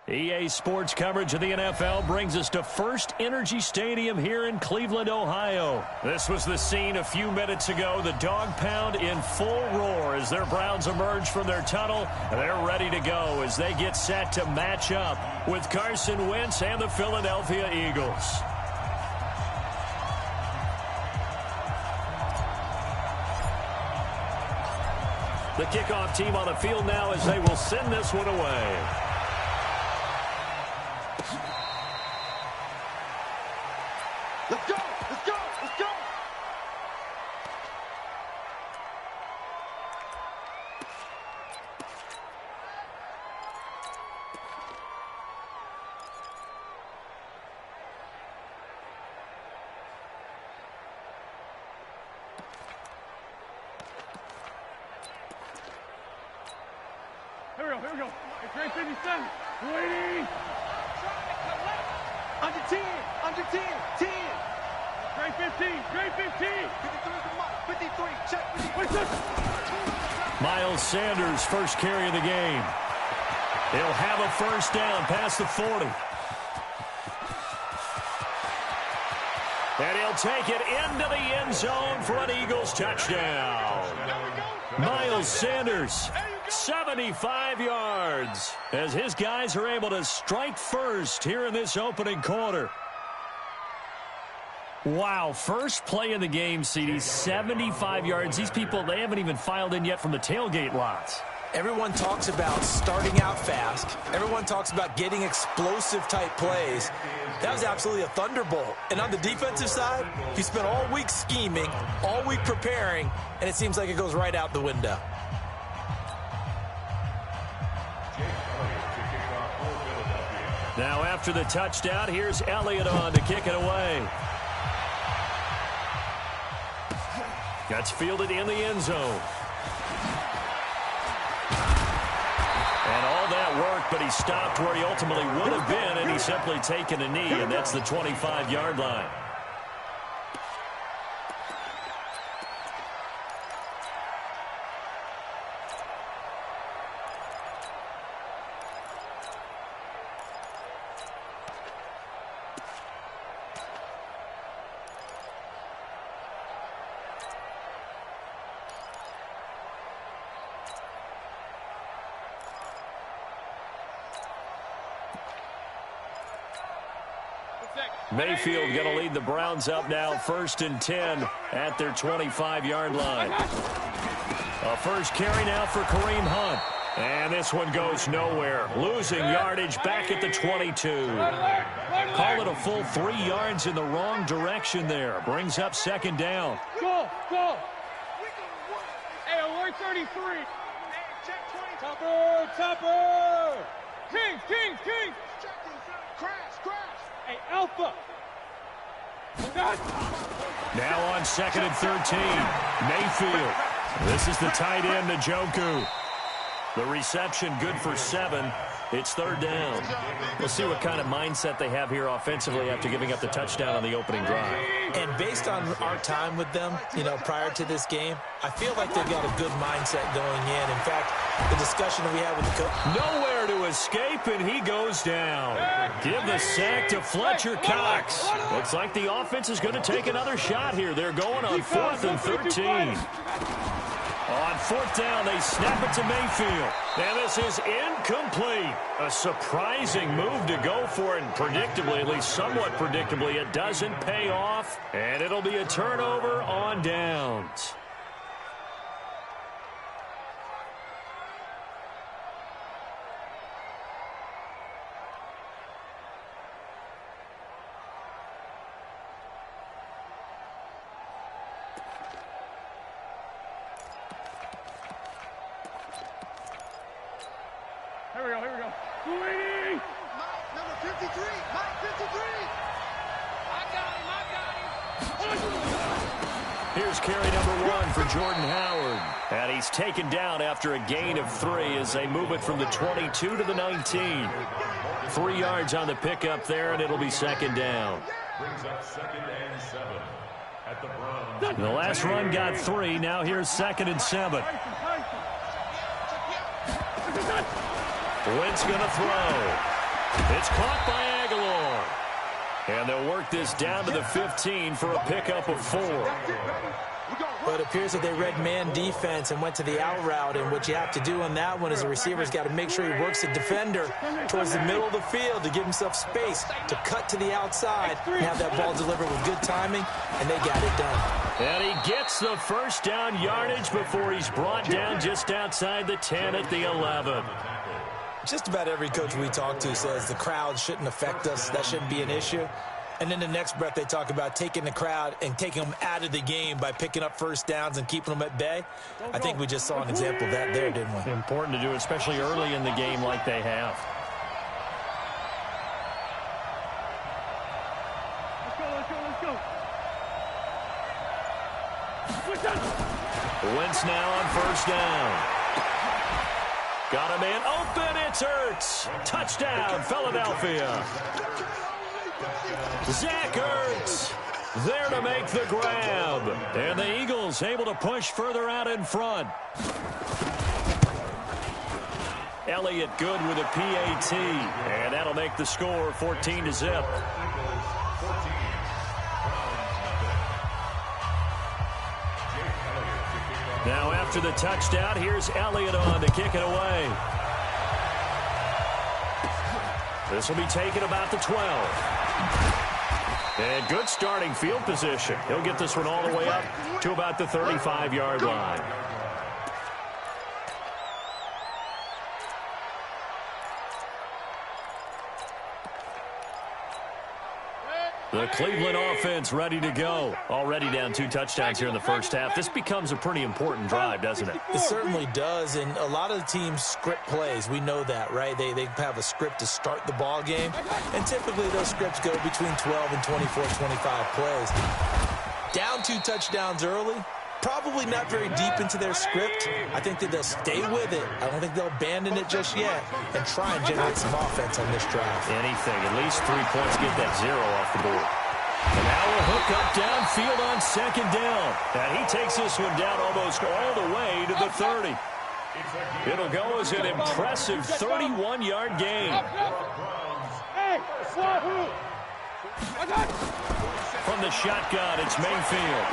Speaker 1: EA Sports coverage of the NFL brings us to First Energy Stadium here in Cleveland, Ohio. This was the scene a few minutes ago. The dog pound in full roar as their Browns emerge from their tunnel. They're ready to go as they get set to match up with Carson Wentz and the Philadelphia Eagles. The kickoff team on the field now as they will send this one away.
Speaker 4: Let's go! Let's go! Let's go!
Speaker 5: Here we go. It's grade 57. Waiting.
Speaker 4: Under 10, under 10, 10.
Speaker 5: Grade 15, grade 15.
Speaker 4: 53 to Mike, 53, check 53.
Speaker 5: What's this?
Speaker 1: Miles Sanders, first carry of the game. He'll have a first down past the 40. And he'll take it into the end zone for an Eagles touchdown. Miles Sanders, 75 yards, as his guys are able to strike first here in this opening quarter. Wow, first play in the game, CD, 75 yards. These people, they haven't even filed in yet from the tailgate lots.
Speaker 3: Everyone talks about starting out fast. Everyone talks about getting explosive-type plays. That was absolutely a thunderbolt. And on the defensive side, he spent all week scheming, all week preparing, and it seems like it goes right out the window.
Speaker 1: Now after the touchdown, here's Elliott on to kick it away. That's fielded in the end zone. And all that work, but he stopped where he ultimately would have been, and he's simply taken a knee, and that's the 25-yard line. Mayfield going to lead the Browns up now, 1st and 10 at their 25-yard line. A first carry now for Kareem Hunt. And this one goes nowhere. Losing yardage back at the 22. Call it a full 3 yards in the wrong direction there. Brings up 2nd down.
Speaker 5: Go. Hey, alert 33. Chopper! Kings! Crash! Hey, Alpha!
Speaker 1: Now on 2nd and 13, Mayfield. This is the tight end, Njoku. The reception good for 7. It's 3rd down. We'll see what kind of mindset they have here offensively after giving up the touchdown on the opening drive.
Speaker 3: And based on our time with them, prior to this game, I feel like they've got a good mindset going in. In fact, the discussion that we had with the coach.
Speaker 1: Nowhere to escape, and he goes down. Give the sack to Fletcher Cox. Looks like the offense is going to take another shot here. They're going on 4th and 13. On 4th down, they snap it to Mayfield. And this is incomplete. A surprising move to go for it. And predictably, at least somewhat predictably, it doesn't pay off. And it'll be a turnover on downs.
Speaker 5: Here we go. Sweetie!
Speaker 4: Mike, number 53. Mike, 53. I got him.
Speaker 1: Here's carry number 1 for Jordan Howard. And he's taken down after a gain of 3 as they move it from the 22 to the 19. 3 yards on the pickup there, and it'll be 2nd down.
Speaker 2: Brings up 2nd and 7 at the Browns.
Speaker 1: The last run got 3. Now here's 2nd and 7. Wentz going to throw. It's caught by Aguilar. And they'll work this down to the 15 for a pickup of 4.
Speaker 3: But it appears that they read man defense and went to the out route. And what you have to do on that one is the receiver's got to make sure he works the defender towards the middle of the field to give himself space to cut to the outside and have that ball delivered with good timing, and they got it done.
Speaker 1: And he gets the 1st down yardage before he's brought down just outside the 10 at the 11.
Speaker 3: Just about every coach we talk to says the crowd shouldn't affect us. That shouldn't be an issue. And then the next breath they talk about taking the crowd and taking them out of the game by picking up 1st downs and keeping them at bay. I think we just saw an example of that there, didn't we?
Speaker 1: Important to do, especially early in the game like they have.
Speaker 5: Let's go.
Speaker 1: Wentz now on 1st down. Got a man open. It's Ertz. Touchdown, Philadelphia. Zach Ertz there to make the grab. And the Eagles able to push further out in front. Elliott good with a PAT. And that'll make the score 14-0. Now after the touchdown, here's Elliott on to kick it away. This will be taken about the 12. And good starting field position. He'll get this one all the way up to about the 35-yard line. The Cleveland offense ready to go. Already down 2 touchdowns here in the 1st half. This becomes a pretty important drive, doesn't it?
Speaker 3: It certainly does, and a lot of the teams script plays. We know that, right? They have a script to start the ball game, and typically those scripts go between 12 and 24, 25 plays. Down 2 touchdowns early, probably not very deep into their script. I think that they'll stay with it. I don't think they'll abandon it just yet and try and generate some offense on this drive.
Speaker 1: Anything. At least 3 points, get that 0 off the board. And now a hook up downfield on 2nd down. And he takes this one down almost all the way to the 30. It'll go as an impressive 31-yard gain. From the shotgun, it's Mayfield.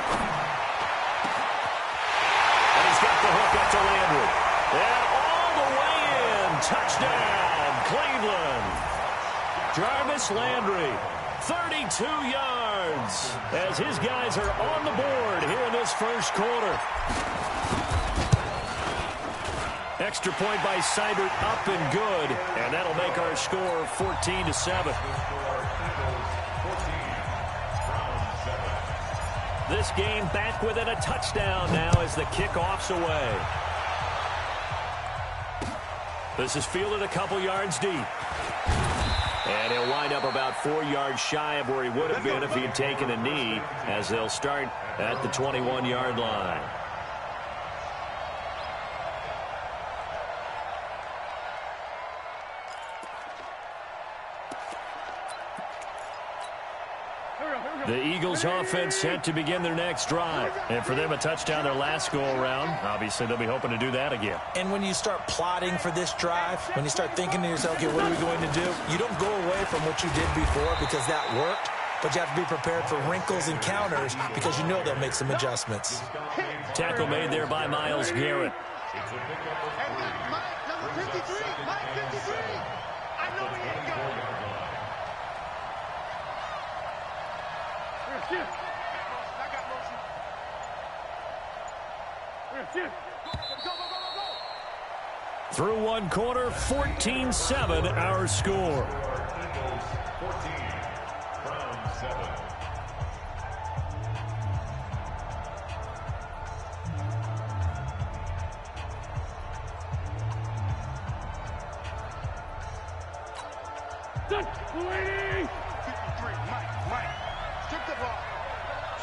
Speaker 1: He's got the hook up to Landry. And all the way in. Touchdown, Cleveland. Jarvis Landry, 32 yards, as his guys are on the board here in this 1st quarter. Extra point by Seibert, up and good. And that'll make our score 14-7. This game back within a touchdown now as the kickoff's away. This is fielded a couple yards deep. And he'll wind up about 4 yards shy of where he would have been if he had taken a knee, as they'll start at the 21-yard line. The Eagles offense set to begin their next drive. And for them, a touchdown their last go-around. Obviously, they'll be hoping to do that again.
Speaker 3: And when you start plotting for this drive, when you start thinking to yourself, okay, what are we going to do? You don't go away from what you did before because that worked, but you have to be prepared for wrinkles and counters because you know they'll make some adjustments.
Speaker 1: Tackle made there by Myles Garrett.
Speaker 4: Hey, Mike, number 53, Mike 53. I know he ain't got it.
Speaker 5: Shift.
Speaker 4: I got motion.
Speaker 5: Shift.
Speaker 4: Go, go, go, go, go.
Speaker 1: Through one quarter, 14-7 our score.
Speaker 2: Eagles 14, Browns 7.
Speaker 5: Waiting.
Speaker 4: 53, Mike. Strip the ball.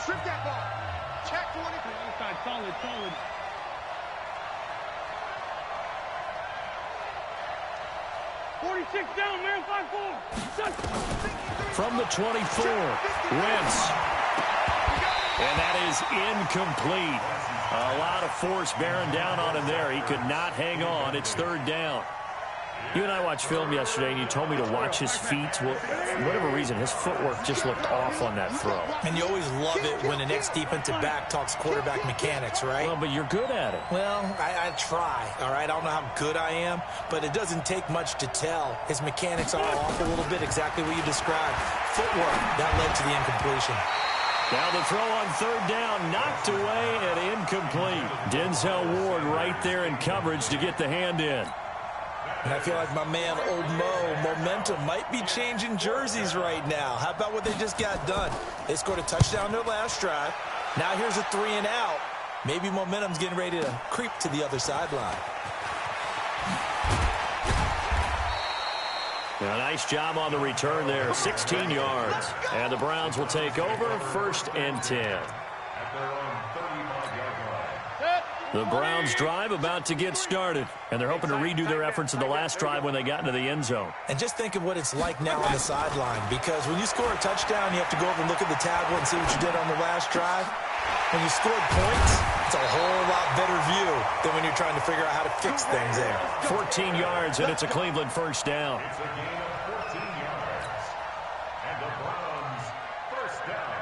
Speaker 4: Strip that ball. Check 20.
Speaker 5: Outside, solid. Down, man, 5-4.
Speaker 1: From the 24, Wentz. And that is incomplete. A lot of force bearing down on him there. He could not hang on. It's third down. You and I watched film yesterday, and you told me to watch his feet. Well, for whatever reason, his footwork just looked off on that throw.
Speaker 3: And you always love it when the next defensive back talks quarterback mechanics, right?
Speaker 1: Well, but you're good at it.
Speaker 3: Well, I try, all right? I don't know how good I am, but it doesn't take much to tell. His mechanics are off a little bit, exactly what you described. Footwork, that led to the incompletion.
Speaker 1: Now the throw on third down, knocked away and incomplete. Denzel Ward right there in coverage to get the hand in.
Speaker 3: And I feel like my man, Old Mo, momentum might be changing jerseys right now. How about what they just got done? They scored a touchdown their last drive. Now here's a 3-and-out. Maybe momentum's getting ready to creep to the other sideline.
Speaker 1: A nice job on the return there, 16 yards. And the Browns will take over, 1st and 10.
Speaker 2: At their own 35-yard line.
Speaker 1: The Browns drive about to get started, and they're hoping to redo their efforts in the last drive when they got into the end zone.
Speaker 3: And just think of what it's like now on the sideline, because when you score a touchdown, you have to go over and look at the tablet and see what you did on the last drive. When you scored points, it's a whole lot better view than when you're trying to figure out how to fix things there.
Speaker 1: 14 yards, and it's a Cleveland first down.
Speaker 2: It's a gain of 14 yards. And the Browns first down.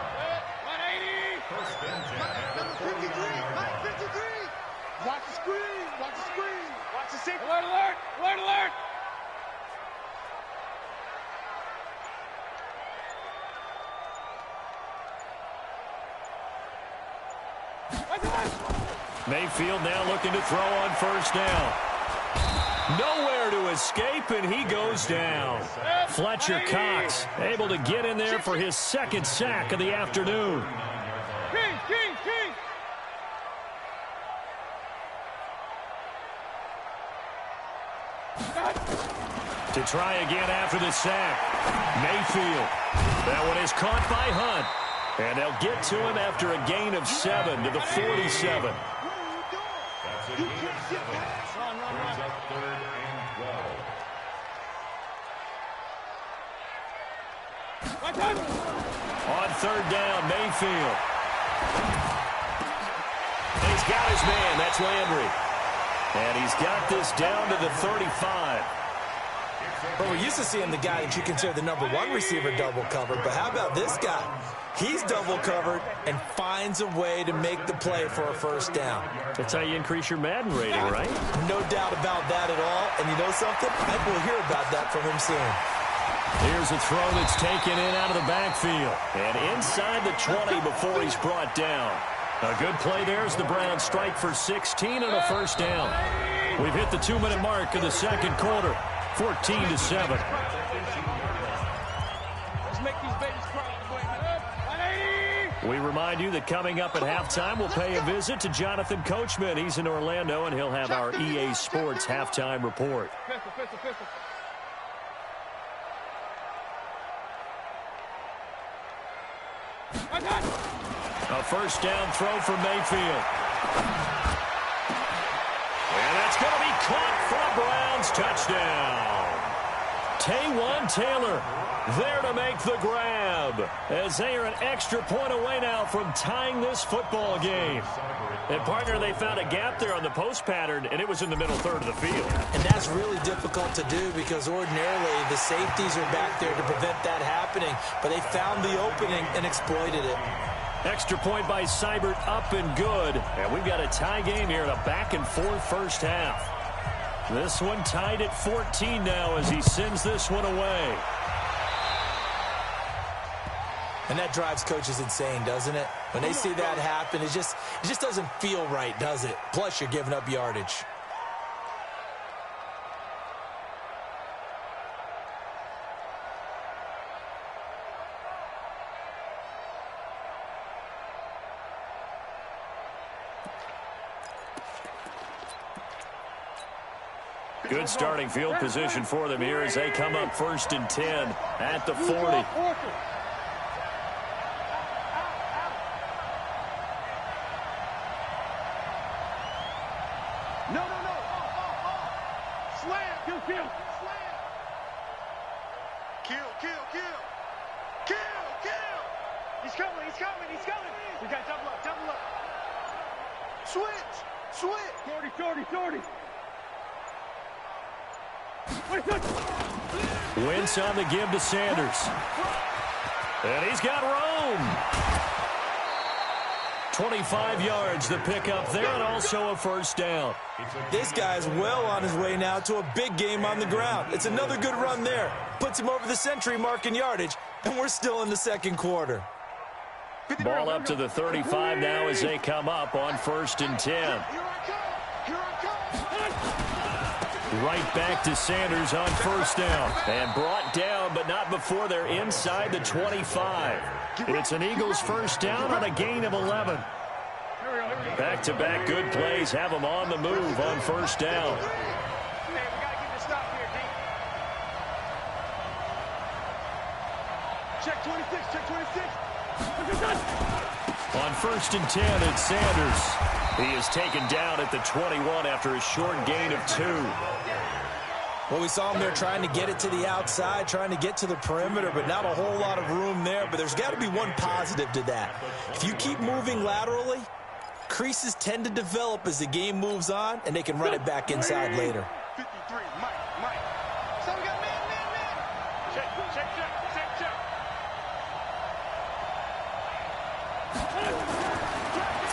Speaker 5: 180.
Speaker 2: First and 10 at the
Speaker 4: Number 53,
Speaker 2: 49-yard
Speaker 4: Mike
Speaker 2: line.
Speaker 4: 53. Watch the screen. Watch the screen. Watch the safety.
Speaker 5: Alert.
Speaker 1: Mayfield now looking to throw on first down. Nowhere to escape, and he goes down. Fletcher Cox able to get in there for his second sack of the afternoon.
Speaker 5: King.
Speaker 1: To try again after the sack. Mayfield. That one is caught by Hunt. And they'll get to him after a gain of 7 to the 47.
Speaker 2: That's a gain of 7. Brings up 3rd and 12.
Speaker 1: On third down, Mayfield. He's got his man. That's Landry. And he's got this down to the 35.
Speaker 3: Well, we're used to seeing the guy that you consider the number 1 receiver double covered, but how about this guy? He's double covered and finds a way to make the play for a first down.
Speaker 1: That's how you increase your Madden rating, right?
Speaker 3: No doubt about that at all. And you know something? I think we'll hear about that from him soon.
Speaker 1: Here's a throw that's taken in out of the backfield. And inside the 20 before he's brought down. A good play there as the Browns strike for 16 and a first down. We've hit the 2-minute mark of the second quarter. 14-7.
Speaker 5: Let's make these babies cry. 180.
Speaker 1: We remind you that coming up at halftime, we'll pay a visit to Jonathan Coachman. He's in Orlando, and he'll have our EA Sports halftime report.
Speaker 5: Pistol.
Speaker 1: A first down throw for Mayfield. And that's going to be caught for a Browns touchdown. Taywan Taylor there to make the grab, as they are an extra point away now from tying this football game. And, partner, they found a gap there on the post pattern, and it was in the middle third of the field.
Speaker 3: And that's really difficult to do because ordinarily the safeties are back there to prevent that happening, but they found the opening and exploited it.
Speaker 1: Extra point by Seibert, up and good. And we've got a tie game here in a back-and-forth first half. This one tied at 14 now as he sends this one away.
Speaker 3: And that drives coaches insane, doesn't it? When they see that happen, it just doesn't feel right, does it? Plus, you're giving up yardage.
Speaker 1: Good starting field position for them here as they come up 1st and 10 at the 40.
Speaker 4: No. Slam. Kill. Slam. Kill. He's coming. We got double up. Switch.
Speaker 5: 40.
Speaker 1: Wentz on the give to Sanders. And he's got room. 25 yards the pickup there, and also a first down.
Speaker 3: This guy's well on his way now to a big game on the ground. It's another good run there. Puts him over the century mark in yardage, and we're still in the second quarter.
Speaker 1: Ball up to the 35 now as they come up on 1st and 10.
Speaker 4: Here I come.
Speaker 1: Right back to Sanders on first down. And brought down, but not before they're inside the 25. It's an Eagles first down on a gain of 11. Back-to-back good plays have them on the move on first down.
Speaker 4: Hey, we got to get the stop here, D. Check 26.
Speaker 1: On 1st and 10, it's Sanders. He is taken down at the 21 after a short gain of 2.
Speaker 3: Well, we saw him there trying to get it to the outside, trying to get to the perimeter, but not a whole lot of room there. But there's got to be one positive to that. If you keep moving laterally, creases tend to develop as the game moves on, and they can run it back inside later.
Speaker 4: 53, Mike. So we got man. Check.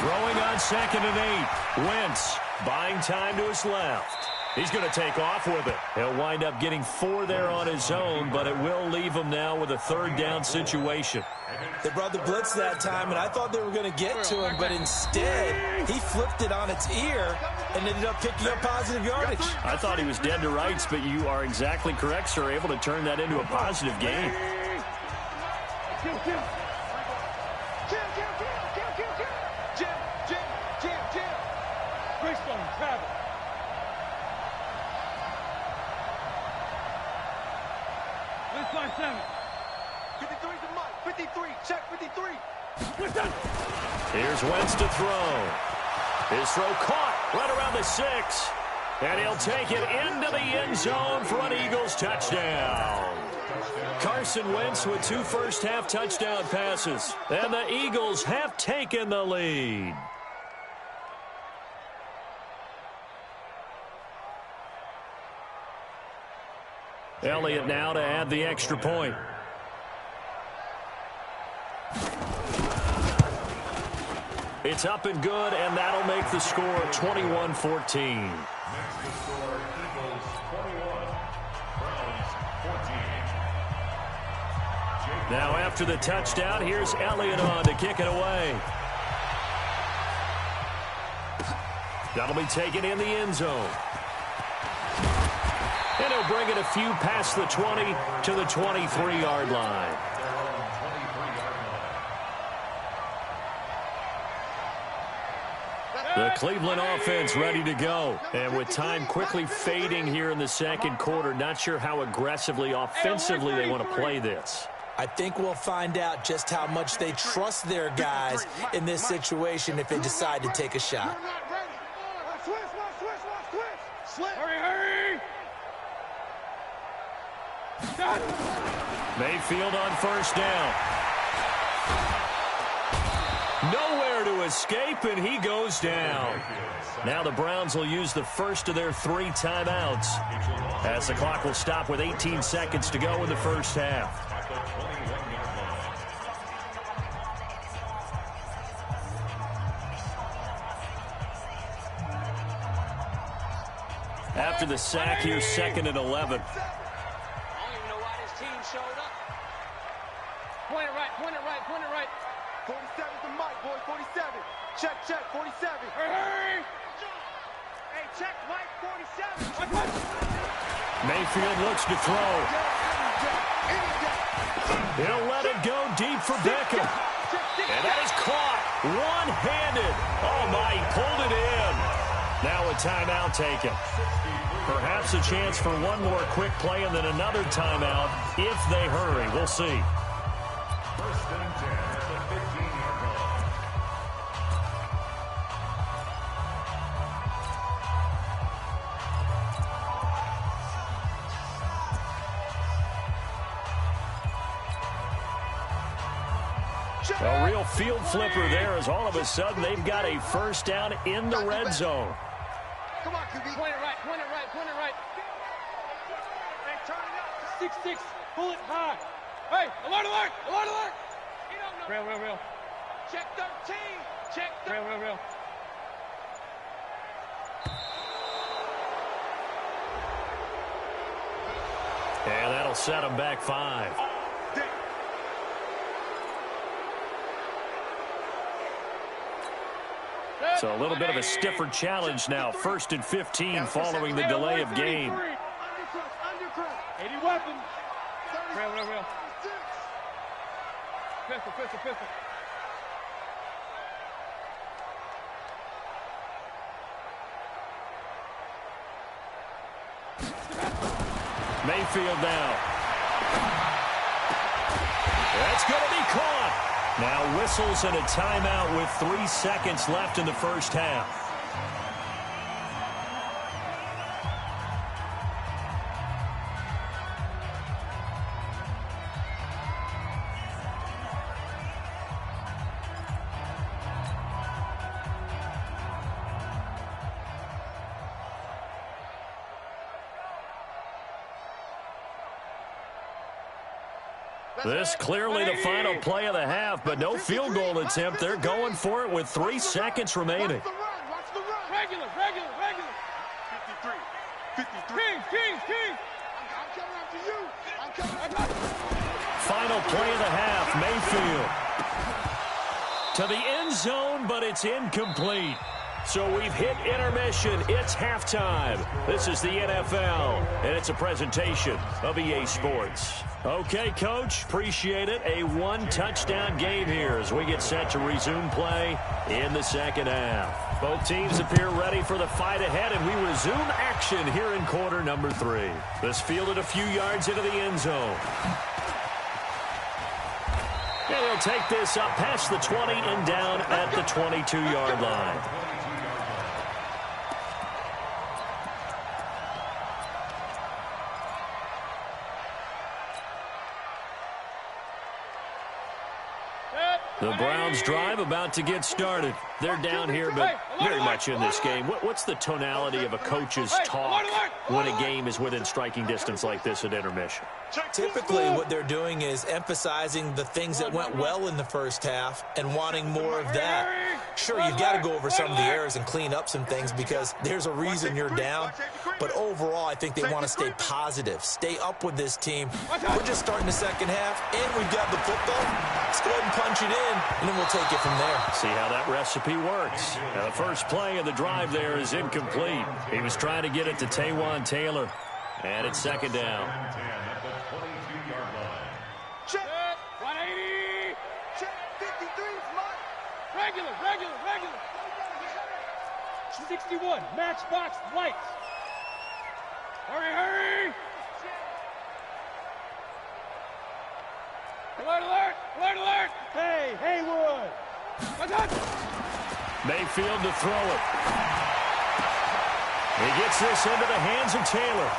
Speaker 1: Throwing on 2nd and 8. Wentz buying time to his left. He's going to take off with it. He'll wind up getting 4 there on his own, but it will leave him now with a 3rd down situation.
Speaker 3: They brought the blitz that time, and I thought they were going to get to him, but instead he flipped it on its ear and ended up picking up positive yardage.
Speaker 1: I thought he was dead to rights, but you are exactly correct, sir. Able to turn that into a positive gain.
Speaker 5: Kill.
Speaker 4: Jam.
Speaker 5: Greystone, Travis. Let's line 7.
Speaker 4: 53 to Mike. 53. Check 53.
Speaker 1: Here's Wentz to throw. His throw caught right around the 6. And he'll take it into the end zone for an Eagles touchdown. Carson Wentz with 2 first-half touchdown passes. And the Eagles have taken the lead. Elliott now to add the extra point. It's up and good, and that'll make the score 21-14. Now after the touchdown, here's Elliott on to kick it away. That'll be taken in the end zone. And he'll bring it a few past the 20 to the 23-yard line. The Cleveland offense ready to go. And with time quickly fading here in the second quarter, not sure how aggressively, offensively they want to play this.
Speaker 3: I think we'll find out just how much they trust their guys in this situation if they decide to take a shot.
Speaker 5: Hurry!
Speaker 1: Mayfield on first down. Nowhere to escape, and he goes down. Now the Browns will use the first of their 3 timeouts as the clock will stop with 18 seconds to go in the first half. After the sack, here's 2nd and 11.
Speaker 6: I don't even know why this team showed up.
Speaker 5: Point it right, point it right, point it right.
Speaker 4: 47's the mic, boy, 47. Check, 47.
Speaker 5: Hurry!
Speaker 6: Hey, check Mike 47.
Speaker 1: Mayfield looks to throw. He'll let it go deep for Beckham. And that is caught one-handed. Oh, my, he pulled it in. Now a timeout taken. Perhaps a chance for one more quick play and then another timeout if they hurry. We'll see.
Speaker 2: 1st and 10 at the 15-yard line.
Speaker 1: A real field flipper there as all of a sudden they've got a first down in the red zone.
Speaker 4: Come on, QB.
Speaker 5: Point it right, point it right, point it right.
Speaker 6: Hey, turn it up.
Speaker 5: 6-6, pull it high. Hey, alert, alert, alert, alert. Real.
Speaker 6: Check 13. Check 13.
Speaker 5: Real.
Speaker 1: And that'll set them back 5. So a little bit of a stiffer challenge now. 1st and 15 following the delay of game.
Speaker 5: 80 weapons. Real. Pistol.
Speaker 1: Mayfield now. That's going to be caught. Now whistles and a timeout with 3 seconds left in the first half. This clearly the final play of the half, but no field goal attempt. They're going for it with 3 seconds remaining.
Speaker 4: Watch the run.
Speaker 5: Regular.
Speaker 4: 53.
Speaker 5: Kings.
Speaker 4: I'm coming after you. I'm coming after you.
Speaker 1: Final play of the half, Mayfield to the end zone, but it's incomplete. So we've hit intermission. It's halftime. This is the NFL, and it's a presentation of EA Sports. Okay, Coach, appreciate it. A 1-touchdown game here as we get set to resume play in the second half. Both teams appear ready for the fight ahead, and we resume action here in quarter number 3. This fielded a few yards into the end zone. And he'll take this up past the 20 and down at the 22-yard line. The Browns drive about to get started. They're down here, but very much in this game. What's the tonality of a coach's talk when a game is within striking distance like this at intermission?
Speaker 3: Typically, what they're doing is emphasizing the things that went well in the first half and wanting more of that. Sure, you've got to go over some of the errors and clean up some things because there's a reason you're down. But overall, I think they want to stay positive, stay up with this team. We're just starting the second half, and we've got the football. Let's go ahead and punch it in, and then we'll take it from there.
Speaker 1: See how that recipe works. Now, the first play of the drive there is incomplete. He was trying to get it to Taywan Taylor, and it's second down.
Speaker 4: Check.
Speaker 5: 180.
Speaker 4: Check. 53's mine.
Speaker 5: Regular. 61, matchbox lights. Hurry, hurry! Alert, alert! Alert, alert! Hey, Haywood! What's up?
Speaker 1: Mayfield to throw it. He gets this into the hands of Taylor.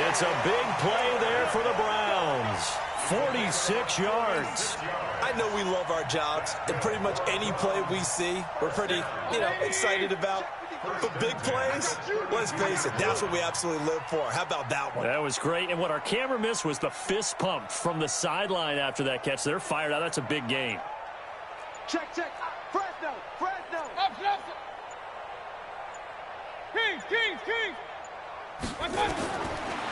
Speaker 1: It's a big play there for the Browns. 46 yards.
Speaker 3: I know we love our jobs, and pretty much any play we see, we're pretty, excited about. But big plays, let's face it, that's what we absolutely live for. How about that one?
Speaker 1: That was great. And what our camera missed was the fist pump from the sideline after that catch. They're fired out. That's a big game.
Speaker 4: Check. Fresno.
Speaker 5: Up. Keys. What's up?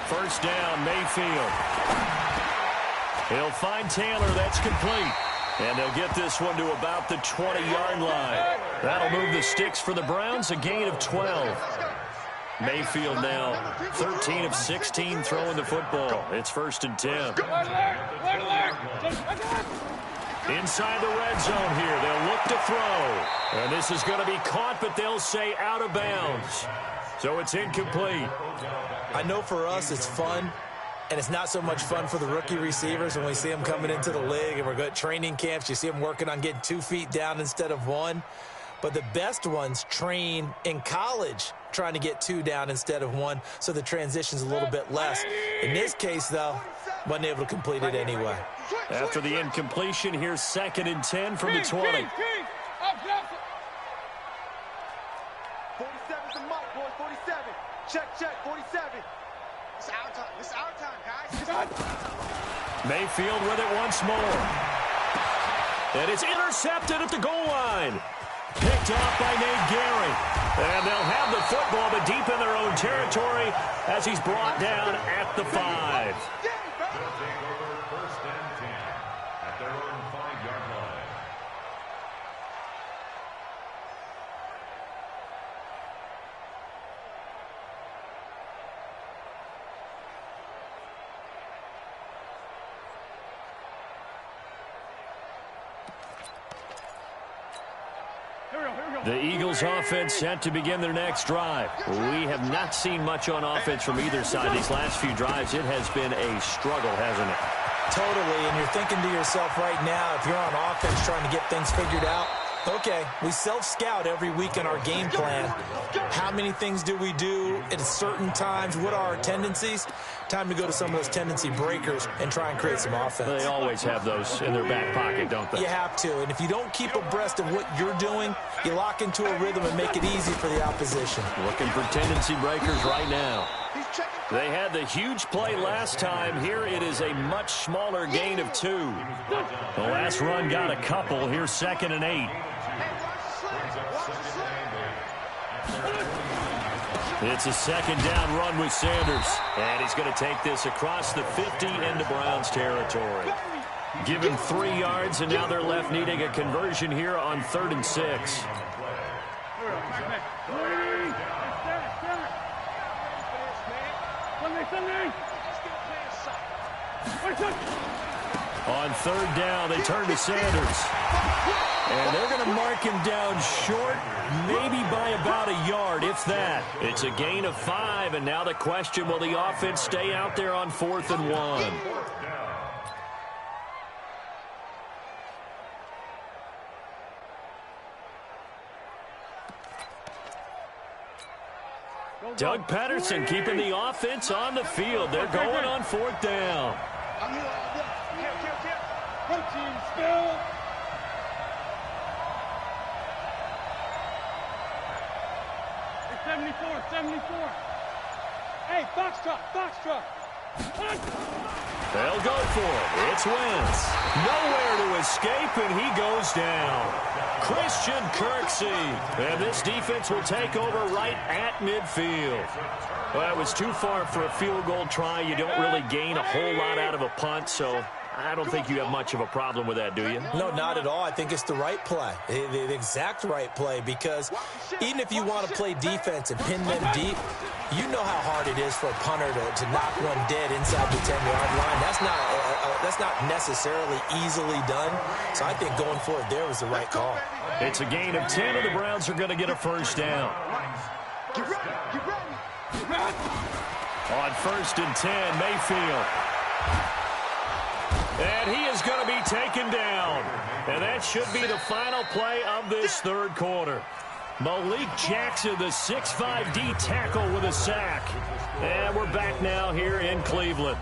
Speaker 1: First down, Mayfield. He'll find Taylor. That's complete. And they'll get this one to about the 20-yard line. That'll move the sticks for the Browns, a gain of 12. Mayfield now 13 of 16 throwing the football. It's 1st and 10. Inside the red zone here. They'll look to throw. And this is going to be caught, but they'll say out of bounds. So it's incomplete.
Speaker 3: I know for us it's fun, and it's not so much fun for the rookie receivers when we see them coming into the league and we're good training camps. You see them working on getting 2 feet down instead of 1. But the best ones train in college trying to get 2 down instead of 1, so the transition's a little bit less. In this case, though, wasn't able to complete it anyway.
Speaker 1: After the incompletion, here's 2nd and 10 from the 20.
Speaker 4: 47's the mark, boys. 47. Check. 47. It's our time, guys.
Speaker 1: Mayfield with it once more. And it's intercepted at the goal line. Picked off by Nate Gehring. And they'll have the football, but deep in their own territory as he's brought down at the 5.
Speaker 2: They'll take over 1st and 10 at their own 5-yard line.
Speaker 1: The Eagles offense set to begin their next drive. We have not seen much on offense from either side these last few drives. It has been a struggle, hasn't it?
Speaker 3: Totally, and you're thinking to yourself right now, if you're on offense trying to get things figured out, okay, we self-scout every week in our game plan. How many things do we do at certain times? What are our tendencies? Time to go to some of those tendency breakers and try and create some offense.
Speaker 1: They always have those in their back pocket, don't they?
Speaker 3: You have to, and if you don't keep abreast of what you're doing, you lock into a rhythm and make it easy for the opposition.
Speaker 1: Looking for tendency breakers right now. They had the huge play last time. Here it is a much smaller gain of 2. The last run got a couple. Here's 2nd and 8. It's a 2nd down run with Sanders. And he's going to take this across the 50 into Browns territory. Give him 3 yards, and now they're left needing a conversion here on 3rd and 6. On 3rd down, they turn to Sanders. And they're going to mark him down short, maybe by about a yard, if that. It's a gain of 5, and now the question, will the offense stay out there on 4th and 1? Doug Patterson keeping the offense on the field. They're going on 4th down.
Speaker 5: Protein spill. Hey, 74. Hey, box truck.
Speaker 1: They'll go for it. It's Wentz. Nowhere to escape, and he goes down. Christian Kirksey. And this defense will take over right at midfield. Well, it was too far for a field goal try. You don't really gain a whole lot out of a punt, so I don't think you have much of a problem with that, do you?
Speaker 3: No, not at all. I think it's the right play, the exact right play, because even if you want to play defense and pin them deep, you know how hard it is for a punter to knock one dead inside the 10-yard line. That's not necessarily easily done. So I think going for it there was the right call.
Speaker 1: It's a gain of 10, and the Browns are going to get a first down.
Speaker 4: Get ready, get ready.
Speaker 1: On 1st and 10, Mayfield. And he is going to be taken down. And that should be the final play of this third quarter. Malik Jackson, the 6'5" D tackle with a sack. And we're back now here in Cleveland.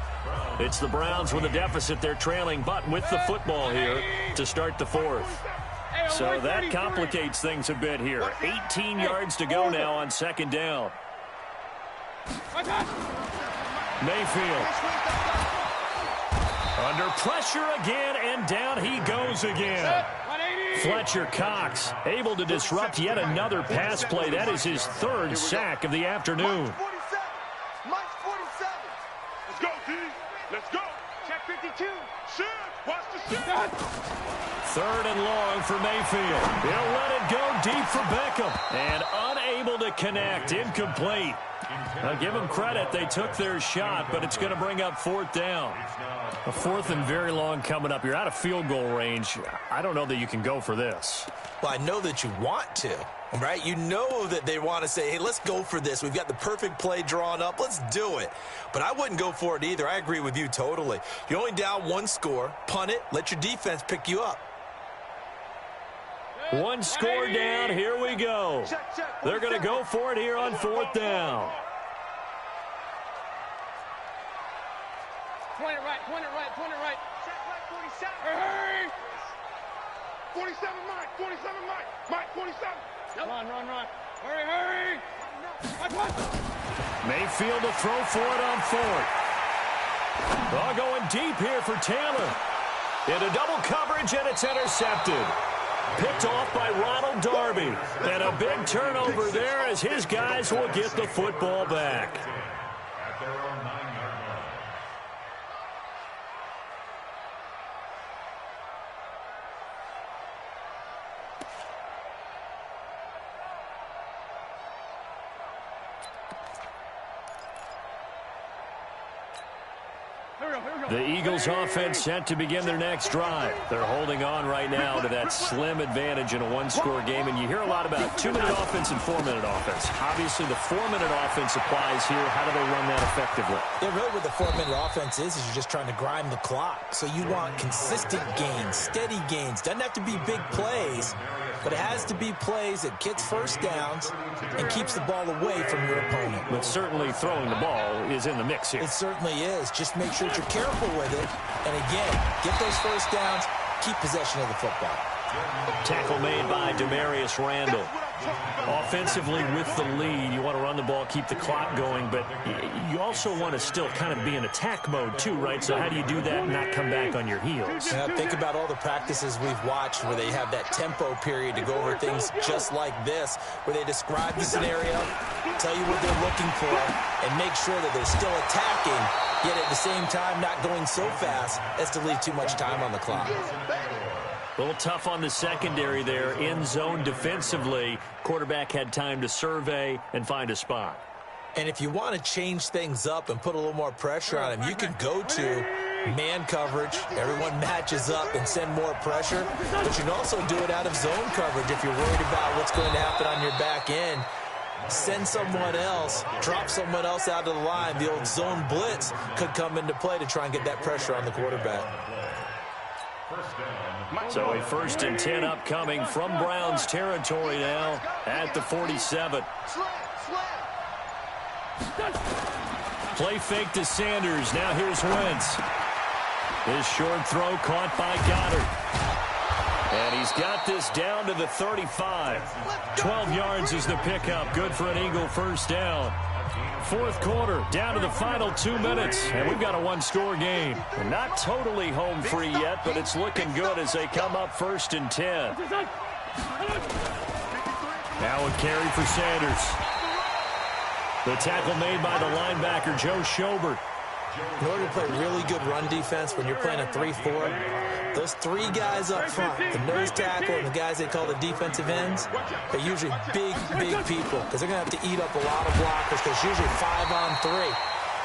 Speaker 1: It's the Browns with a deficit. They're trailing, but with the football here to start the fourth. So that complicates things a bit here. 18 yards to go now on 2nd down. Mayfield. Under pressure again, and down he goes again. Fletcher Cox able to disrupt yet another pass play. That is his 3rd sack of the afternoon.
Speaker 4: Mike's 47. Let's go, D. Let's go. Check 52. Shit. Watch the shit.
Speaker 1: 3rd and long for Mayfield. He'll let it go deep for Beckham. And unable to connect. Incomplete. Now, give them credit. They took their shot, but it's going to bring up 4th down. A 4th and very long coming up. You're out of field goal range. I don't know that you can go for this.
Speaker 3: Well, I know that you want to, right? You know that they want to say, hey, let's go for this. We've got the perfect play drawn up. Let's do it. But I wouldn't go for it either. I agree with you totally. You're only down 1 score. Punt it. Let your defense pick you up.
Speaker 1: 1 score down. Here we go. They're going to go for it here on 4th down.
Speaker 5: Point it right, point it right, point it right.
Speaker 4: Check right 47.
Speaker 5: Hurry!
Speaker 4: 47 Mike, 47 Mike. Mike 47.
Speaker 5: Run, run, run. Hurry, hurry!
Speaker 1: Mayfield to throw for it on 4th. Oh, going deep here for Taylor. Into double coverage, and it's intercepted. Picked off by Ronald Darby. And a big turnover there as his guys will get the football back.
Speaker 2: At their own 9-yard line.
Speaker 1: The Eagles offense set to begin their next drive. They're holding on right now to that slim advantage in a 1-score game. And you hear a lot about 2-minute offense and 4-minute offense. Obviously, the 4-minute offense applies here. How do they run that effectively?
Speaker 3: Yeah, really what the 4-minute offense is you're just trying to grind the clock. So you want consistent gains, steady gains. Doesn't have to be big plays, but it has to be plays that gets first downs and keeps the ball away from your opponent.
Speaker 1: But certainly throwing the ball is in the mix here.
Speaker 3: It certainly is. Just make sure that you're careful with it. And again, get those first downs, keep possession of the football.
Speaker 1: Tackle made by Demarius Randall. Offensively with the lead, you want to run the ball, keep the clock going, but you also want to still kind of be in attack mode too, right? So how do you do that and not come back on your heels?
Speaker 3: Yeah, think about all the practices we've watched where they have that tempo period to go over things just like this, where they describe the scenario, tell you what they're looking for, and make sure that they're still attacking, yet at the same time not going so fast as to leave too much time on the clock.
Speaker 1: A little tough on the secondary there. In zone defensively. Quarterback had time to survey and find a spot.
Speaker 3: And if you want to change things up and put a little more pressure on him, you can go to man coverage. Everyone matches up and send more pressure. But you can also do it out of zone coverage if you're worried about what's going to happen on your back end. Send someone else, drop someone else out of the line. The old zone blitz could come into play to try and get that pressure on the quarterback.
Speaker 1: So a 1st and 10 upcoming from Browns territory now at the 47. Play fake to Sanders. Now here's Wentz. His short throw caught by Goddard. And he's got this down to the 35. 12 yards is the pickup. Good for an Eagle first down. 4th quarter, down to the final 2 minutes, and we've got a 1-score game. And not totally home free yet, but it's looking good as they come up 1st and 10. Now a carry for Sanders. The tackle made by the linebacker, Joe Schobert.
Speaker 3: In order to play really good run defense when you're playing a 3-4, those 3 guys up front, the nose tackle and the guys they call the defensive ends, they're usually big people because they're going to have to eat up a lot of blockers because usually 5-on-3.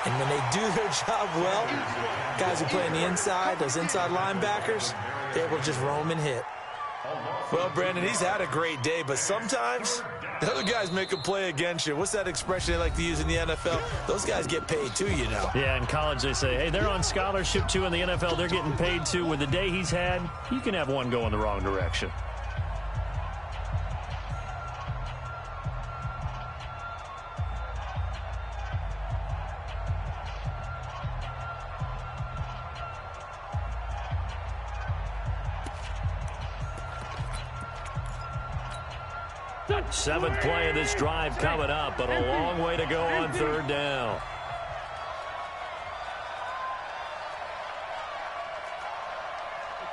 Speaker 3: And when they do their job well, guys who play on the inside, those inside linebackers, they're able to just roam and hit. Well, Brandon, he's had a great day, but sometimes the other guys make a play against you. What's that expression they like to use in the NFL? Those guys get paid too, you know.
Speaker 1: Yeah, in college they say, hey, they're on scholarship too. In the NFL, they're getting paid too. With the day he's had, you can have one go in the wrong direction. Seventh play of this drive coming up, but a long way to go on third down.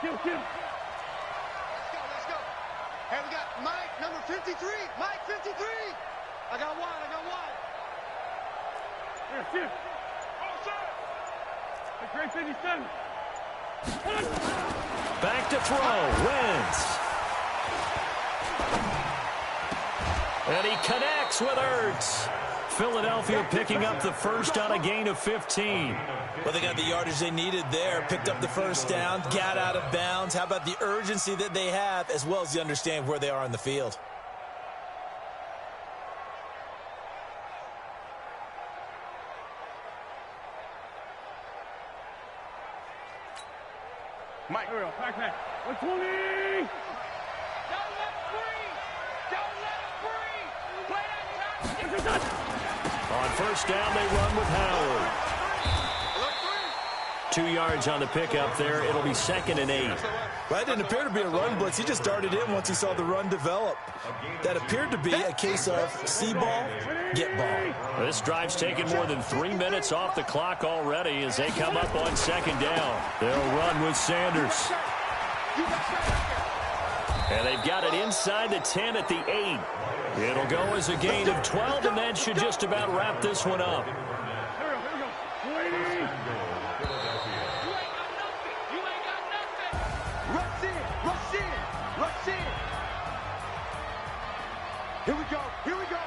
Speaker 5: Let's go.
Speaker 4: Let's go. Hey, we got Mike, number 53. Mike, 53. I got one.
Speaker 5: Here, shift.
Speaker 4: Oh, sir.
Speaker 5: Hey, great 57.
Speaker 1: Back to throw. Wentz. And he connects with Ertz. Philadelphia picking up the first on a gain of 15.
Speaker 3: Well, they got the yardage they needed there, picked up the first down, got out of bounds. How about the urgency that they have, as well as the understanding where they are in the field?
Speaker 4: Mike.
Speaker 5: Here we go. Back man. 120.
Speaker 1: On first down, they run with Howard. 2 yards on the pickup there. It'll be 2nd and 8.
Speaker 3: Well, that didn't appear to be a run blitz. He just darted in once he saw the run develop. That appeared to be a case of see ball, get ball.
Speaker 1: This drive's taken more than 3 minutes off the clock already as they come up on 2nd down. They'll run with Sanders. And they've got it inside the 10 at the 8. It'll go as a gain of 12, and that should just about wrap this one up.
Speaker 5: Here we go. 20.
Speaker 4: You ain't got nothing. Rush in. Here we go. Here we go.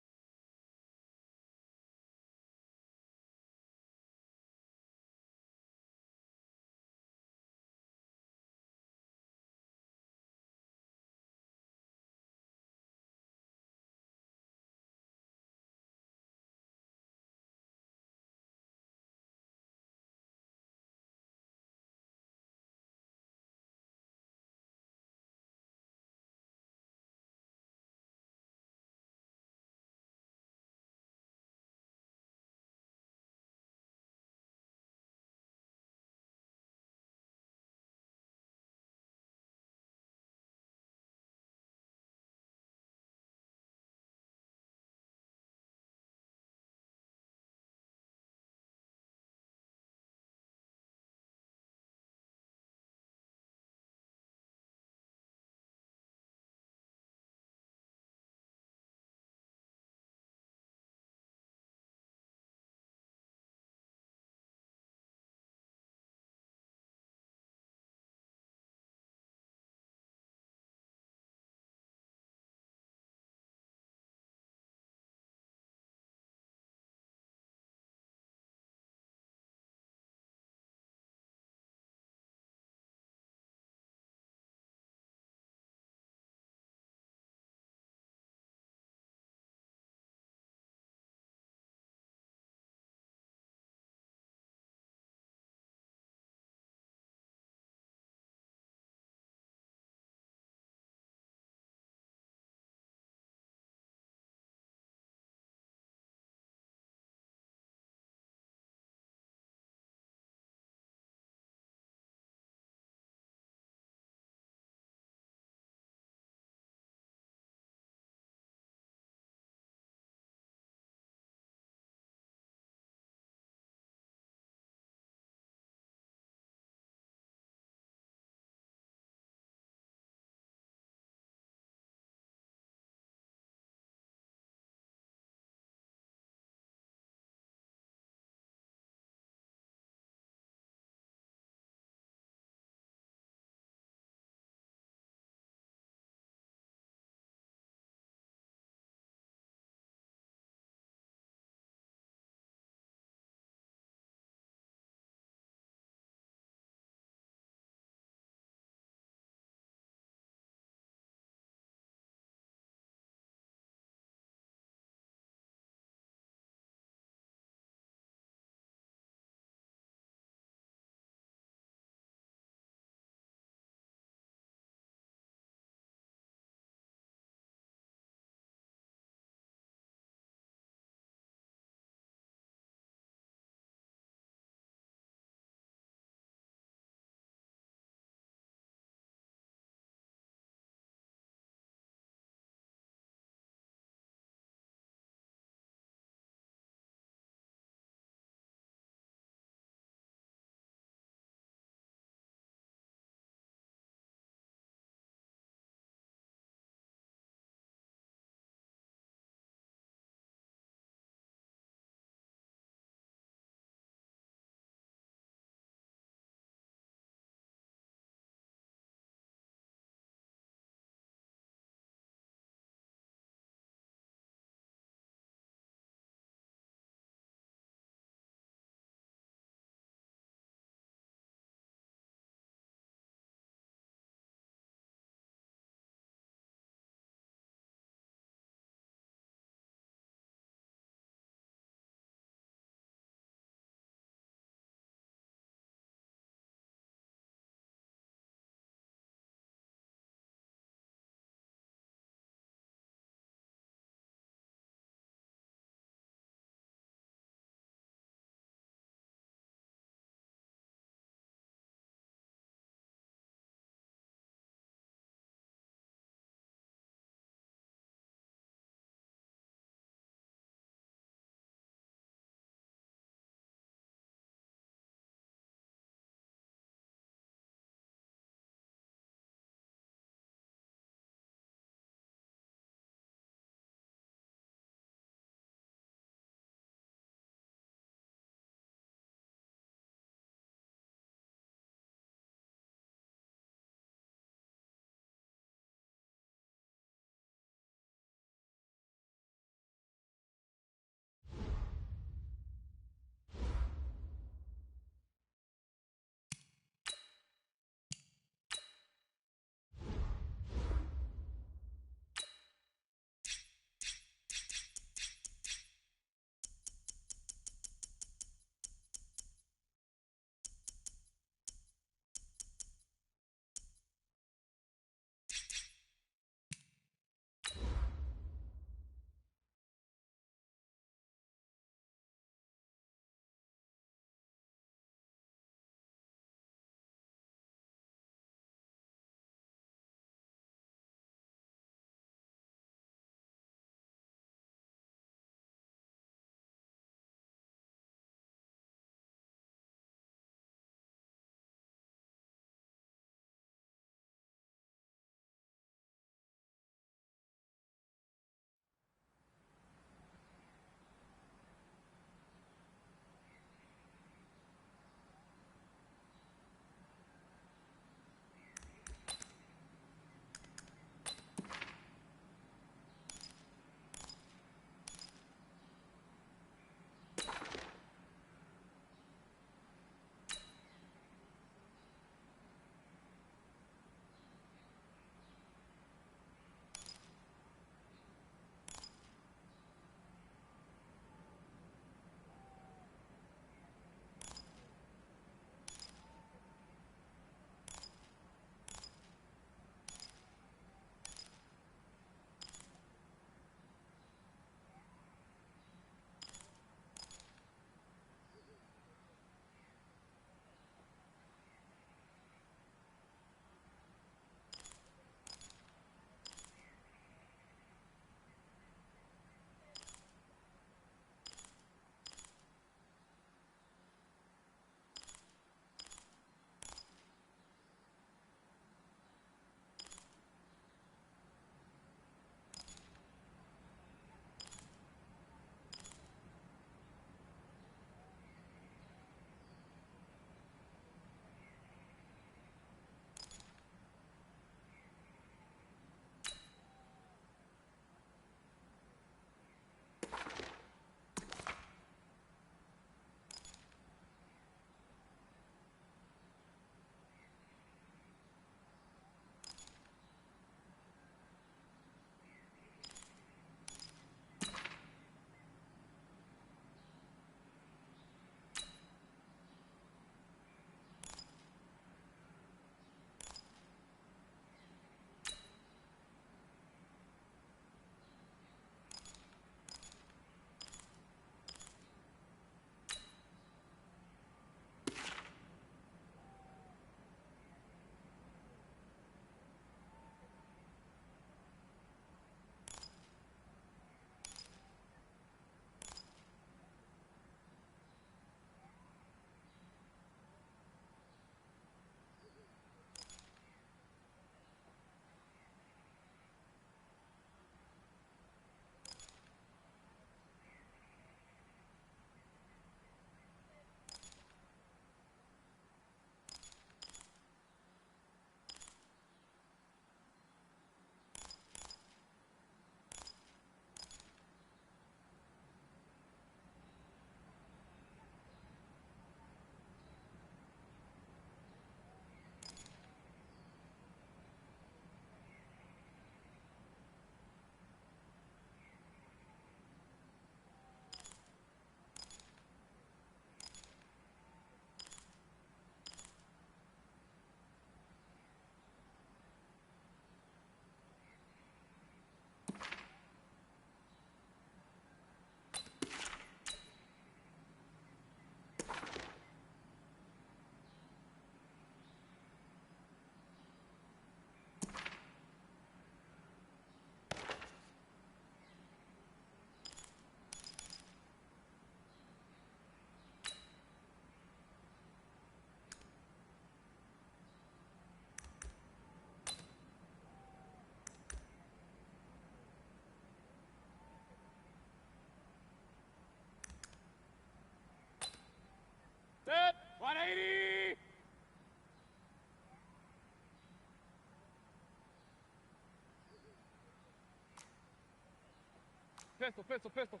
Speaker 5: Pistol, pistol, pistol.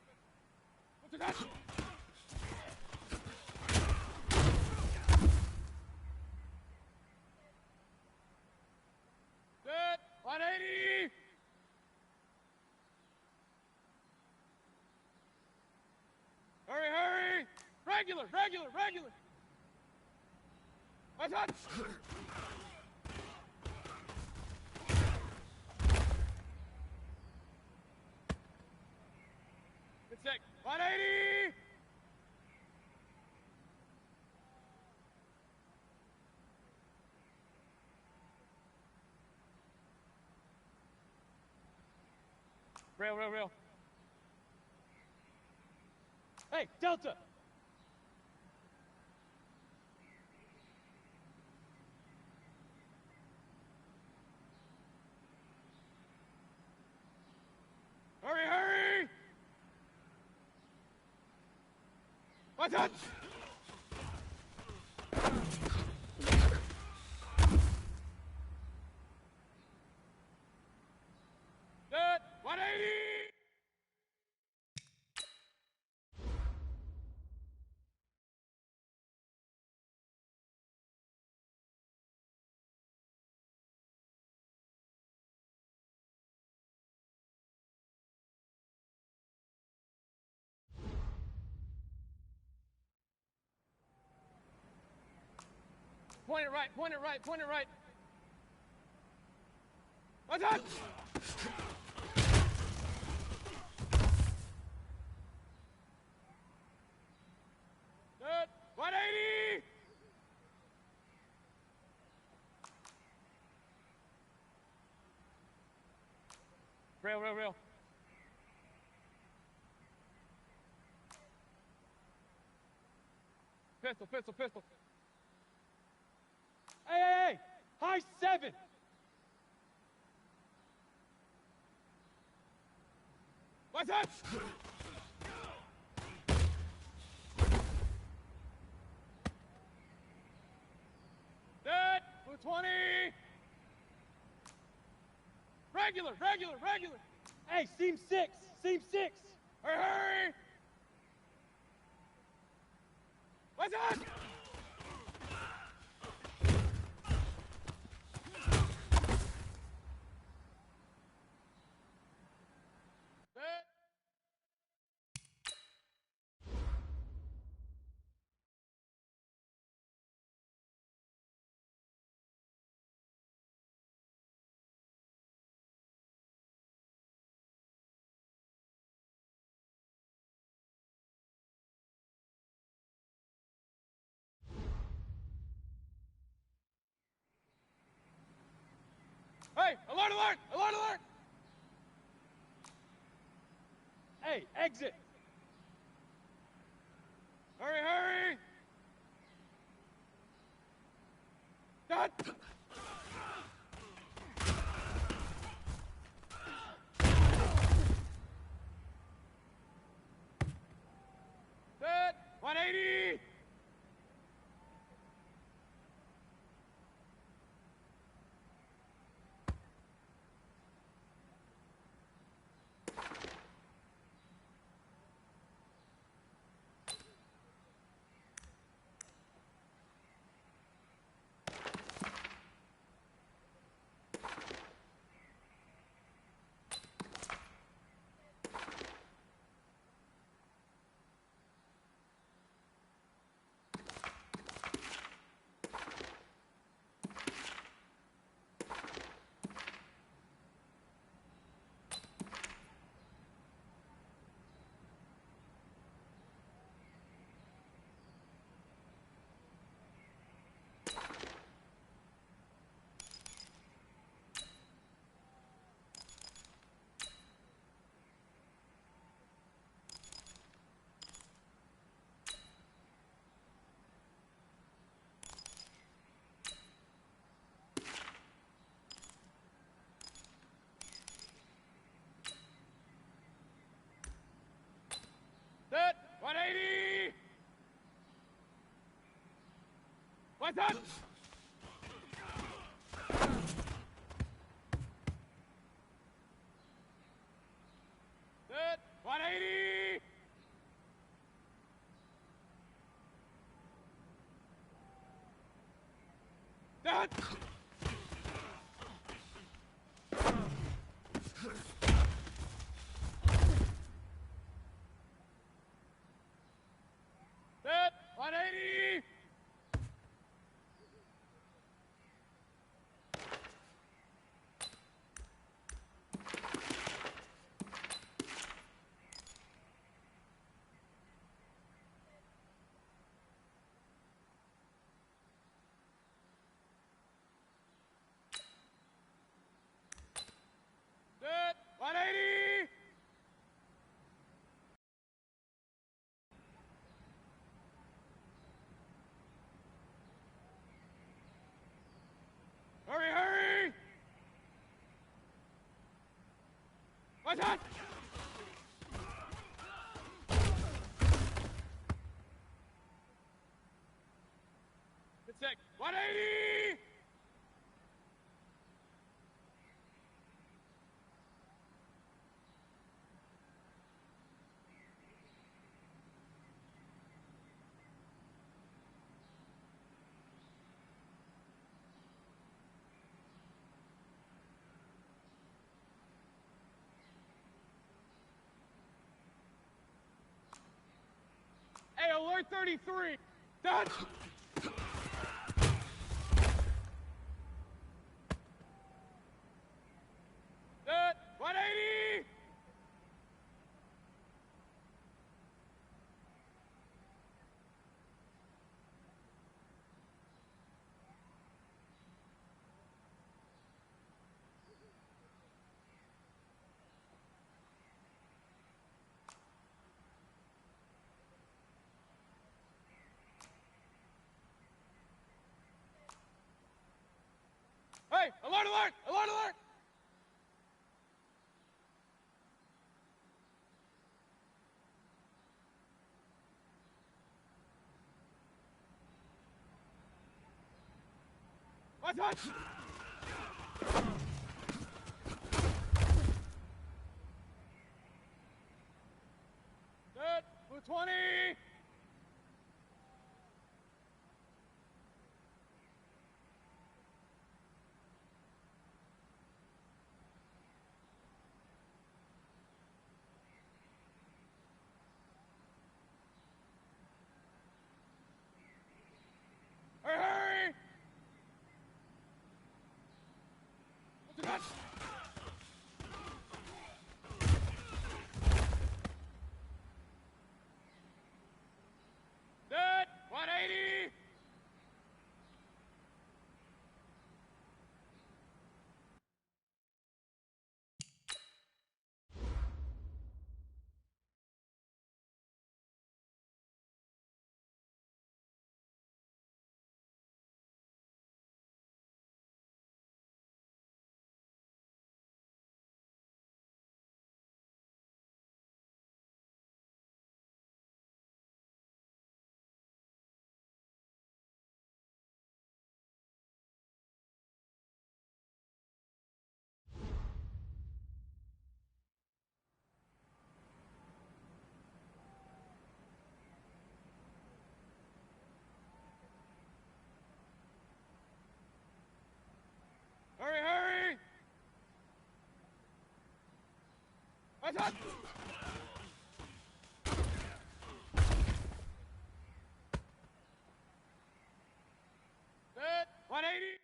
Speaker 5: What's your gun? Good. 180. Hurry, hurry. Regular, regular, regular. What's up? Good sick. 180. Rail, rail, rail. Hey, Delta. Hurry, hurry. What's up? Good. 180. Point it right, point it right, point it right. What's up? Good. 180. Rail, rail, rail. Pistol, pistol, pistol. Hey, hey, hey! High 7! What's up? Dead! 220! Regular, regular, regular! Hey, seam 6! Seam 6! Hurry, hurry! What's up? Hey, alert, alert, alert, alert! Hey, exit! Hurry, hurry! Done! Set! 180! Set! 180! What's up? Set! 180! Set. Set. 180. Set. 180. Hurry, hurry! What's that? Good sec. 180! Hey, alert 33. Done. Set. 180. Hey, alert, alert, alert, alert. What's that? Set. 220. Hurry, hurry. What's that? Set. 180. Hurry, hurry. What's that? Set. 180.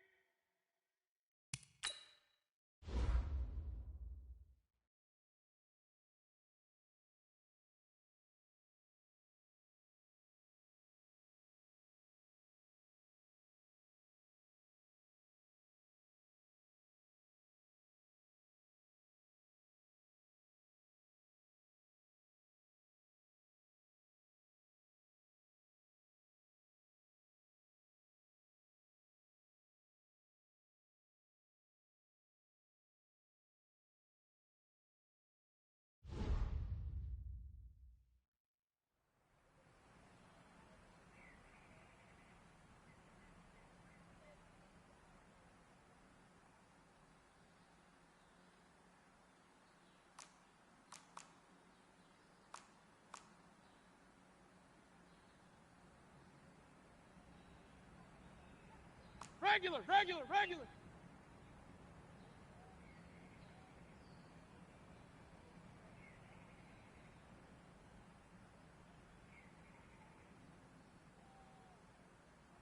Speaker 5: Regular, regular, regular.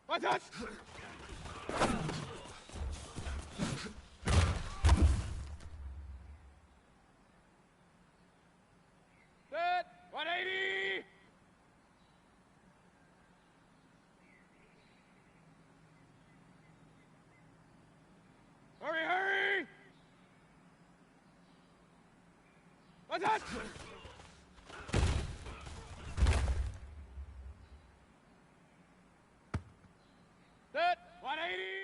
Speaker 5: What's that? Set. 180. Hurry, hurry. What's that? Set. 180.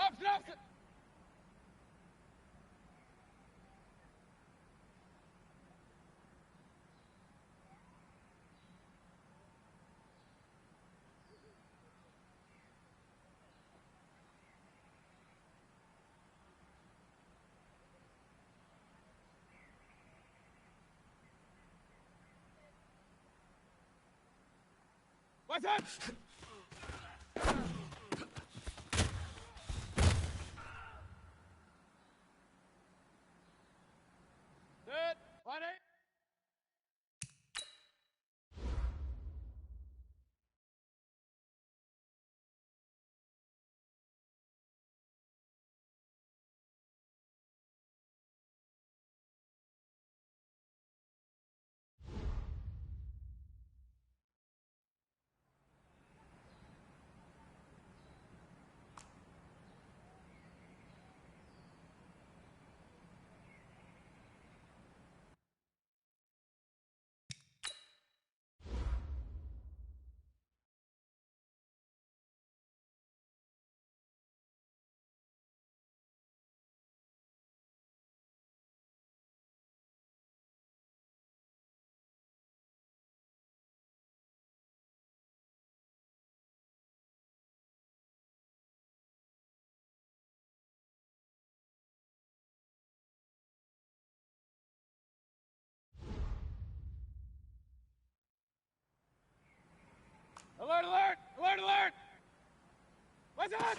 Speaker 5: Up, it. What's that? Set. 180. Alert, alert! Alert, alert! What's that?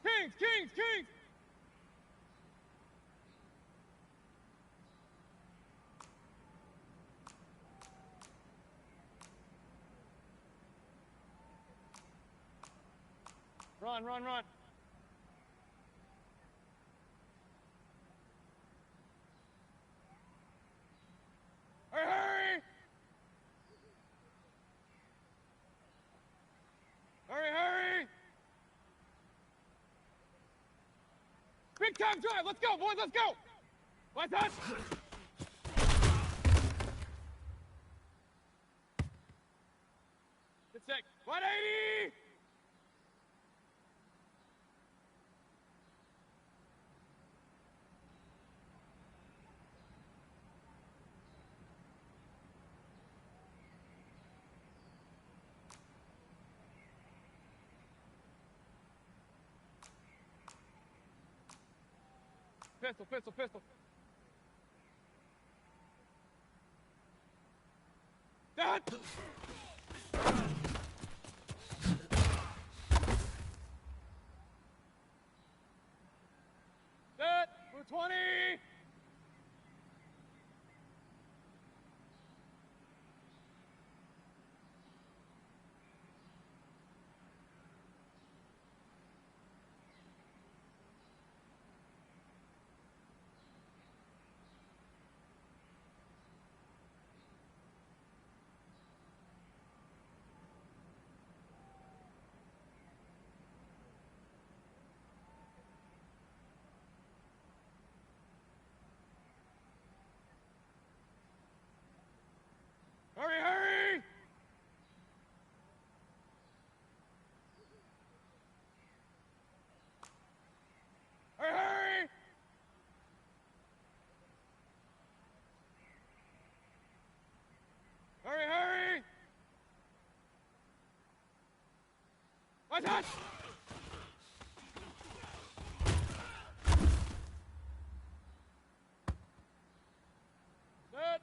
Speaker 5: Kings, Kings, Kings! Run, run, run. Hurry, hurry! Hurry, hurry! Big time drive! Let's go, boys, let's go! What's that? Get sick. 180! Pistol, pistol, pistol. That! That! 220! Hurry, hurry! Hurry, hurry! Hurry, hurry! Watch out! Set!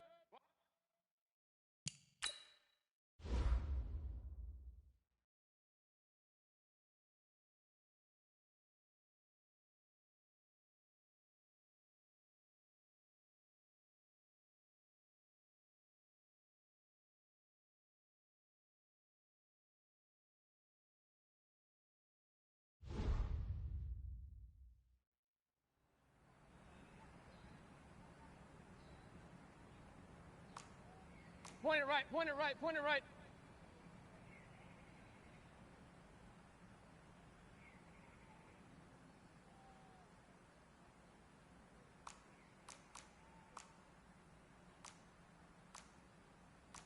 Speaker 5: Point it right, point it right, point it right.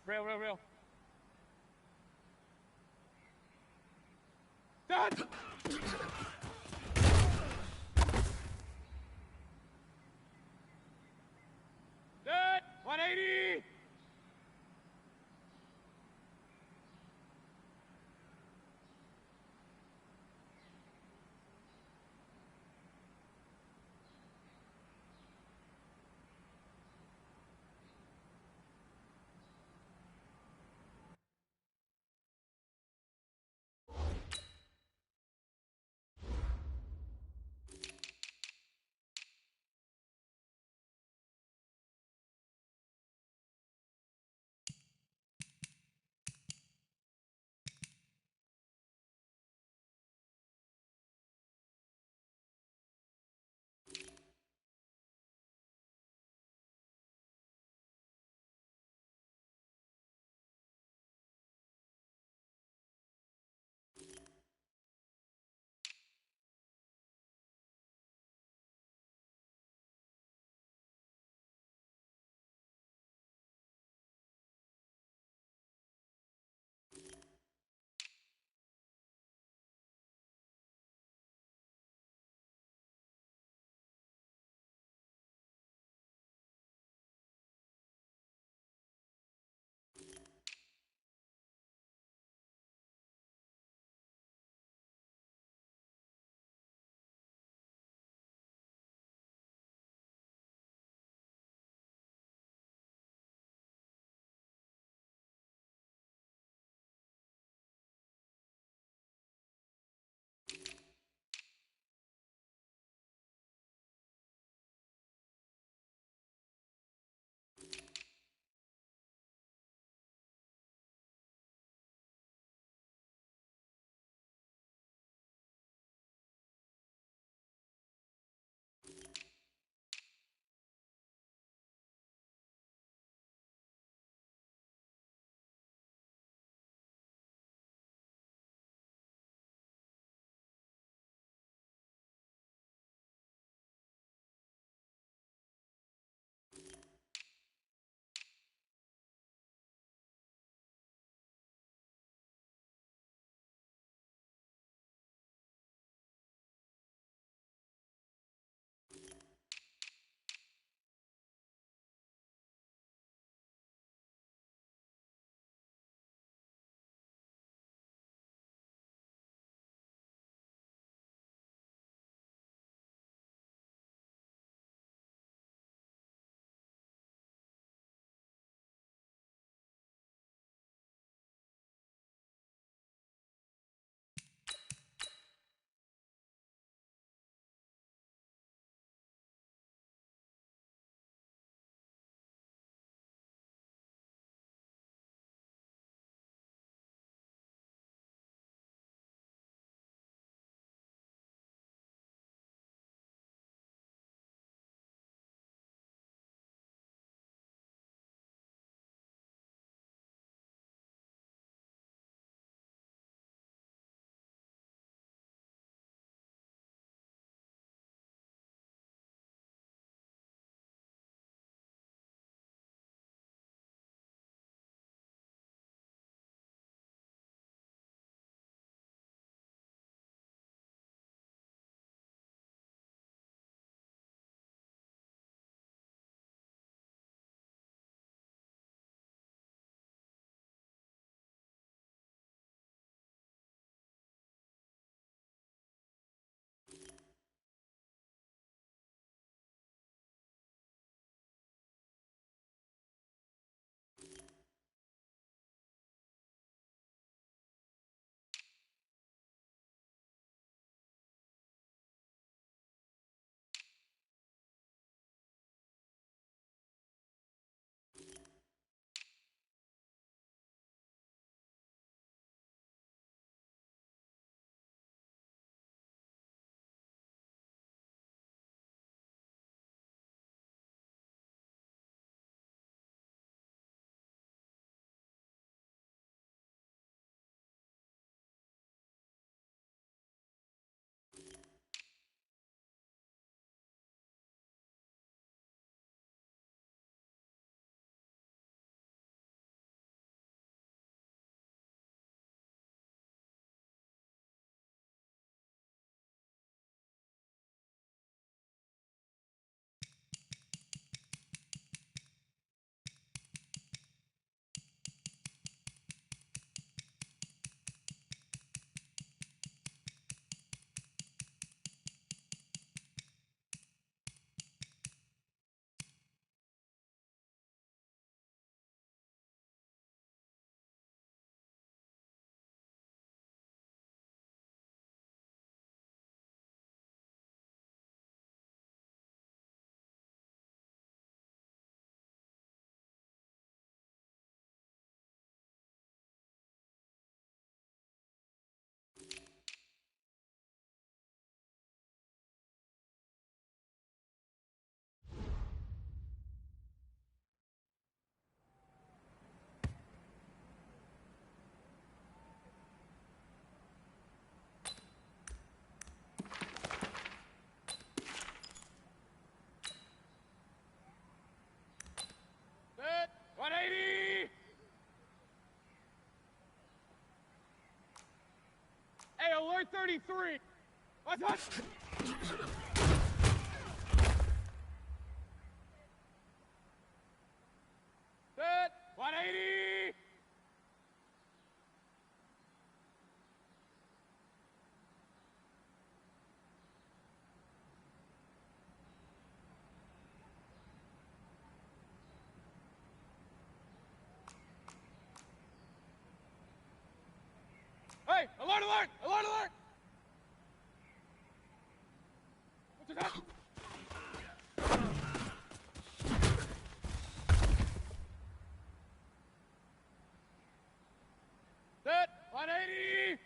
Speaker 5: Rail, rail, rail. Done! Dead! 180! Alert 33. What's that? Set. 180. Hey, alert, alert, alert, alert! What's it happening? Set, 180!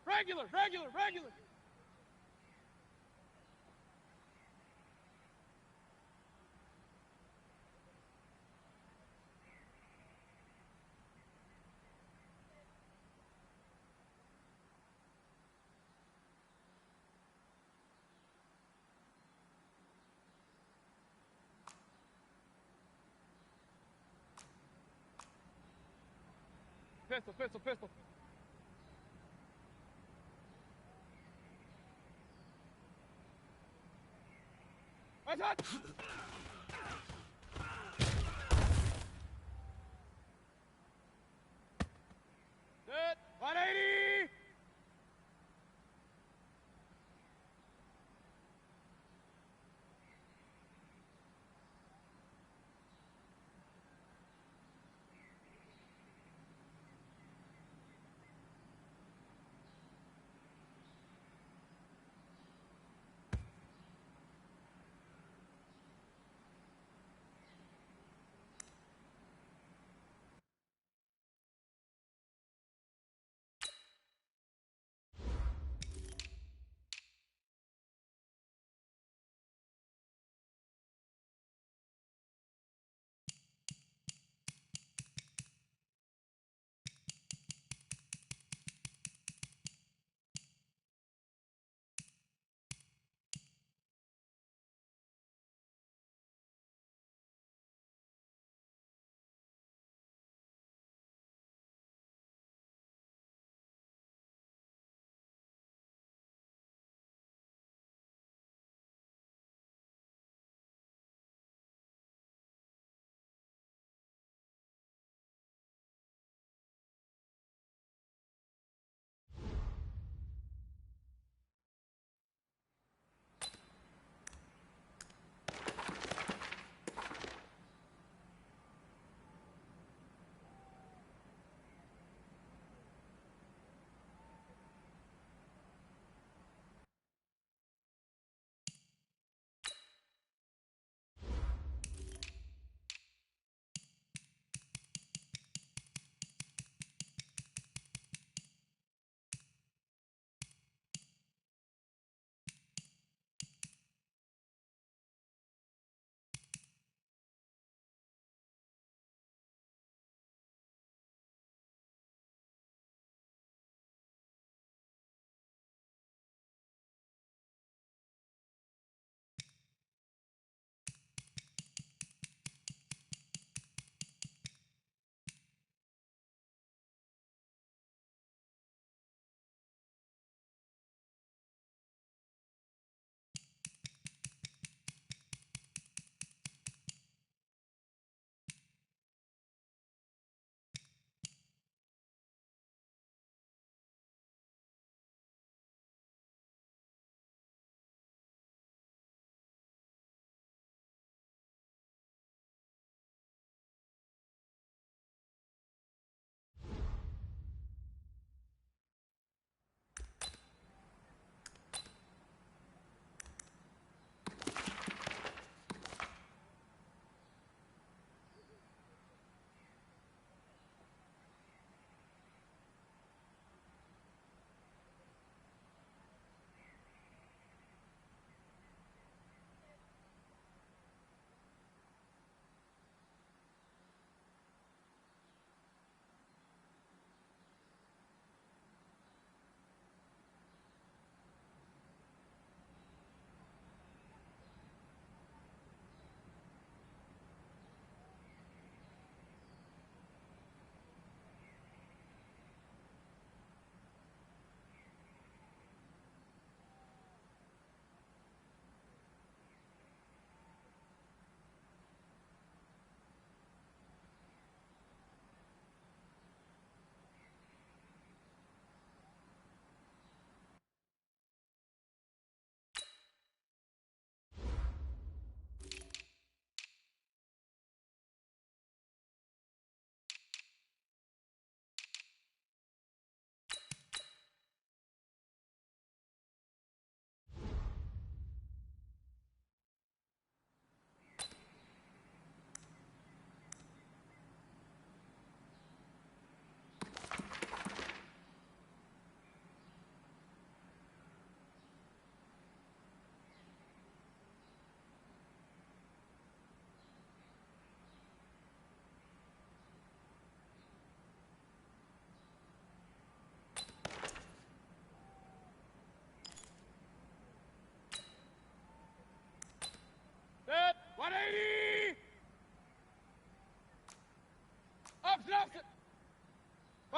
Speaker 5: Regular, regular, regular! Pistol, pistol, pistol. What's that? Set, 180!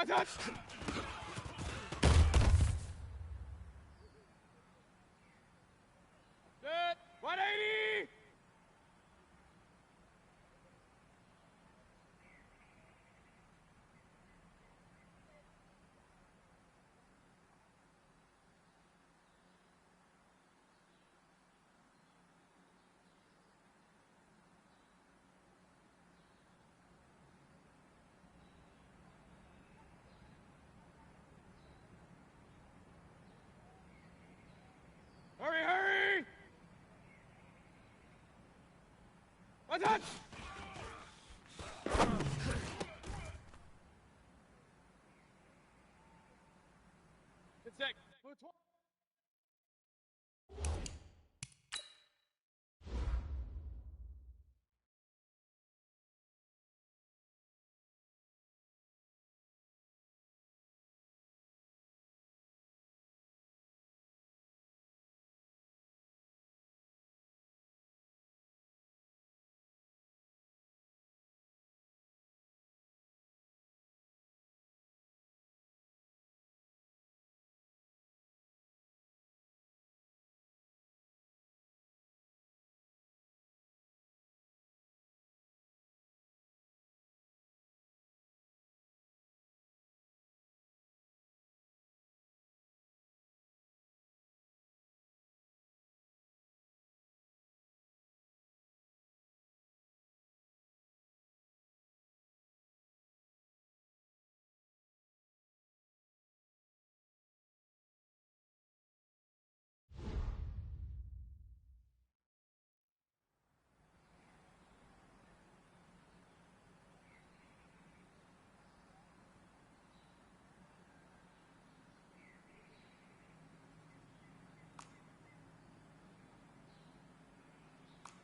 Speaker 5: What's that? Set. 180. Hurry, hurry! What's that? Good sec.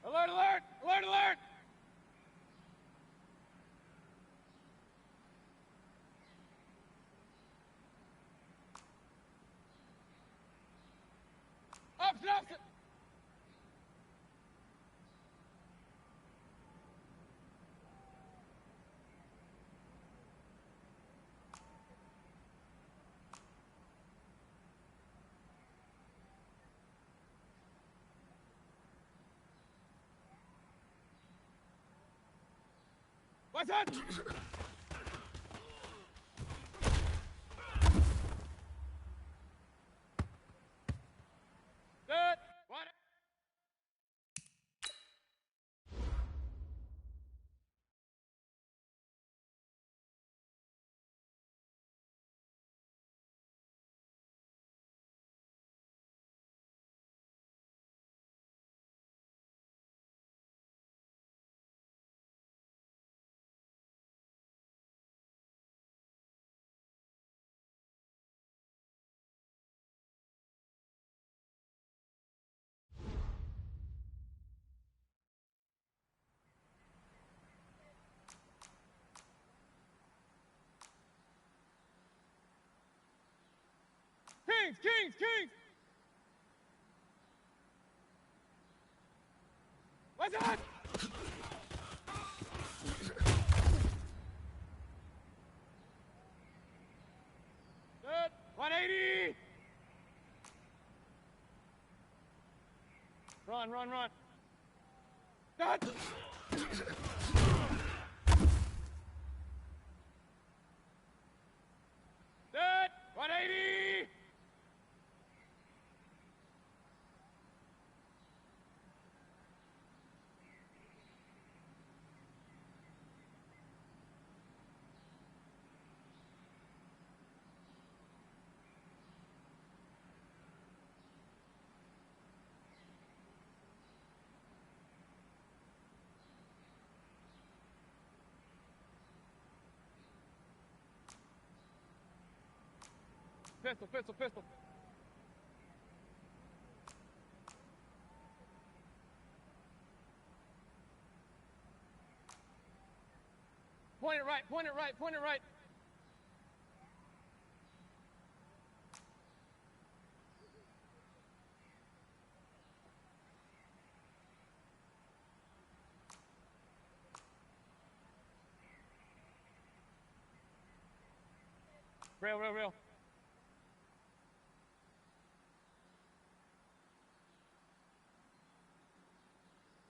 Speaker 5: Alert, alert! Alert, alert! Opposite, opposite! What's that? Good. One. Kings, Kings, Kings! What's that? Good. 180! Run, run, run. That. Good. 180! Pistol, pistol, pistol. Point it right, point it right, point it right. Real.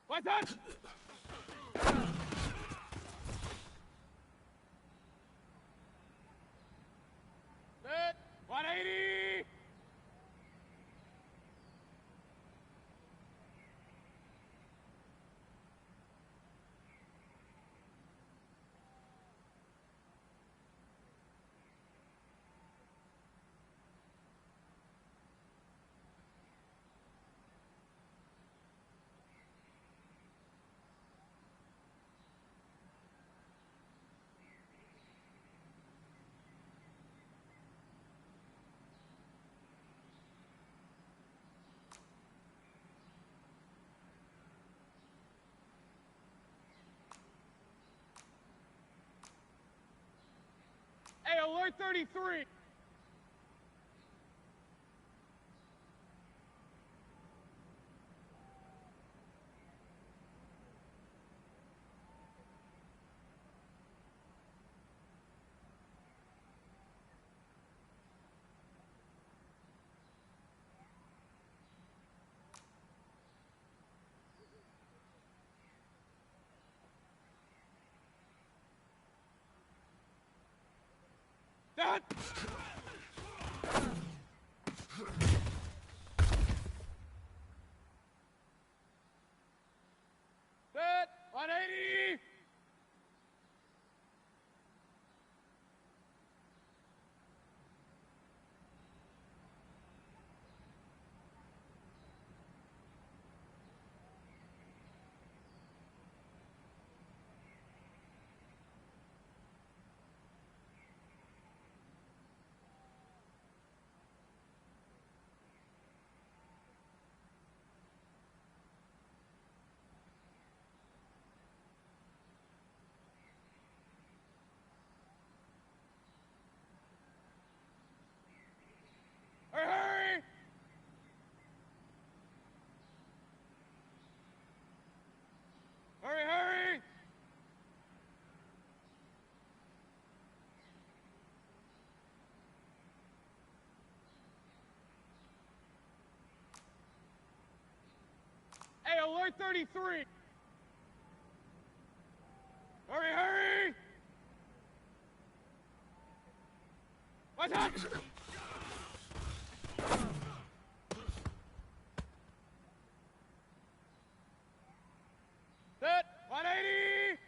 Speaker 5: What's that? Set. 180. Hey, alert 33. That. Set. 180. Hurry! Hurry! Hey, alert 33. Hurry! What's that? Set. 180.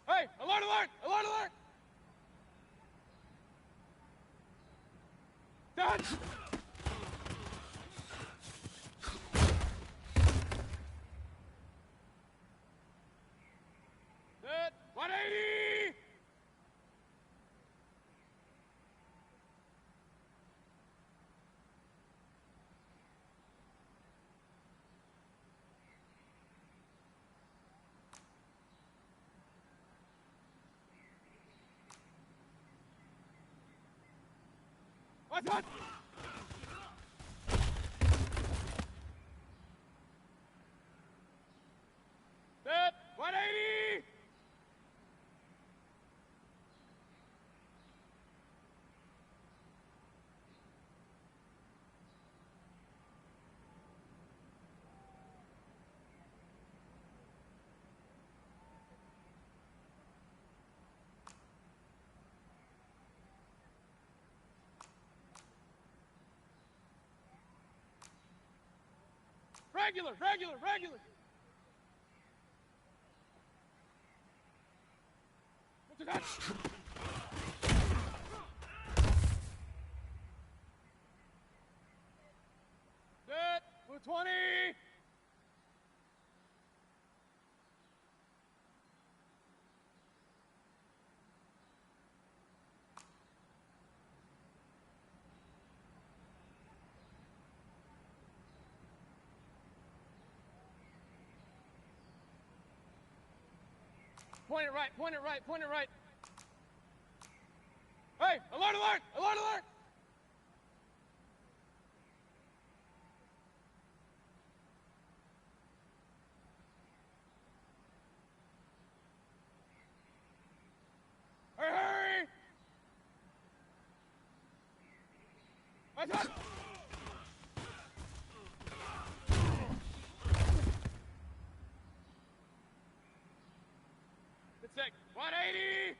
Speaker 5: Hey, alert! Done! Set. 180! What's that? Set. 180! Regular! What's that? Set. 220! Point it right, point it right, point it right. Hey, alert, alert, alert, alert! Hurry, hurry! Watch out! Good sec. 180!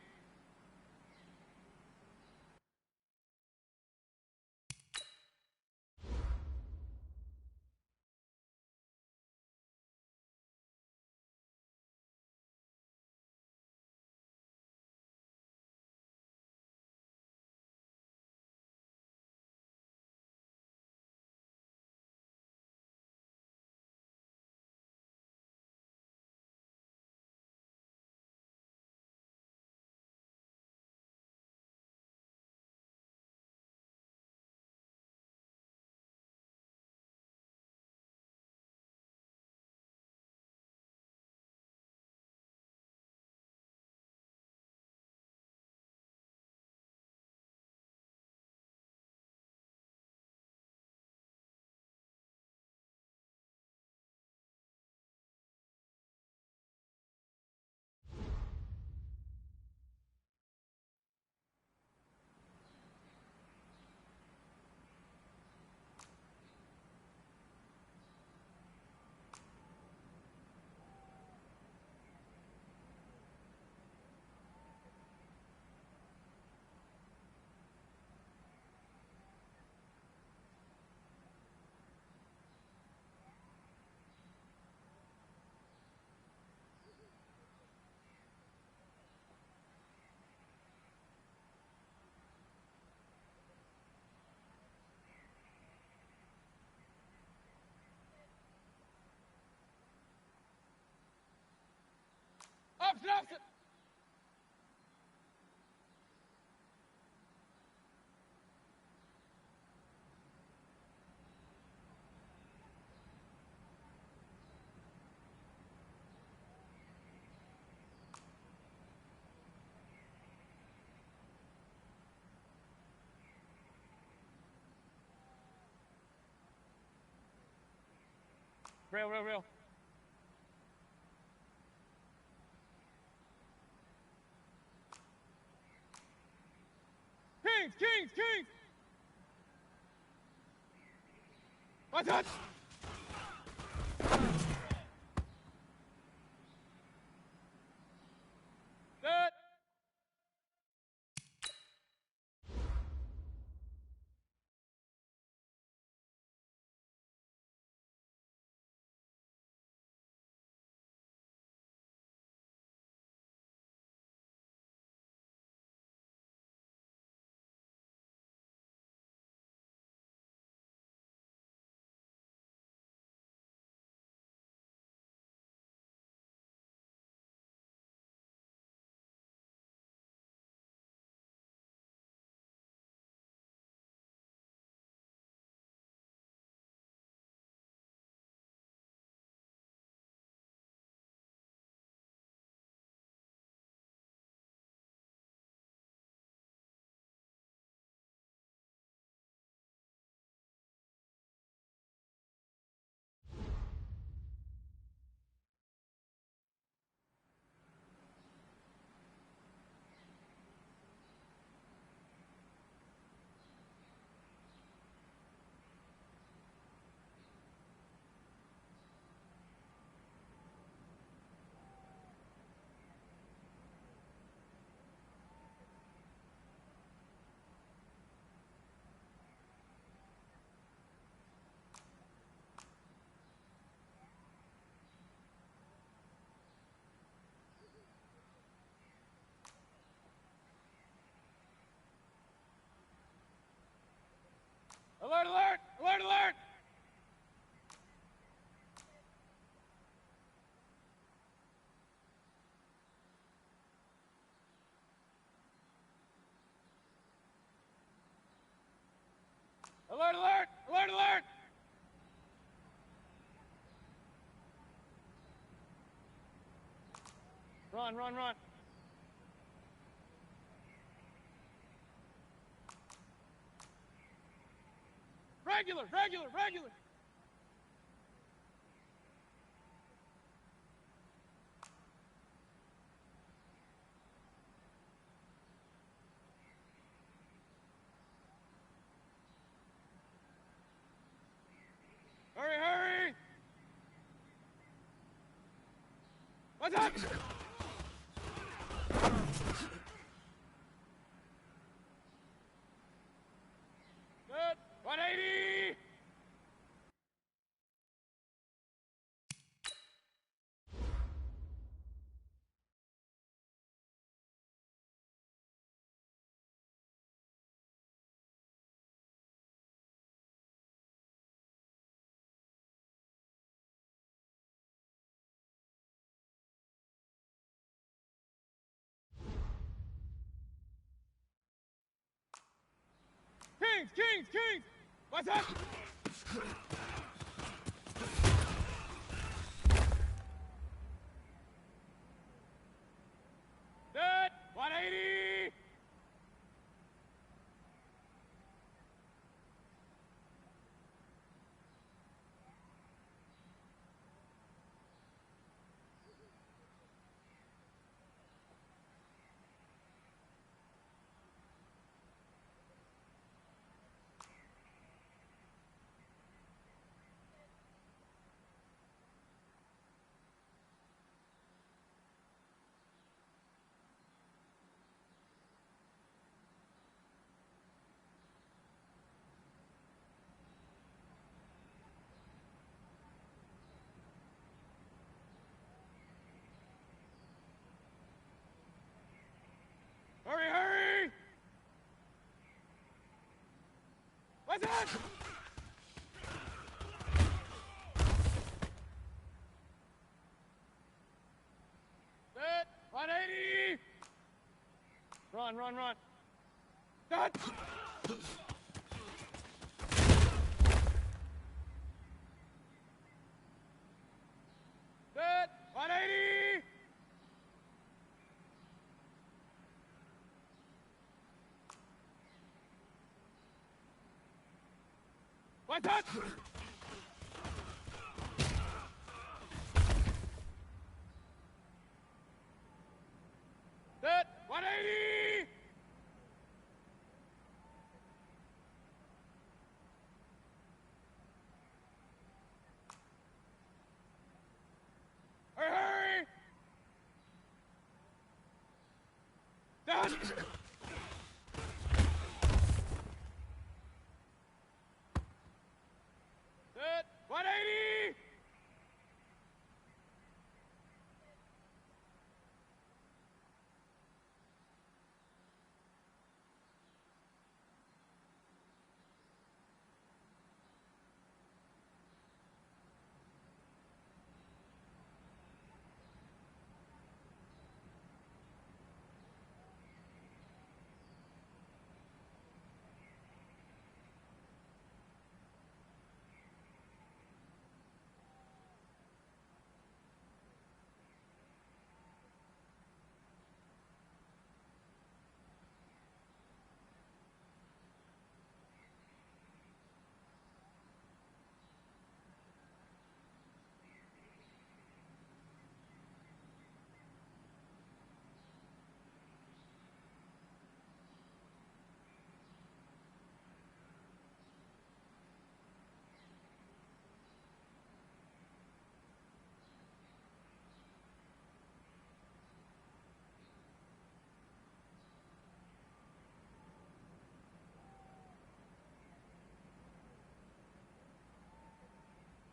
Speaker 5: Opposite, opposite! Rail, rail, rail. Kings, kings, kings! Watch out! Set! Alert, alert! Alert, alert! Alert, alert! Alert, alert! Run. Run, run, run. Regular, regular, regular. Hurry, hurry. What's up? Good. 180. Kings, Kings, Kings! What's up? Good! 180! Hurry, hurry! What's up? Good. 180! Run, run, run. Good. Good. 180! What's up? Good. 180! Hurry, hurry! Done! Good. 180!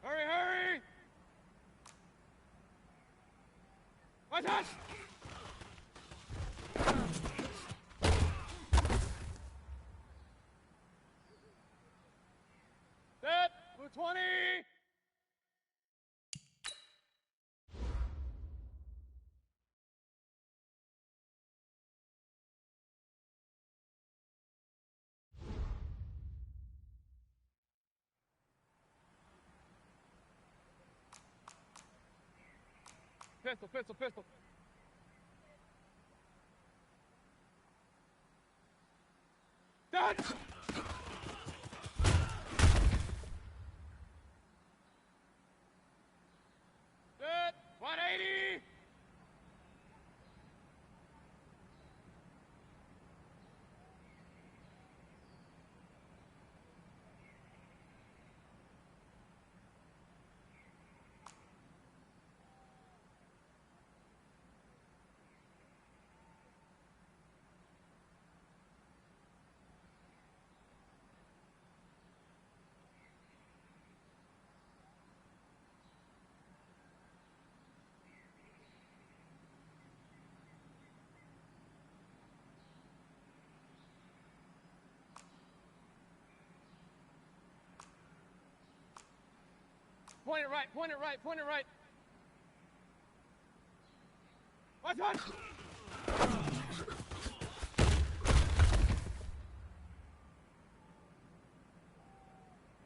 Speaker 5: Hurry, hurry! What's up? Set. 220! Pistol, pistol, pistol. Done. Good. 180. Point it right, point it right, point it right. Watch on.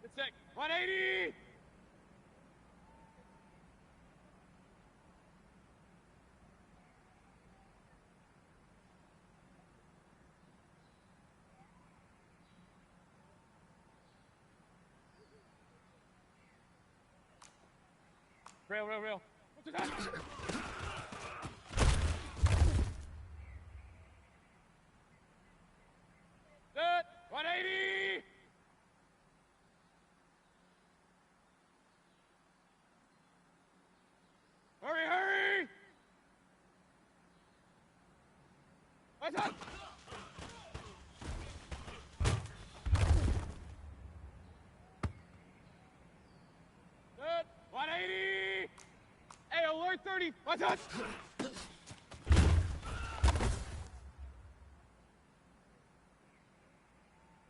Speaker 5: Good sec. 180. Real. What's the time? Good. 180. Hurry. What's up? Good. 180. Hey, alert 30. Watch out.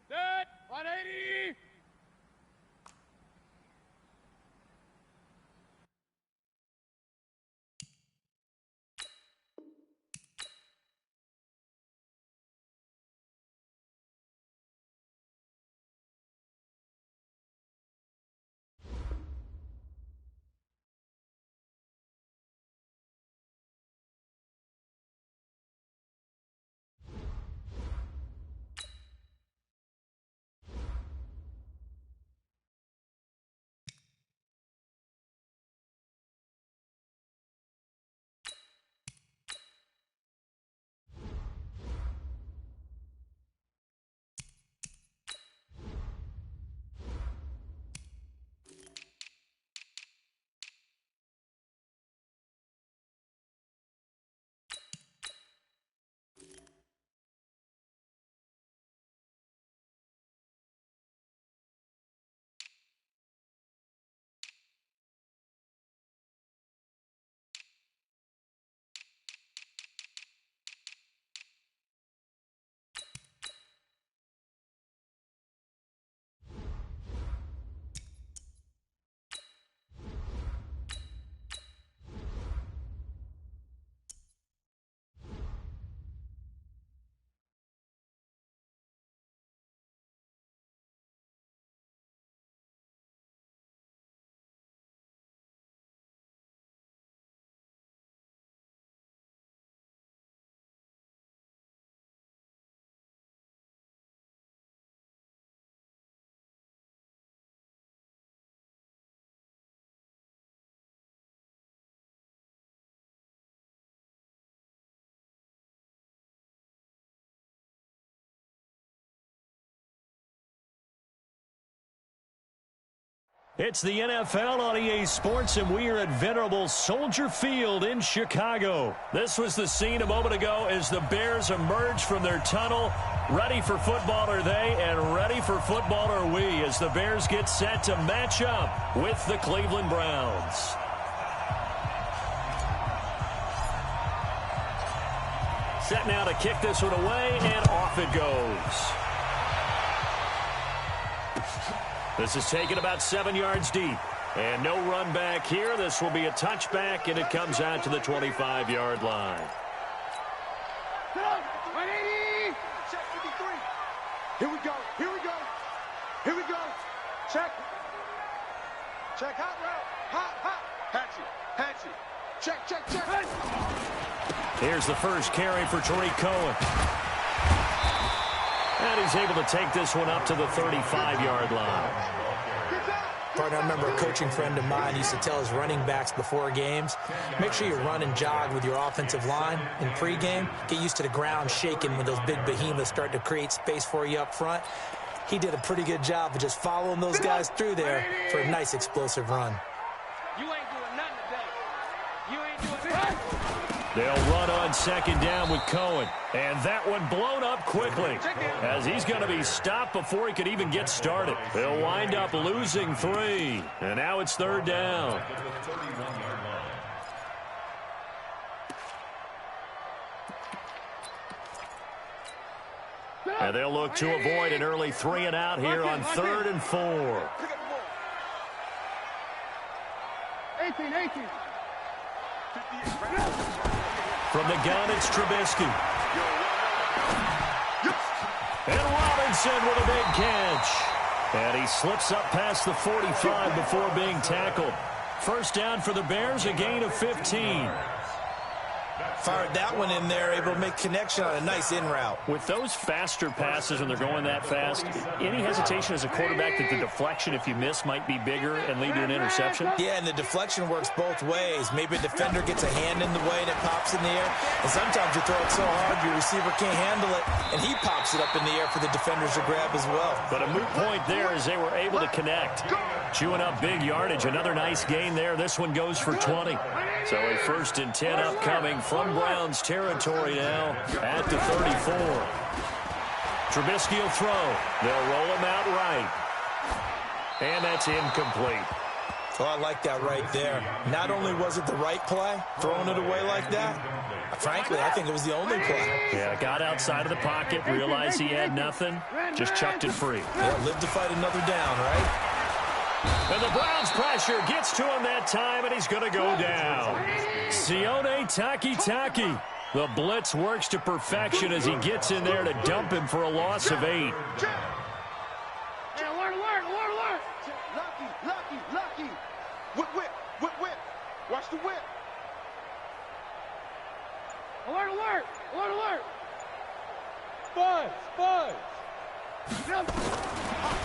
Speaker 5: Good. 180.
Speaker 1: It's the NFL on EA Sports, and we are at venerable Soldier Field in Chicago. This was the scene a moment ago as the Bears emerged from their tunnel. Ready for football are they, and ready for football are we as the Bears get set to match up with the Cleveland Browns. Set now to kick this one away, and off it goes. This is taken about 7 yards deep. And no run back here. This will be a touchback, and it comes out to the 25-yard line.
Speaker 5: 180.
Speaker 4: Check 53. Here we go. Check. Hot route. Hot. Hatchet. Check.
Speaker 1: Here's the first carry for Tariq Cohen. And he's able to take this one up to the 35-yard line.
Speaker 3: Partner, I remember a coaching friend of mine used to tell his running backs before games, make sure you run and jog with your offensive line in pregame. Get used to the ground shaking when those big behemoths start to create space for you up front. He did a pretty good job of just following those guys through there for a nice explosive run.
Speaker 6: You ain't doing nothing today. You ain't doing nothing.
Speaker 1: They'll run on second down with Cohen. And that one blown up quickly as he's going to be stopped before he could even get started. They'll wind up losing 3. And now it's third down. And they'll look to avoid an early 3 and out here on 3rd and 4.
Speaker 5: 18.
Speaker 1: From the gun, it's Trubisky. And Robinson with a big catch. And he slips up past the 45 before being tackled. First down for the Bears, a gain of 15.
Speaker 3: Fired that one in there, able to make connection on a nice in route.
Speaker 1: With those faster passes when they're going that fast, any hesitation as a quarterback that the deflection, if you miss, might be bigger and lead to an interception?
Speaker 3: Yeah, and the deflection works both ways. Maybe a defender gets a hand in the way and it pops in the air. And sometimes you throw it so hard your receiver can't handle it, and he pops it up in the air for the defenders to grab as well.
Speaker 1: But a moot point there as they were able to connect. Chewing up big yardage. Another nice gain there. This one goes for 20. So a 1st and 10 upcoming from Browns territory now at the 34. Trubisky will throw. They'll roll him out right. And that's incomplete.
Speaker 3: Oh, I like that right there. Not only was it the right play, throwing it away like that, frankly, I think it was the only play.
Speaker 1: Yeah, got outside of the pocket, realized he had nothing, just chucked it free.
Speaker 3: Yeah, live to fight another down, right?
Speaker 1: And the Browns pressure gets to him that time, and he's going to go down. Sione Takitaki. The blitz works to perfection as he gets in there to dump him for a loss of 8.
Speaker 5: Hey, alert.
Speaker 4: Lucky. Whip. Watch the whip.
Speaker 5: Alert. Buzz.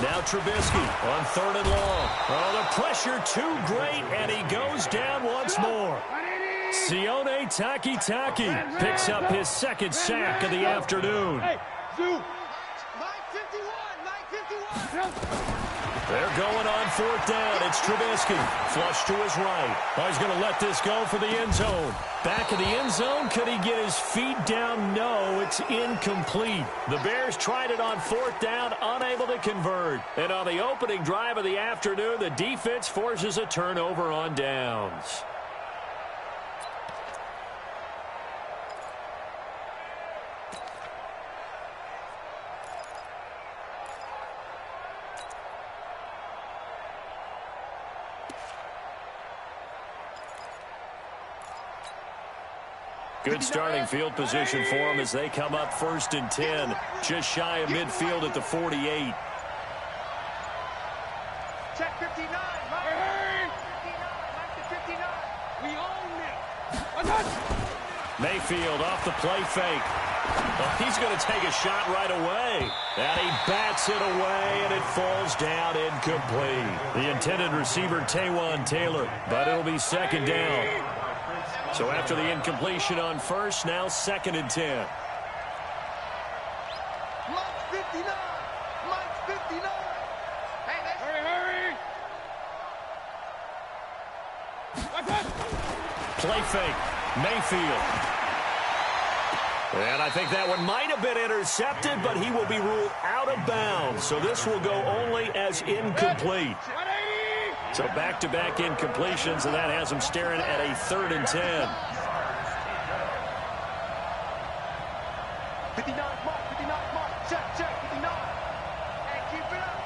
Speaker 1: Now Trubisky on 3rd and long. Oh, the pressure too great, and he goes down once more. Sione Takitaki picks up his 2nd sack of the afternoon.
Speaker 5: Hey, Zoo.
Speaker 4: Mike 51.
Speaker 1: They're going on 4th down. It's Trubisky. Flush to his right. Oh, he's going to let this go for the end zone. Back of the end zone. Could he get his feet down? No, it's incomplete. The Bears tried it on 4th down, unable to convert. And on the opening drive of the afternoon, the defense forces a turnover on downs. Good starting field position for them as they come up 1st and 10, just shy of midfield at the 48.
Speaker 6: Check 59. Mike. 59. We own it.
Speaker 1: Mayfield off the play fake. Well, he's going to take a shot right away. And he bats it away, and it falls down incomplete. The intended receiver, Taywan Taylor, but it'll be 2nd down. So after the incompletion on 1st, now 2nd and 10.
Speaker 4: Mike 59.
Speaker 5: Hurry.
Speaker 1: Play fake. Mayfield. And I think that one might have been intercepted, but he will be ruled out of bounds. So this will go only as incomplete. So back-to-back incompletions, and that has him staring at a 3rd and 10.
Speaker 4: 59, Mark. Check, 59. Hey, keep it up.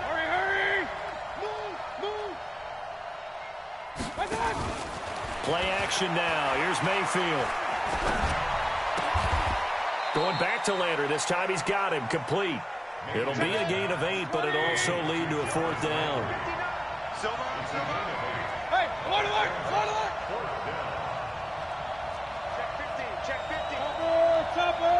Speaker 5: Hurry. Move.
Speaker 1: Play action now. Here's Mayfield. Going back to Lander. This time he's got him complete. It'll be a gain of 8, but it'll also lead to a 4th down.
Speaker 5: Hey, alert.
Speaker 6: Check 15.
Speaker 5: Chopper.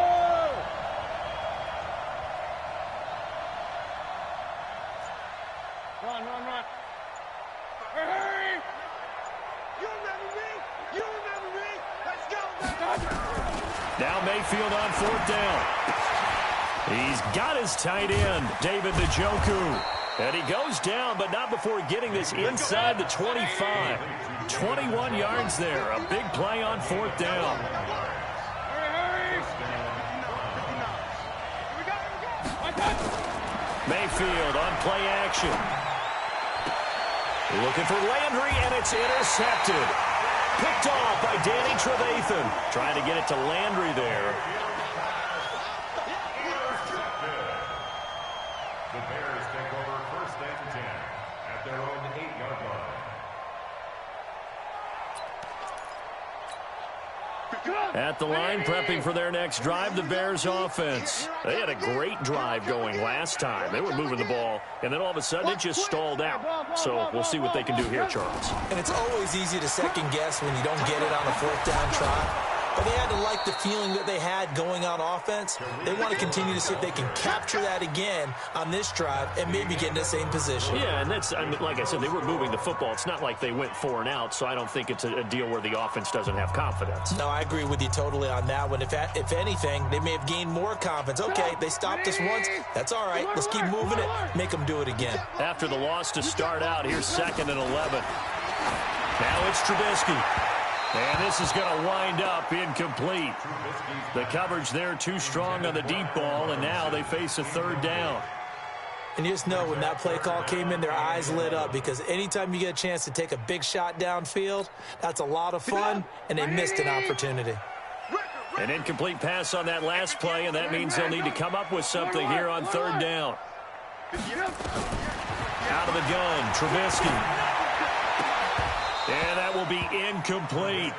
Speaker 1: Mayfield on 4th down. He's got his tight end, David Njoku. And he goes down, but not before getting this inside the 25. 21 yards there. A big play on 4th down. Mayfield on play action. Looking for Landry, and it's intercepted. Picked off by Danny Trevathan. Trying to get it to Landry there.
Speaker 2: The Bears take over 1st and 10 at their own 8-yard line.
Speaker 1: At the line, prepping for their next drive, the Bears offense. They had a great drive going last time. They were moving the ball, and then all of a sudden it just stalled out. So we'll see what they can do here, Charles.
Speaker 3: And it's always easy to second guess when you don't get it on a 4th down try. But they had to like the feeling that they had going on offense. They want to continue to see if they can capture that again on this drive and maybe get in the same position.
Speaker 1: Yeah, and that's, I mean, like I said, they were moving the football. It's not like they went 4 and out, so I don't think it's a deal where the offense doesn't have confidence.
Speaker 3: No, I agree with you totally on that one. If anything, they may have gained more confidence. Okay, they stopped us once. That's all right. Let's keep moving it. Make them do it again.
Speaker 1: After the loss to start out, here's 2nd and 11. Now it's Trubisky. And this is going to wind up incomplete. The coverage there too strong on the deep ball, and now they face a 3rd down.
Speaker 3: And you just know when that play call came in, their eyes lit up, because anytime you get a chance to take a big shot downfield, that's a lot of fun, and they missed an opportunity.
Speaker 1: An incomplete pass on that last play, and that means they'll need to come up with something here on 3rd down. Out of the gun, Trubisky. And that will be incomplete.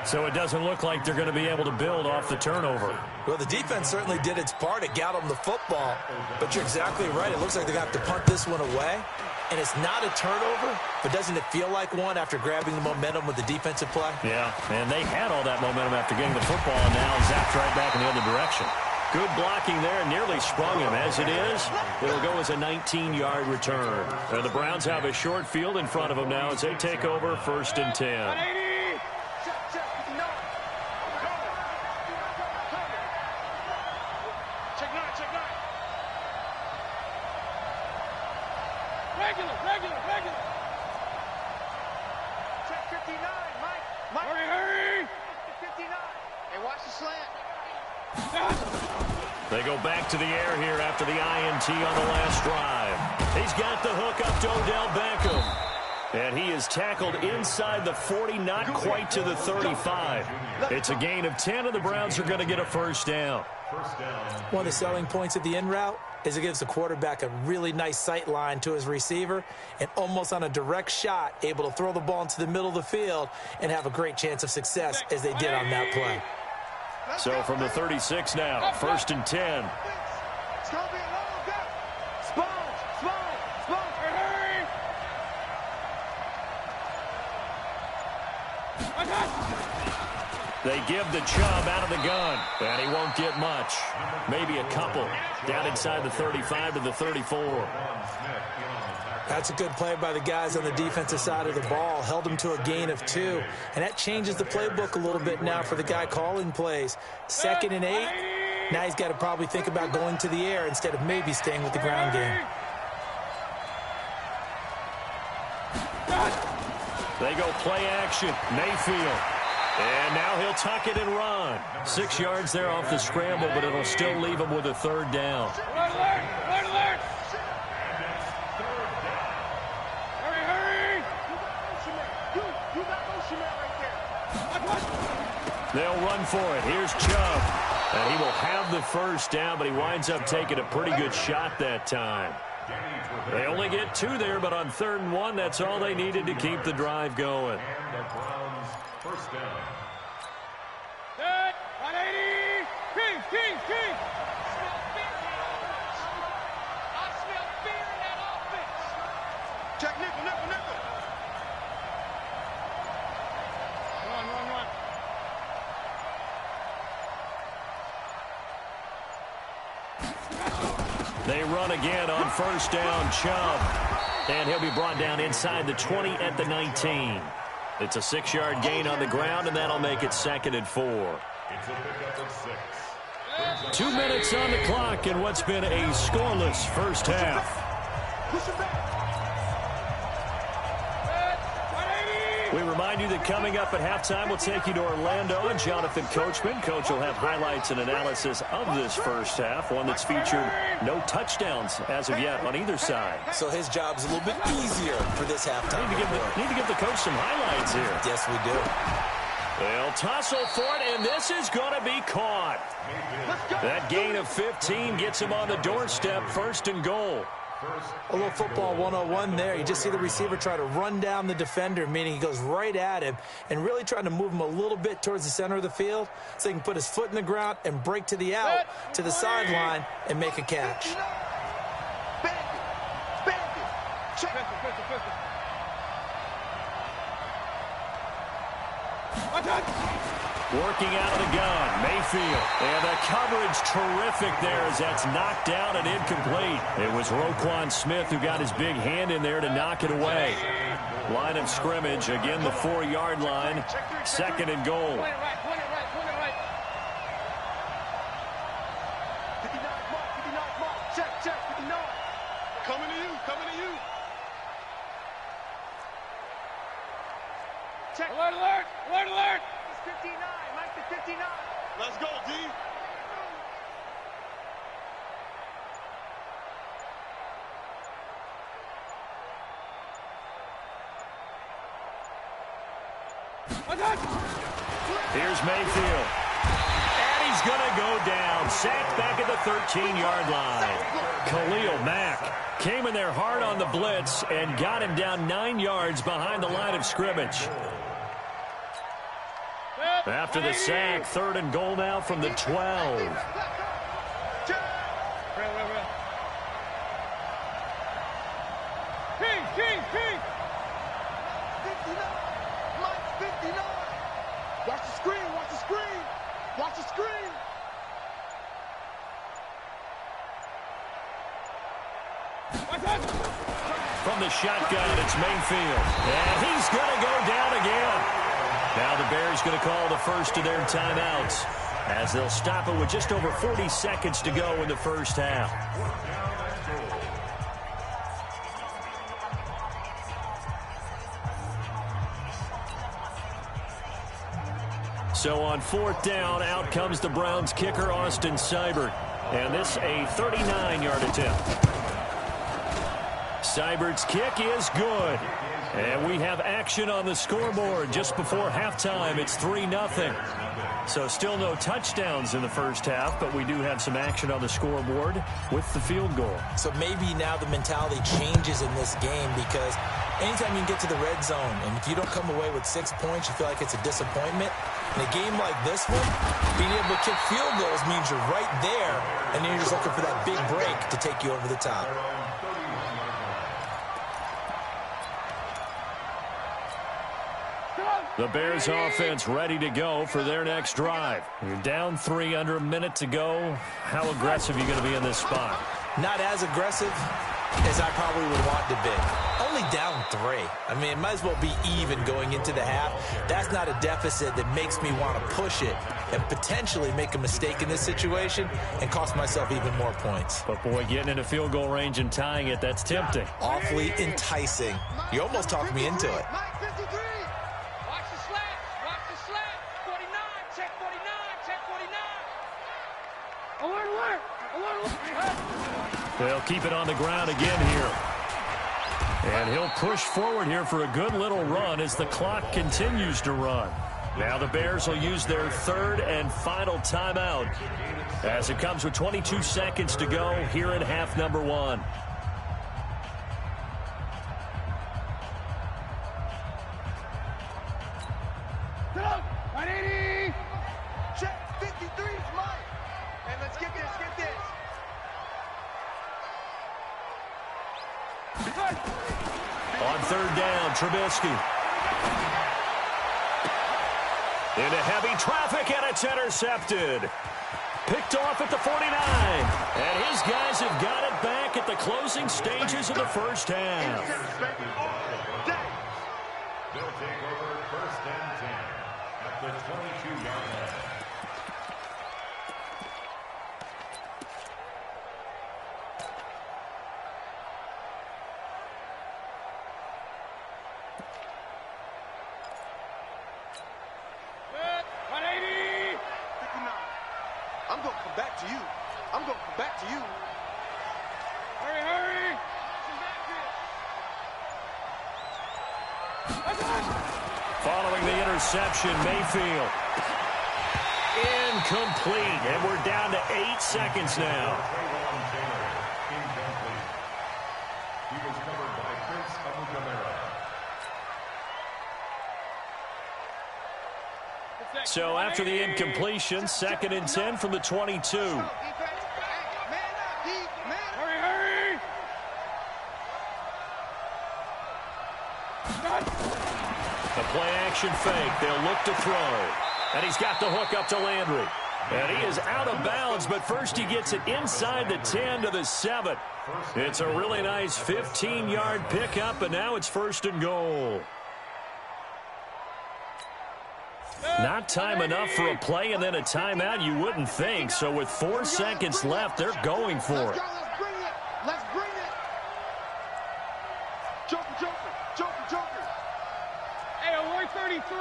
Speaker 1: So it doesn't look like they're going to be able to build off the turnover.
Speaker 3: Well, the defense certainly did its part. It got them the football. But you're exactly right. It looks like they're going to have to punt this one away. And it's not a turnover, but doesn't it feel like one after grabbing the momentum with the defensive play?
Speaker 1: Yeah, and they had all that momentum after getting the football, and now zapped right back in the other direction. Good blocking there, nearly sprung him. As it is, it'll go as a 19-yard return. And the Browns have a short field in front of them now as they take over 1st and 10.
Speaker 5: Regular. Check 59, Mike. Hurry. 59. Hey, watch the slant.
Speaker 1: They go back to the air here after the INT on the last drive. He's got the hook up to Odell Beckham. And he is tackled inside the 40, not quite to the 35. It's a gain of 10, and the Browns are going to get a 1st down.
Speaker 3: One of the selling points of the in route is it gives the quarterback a really nice sight line to his receiver, and almost on a direct shot, able to throw the ball into the middle of the field and have a great chance of success as they did on that play.
Speaker 1: So from the 36 now, 1st and 10.
Speaker 5: It's going to be a long go. Sponge. Hurry.
Speaker 1: They give the Chubb out of the gun, and he won't get much. Maybe a couple down inside the 35 to the 34.
Speaker 3: That's a good play by the guys on the defensive side of the ball. Held them to a gain of 2. And that changes the playbook a little bit now for the guy calling plays. 2nd and 8. Now he's got to probably think about going to the air instead of maybe staying with the ground game.
Speaker 1: They go play action. Mayfield. And now he'll tuck it and run. 6 yards there off the scramble, but it'll still leave him with a 3rd down.
Speaker 5: Alert.
Speaker 1: They'll run for it. Here's Chubb. And he will have the 1st down, but he winds up taking a pretty good shot that time. They only get 2 there, but on 3rd and 1, that's all they needed to keep the drive going.
Speaker 2: And the Browns' 1st down.
Speaker 5: Set. 180. Keys. I smell fear in that offense. Check nickel. Run.
Speaker 1: They run again on 1st down, Chubb. And he'll be brought down inside the 20 at the 19. It's a 6-yard gain on the ground, and that'll make it 2nd and 4.
Speaker 2: It's a pickup of 6.
Speaker 1: 2 minutes on the clock in what's been a scoreless first half. We remind you that coming up at halftime, we'll take you to Orlando and Jonathan Coachman. Coach will have highlights and analysis of this first half, one that's featured no touchdowns as of yet on either side.
Speaker 3: So his job's a little bit easier for this halftime.
Speaker 1: Need to give the coach some highlights here.
Speaker 3: Yes, we do.
Speaker 1: They'll tussle for it, and this is going to be caught. That gain of 15 gets him on the doorstep, 1st and goal.
Speaker 3: A little football 101 there. You just see the receiver try to run down the defender, meaning he goes right at him and really trying to move him a little bit towards the center of the field so he can put his foot in the ground and break to the out, to the sideline, and make a catch.
Speaker 1: Working out of the gun, Mayfield. And the coverage terrific there as that's knocked down and incomplete. It was Roquan Smith who got his big hand in there to knock it away. Line of scrimmage, again the 4-yard line. 2nd and goal.
Speaker 4: Coming to you, coming to you. Check.
Speaker 5: Alert, alert, alert, alert.
Speaker 4: It's 59, Mike to 59. Let's go, D.
Speaker 1: Here's Mayfield. And he's going to go down. Sacked back at the 13-yard line. Khalil Mack came in there hard on the blitz and got him down 9 yards behind the line of scrimmage. After the sack, 3rd and goal now from the 12.
Speaker 5: King.
Speaker 4: 59. Mike 59. Watch the screen, watch the screen. Watch the screen.
Speaker 1: From the shotgun, it's Mayfield. And he's going to go down again. Now the Bears going to call the first of their timeouts as they'll stop it with just over 40 seconds to go in the first half. So on 4th down, out comes the Browns kicker, Austin Seibert. And this a 39-yard attempt. Seibert's kick is good. And we have action on the scoreboard just before halftime. It's 3-0. So still no touchdowns in the first half, but we do have some action on the scoreboard with the field goal.
Speaker 3: So maybe now the mentality changes in this game because anytime you can get to the red zone, and if you don't come away with 6 points, you feel like it's a disappointment. In a game like this one, being able to kick field goals means you're right there, and then you're just looking for that big break to take you over the top.
Speaker 1: The Bears offense ready to go for their next drive. You're down 3 under a minute to go. How aggressive are you going to be in this spot?
Speaker 3: Not as aggressive as I probably would want to be. Only down 3. I mean, it might as well be even going into the half. That's not a deficit that makes me want to push it and potentially make a mistake in this situation and cost myself even more points.
Speaker 1: But, boy, getting into field goal range and tying it, that's tempting.
Speaker 3: Awfully enticing. You almost talked me into it.
Speaker 1: They'll keep it on the ground again here. And he'll push forward here for a good little run as the clock continues to run. Now the Bears will use their 3rd and final timeout as it comes with 22 seconds to go here in half number 1.
Speaker 4: Check 53, Mike. And let's get this, get this.
Speaker 1: On 3rd down, Trubisky. Into heavy traffic, and it's intercepted. Picked off at the 49. And his guys have got it back at the closing stages of the first half.
Speaker 2: They'll take over 1st and 10 at the 22-yard line.
Speaker 4: back to you. I'm going to come back to you.
Speaker 5: Hurry, hurry!
Speaker 1: Following the interception, Mayfield. Incomplete, and we're down to 8 seconds now.
Speaker 2: He was covered by Prince Amukamara.
Speaker 1: So after the incompletion, 2nd and 10 from the 22.
Speaker 5: Hurry, hurry!
Speaker 1: The play-action fake. They'll look to throw. And he's got the hook up to Landry. And he is out of bounds, but first he gets it inside the 10 to the 7. It's a really nice 15-yard pickup, and now it's 1st and goal. Not time enough for a play and then a timeout, you wouldn't think. So with 4 seconds left, they're going for it.
Speaker 4: Let's bring it. Let's bring it. Joker, Joker, Joker, Joker.
Speaker 5: Hey, alert 33.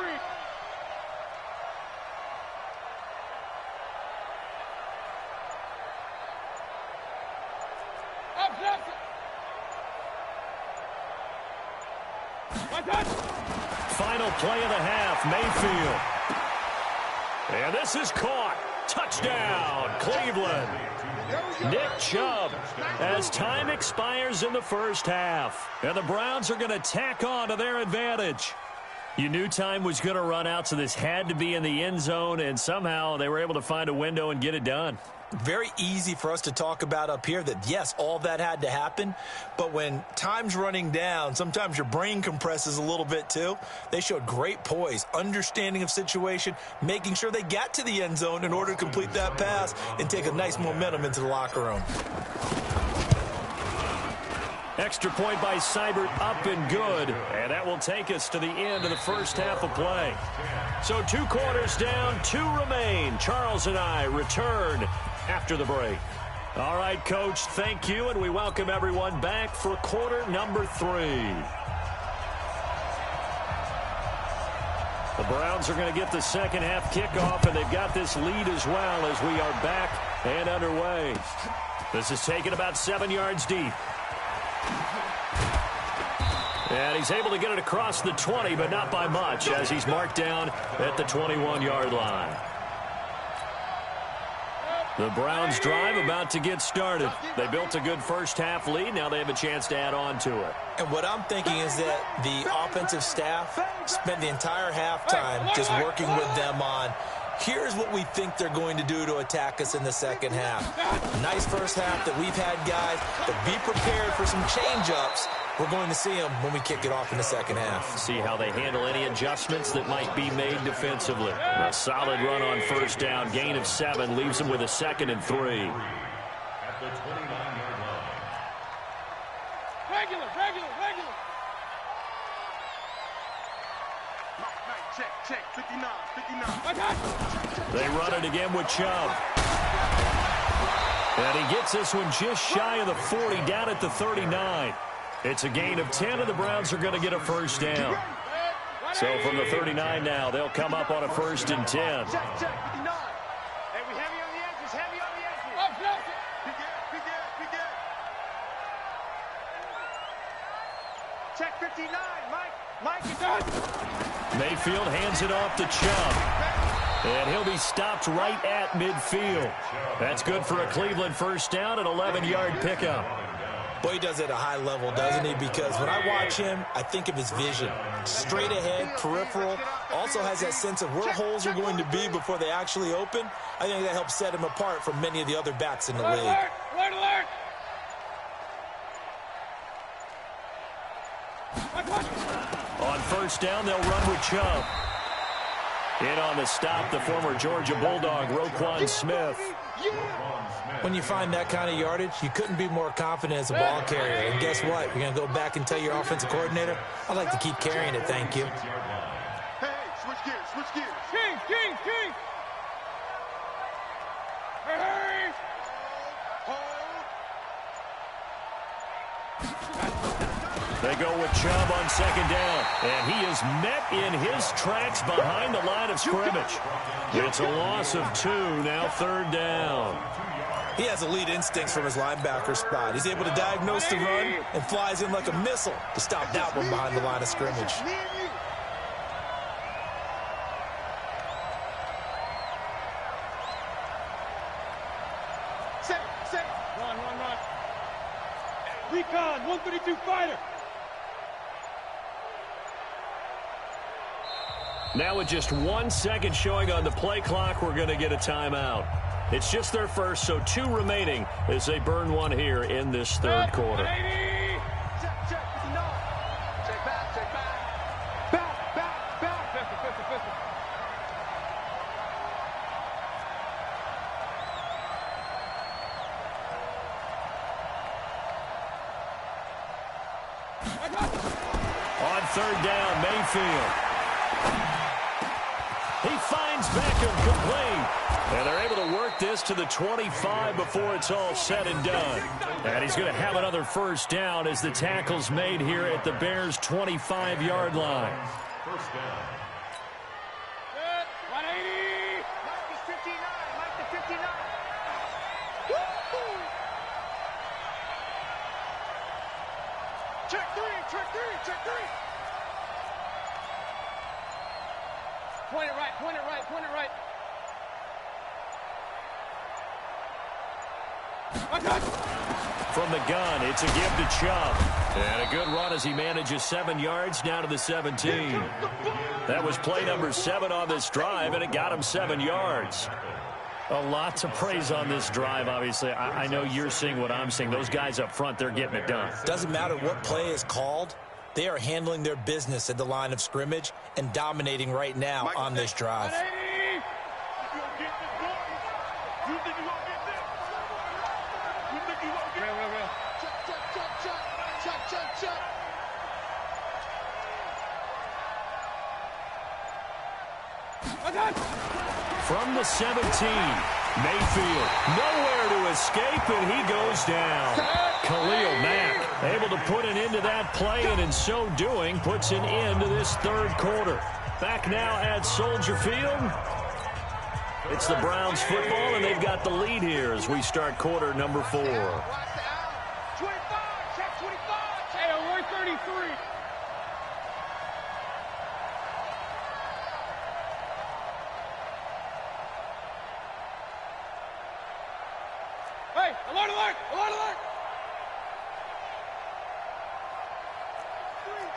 Speaker 5: Up, left.
Speaker 1: Final play of the half, Mayfield. And this is caught. Touchdown, Cleveland. Nick Chubb, as time expires in the first half. And the Browns are going to tack on to their advantage. You knew time was going to run out, so this had to be in the end zone, and somehow they were able to find a window and get it done.
Speaker 3: Very easy for us to talk about up here that, yes, all that had to happen. But when time's running down, sometimes your brain compresses a little bit too. They showed great poise, understanding of situation, making sure they got to the end zone in order to complete that pass and take a nice momentum into the locker room.
Speaker 1: Extra point by Seibert, up and good. And that will take us to the end of the first half of play. So 2 quarters down, 2 remain. Charles and I return after the break. All right, Coach, thank you, and we welcome everyone back for quarter number 3. The Browns are going to get the second half kickoff, and they've got this lead as well as we are back and underway. This is taken about 7 yards deep. And he's able to get it across the 20, but not by much, as he's marked down at the 21-yard line. The Browns drive about to get started. They built a good first half lead. Now they have a chance to add on to it.
Speaker 3: And what I'm thinking is that the offensive staff spent the entire halftime just working with them on, here's what we think they're going to do to attack us in the second half. Nice first half that we've had, guys, but be prepared for some change-ups. We're going to see them when we kick it off in the second half.
Speaker 1: See how they handle any adjustments that might be made defensively. A solid run on first down. Gain of 7 leaves them with a 2nd and 3.
Speaker 2: At the 29-yard line.
Speaker 5: Regular.
Speaker 4: Check, 59.
Speaker 1: They run it again with Chubb. And he gets this one just shy of the 40, down at the 39. It's a gain of 10, and the Browns are going to get a first down. So from the 39 now, they'll come up on a 1st and 10.
Speaker 5: Hey, we heavy on the edges, Up, left.
Speaker 4: Be good.
Speaker 5: Check 59, Mike is done.
Speaker 1: Mayfield hands it off to Chubb. And he'll be stopped right at midfield. That's good for a Cleveland first down, an 11-yard pickup.
Speaker 3: Boy, he does it at a high level, doesn't he? Because when I watch him, I think of his vision. Straight ahead, peripheral. Also has that sense of where holes are going to be before they actually open. I think that helps set him apart from many of the other backs in the league.
Speaker 5: Alert!
Speaker 1: On first down, they'll run with Chubb. In on the stop, the former Georgia Bulldog, Roquan Smith.
Speaker 3: When you find that kind of yardage, you couldn't be more confident as a ball carrier. And guess what? You're going to go back and tell your offensive coordinator, I'd like to keep carrying it, thank you.
Speaker 4: Hey, switch gears.
Speaker 5: King. Hurry!
Speaker 4: Hold.
Speaker 1: They go with Chubb on second down, and he is met in his tracks behind the line of scrimmage. It's a loss of 2, now third down.
Speaker 3: He has elite instincts from his linebacker spot. He's able to diagnose the run and flies in like a missile to stop that one behind the line of scrimmage.
Speaker 5: Run. Recon, 132 fighter.
Speaker 1: Now with just 1 second showing on the play clock, we're going to get a timeout. It's just their first, so 2 remaining as they burn one here in this third quarter.
Speaker 6: Check back.
Speaker 5: Pistol.
Speaker 1: On third down, Mayfield. He finds Beckham complete. And they're able to work this to the 25 before it's all said and done. And he's going to have another first down as the tackle's made here at the Bears' 25-yard line.
Speaker 2: First down.
Speaker 5: 180.
Speaker 6: Mike is 59. Mike the 59.
Speaker 4: Check three.
Speaker 5: Point it right.
Speaker 1: From the gun, it's a give to Chubb. And a good run as he manages 7 yards down to the 17. That was play number 7 on this drive, and it got him 7 yards. A lot to praise on this drive, obviously. I know you're seeing what I'm seeing. Those guys up front, they're getting it done.
Speaker 3: Doesn't matter what play is called. They are handling their business at the line of scrimmage and dominating right now on this drive.
Speaker 5: 180.
Speaker 4: You think you won't get this? You think you won't get this?
Speaker 5: Real.
Speaker 4: Check.
Speaker 1: From the 17, Mayfield, nowhere to escape, and he goes down. Khalil Mack able to put an end to that play, and in so doing, puts an end to this third quarter. Back now at Soldier Field. It's the Browns football, and they've got the lead here as we start quarter number 4.
Speaker 6: 25. Check 25.
Speaker 5: Hey, we're 33. Hey, alert!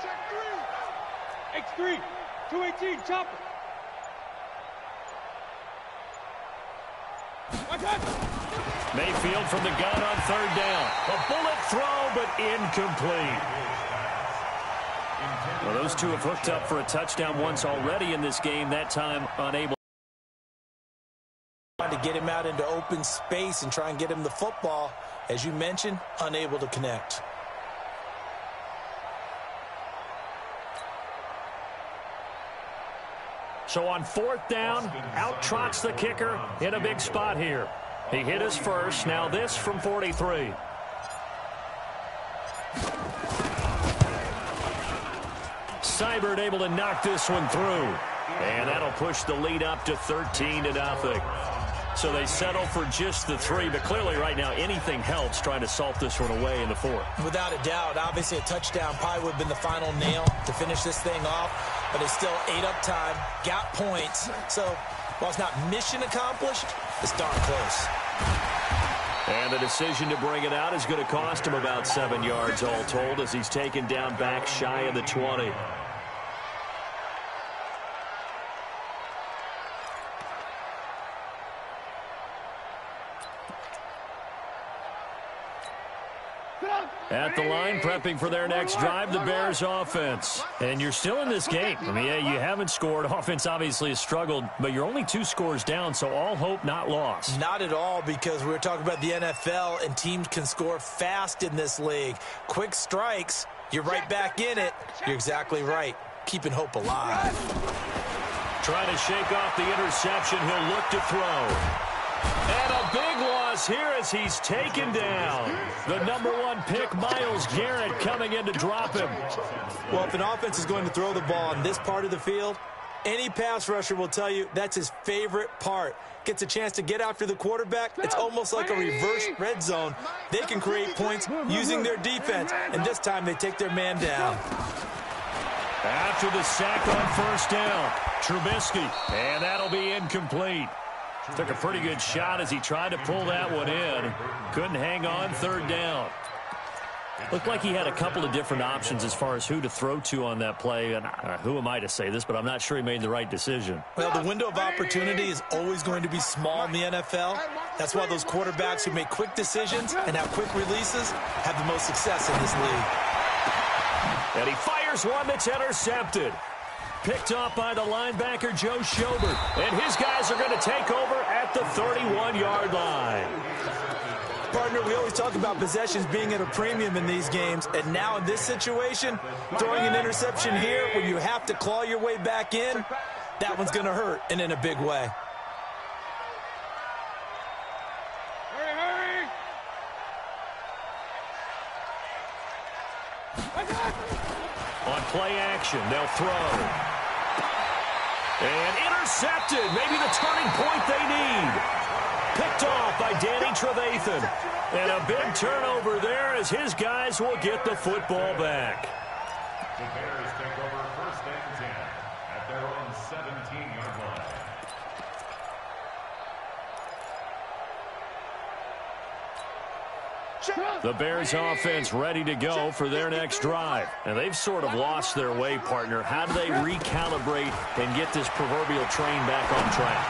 Speaker 4: Check three.
Speaker 5: X3, 218, chopper.
Speaker 1: Mayfield from the gun on third down. A bullet throw, but incomplete. Well, those two have hooked up for a touchdown once already in this game, that time unable
Speaker 3: To get him out into open space and try and get him the football. As you mentioned, unable to connect.
Speaker 1: So on fourth down, out trots the kicker in a big spot here. He hit his first, now this from 43. Seibert able to knock this one through. And that'll push the lead up to 13-0. So they settle for just the 3, but clearly right now anything helps trying to salt this one away in the 4th.
Speaker 3: Without a doubt, obviously a touchdown probably would have been the final nail to finish this thing off, but they still ate up time, got points. So while it's not mission accomplished, it's darn close.
Speaker 1: And the decision to bring it out is going to cost him about 7 yards all told as he's taken down back shy of the 20. At the line, prepping for their next drive, the Bears offense. And you're still in this game. I mean, yeah, you haven't scored. Offense obviously has struggled, but you're only 2 scores down, so all hope not lost.
Speaker 3: Not at all, because we were talking about the NFL, and teams can score fast in this league. Quick strikes, you're right back in it. You're exactly right. Keeping hope alive.
Speaker 1: Trying to shake off the interception. He'll look to throw. And a big loss loss here as he's taken down. The #1 pick, Myles Garrett, coming in to drop him.
Speaker 3: Well, if an offense is going to throw the ball on this part of the field, any pass rusher will tell you that's his favorite part. Gets a chance to get after the quarterback. It's almost like a reverse red zone. They can create points using their defense, and this time they take their man down.
Speaker 1: After the sack on first down, Trubisky, and that'll be incomplete. Took a pretty good shot as he tried to pull that one in. Couldn't hang on, third down. Looked like he had a couple of different options as far as who to throw to on that play. And who am I to say this, but I'm not sure he made the right decision.
Speaker 3: Well, the window of opportunity is always going to be small in the NFL. That's why those quarterbacks who make quick decisions and have quick releases have the most success in this league.
Speaker 1: And he fires one that's intercepted. Picked off by the linebacker, Joe Schobert. And his guys are going to take over at the 31-yard line.
Speaker 3: Partner, we always talk about possessions being at a premium in these games, and now in this situation, throwing an interception here when you have to claw your way back in, that one's going to hurt, and in a big way.
Speaker 5: Hurry, hurry!
Speaker 1: On play action, they'll throw. And intercepted. Maybe the turning point they need. Picked off by Danny Trevathan. And a big turnover there as his guys will get the football back.
Speaker 2: The Bears take over first and 10 at their own 17-yard line.
Speaker 1: The Bears offense ready to go for their next drive. And they've sort of lost their way, partner. How do they recalibrate and get this proverbial train back on track?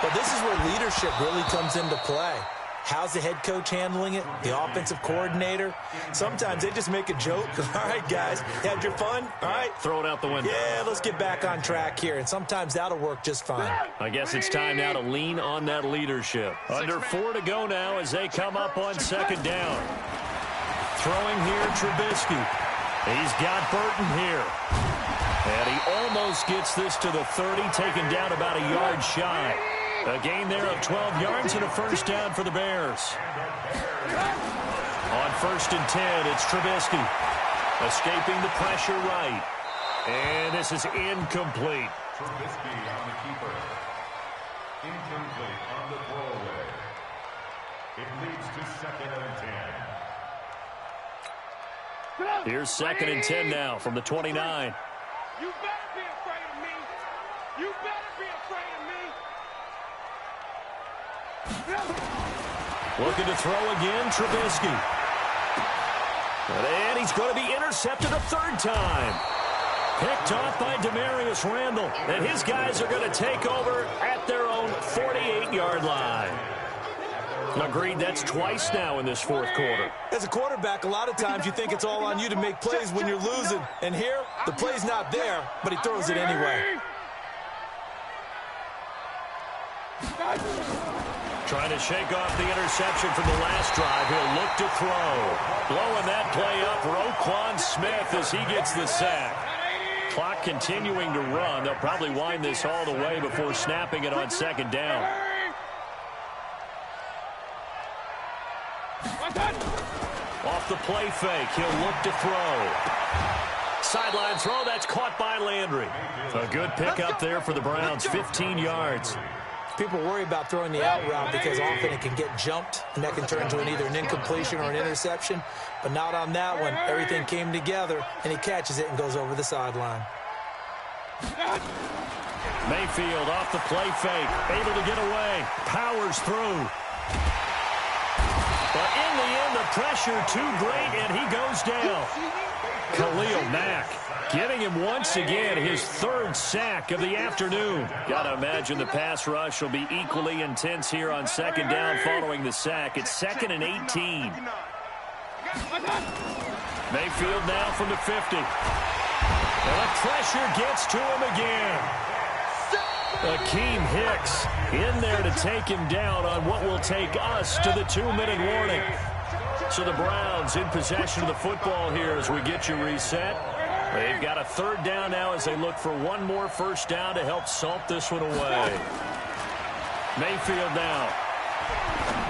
Speaker 3: Well, this is where leadership really comes into play. How's the head coach handling it? The offensive coordinator? Sometimes they just make a joke. All right, guys, had your fun? All right.
Speaker 1: Throw it out the window.
Speaker 3: Yeah, let's get back on track here. And sometimes that'll work just fine.
Speaker 1: I guess it's time now to lean on that leadership. Under 4 to go now as they come up on second down. Throwing here, Trubisky. He's got Burton here. And he almost gets this to the 30, taken down about a yard shy. A gain there of 12 yards and a first down for the Bears. On first and 10, it's Trubisky. Escaping the pressure right. And this is incomplete.
Speaker 2: Trubisky on the keeper. Incomplete on the throwaway. It leads to second and 10.
Speaker 1: Here's second and 10 now from the 29.
Speaker 5: You better be afraid of me. You better be afraid of me.
Speaker 1: Looking to throw again, Trubisky. And he's going to be intercepted a third time. Picked off by Demarius Randall. And his guys are going to take over at their own 48-yard line. Agreed, that's twice now in this fourth quarter.
Speaker 3: As a quarterback, a lot of times you think it's all on you to make plays when you're losing. And here, the play's not there, but he throws it anyway.
Speaker 1: Trying to shake off the interception from the last drive. He'll look to throw. Blowing that play up, Roquan Smith as he gets the sack. Clock continuing to run. They'll probably wind this all the way before snapping it on second down. Off the play fake, he'll look to throw. Sideline throw, that's caught by Landry. A good pickup there for the Browns, 15 yards.
Speaker 3: People worry about throwing the out route because often it can get jumped, and that can turn into either an incompletion or an interception. But not on that one. Everything came together, and he catches it and goes over the sideline.
Speaker 1: Mayfield off the play fake, able to get away, powers through. But in the end, the pressure too great, and he goes down. Khalil Mack getting him once again his third sack of the afternoon. Got to imagine the pass rush will be equally intense here on second down following the sack. It's second and 18. Mayfield now from the 50. And the pressure gets to him again. Akeem Hicks in there to take him down on what will take us to the 2-minute warning. So the Browns in possession of the football here as we get you reset. They've got a third down now as they look for one more first down to help salt this one away. Mayfield now.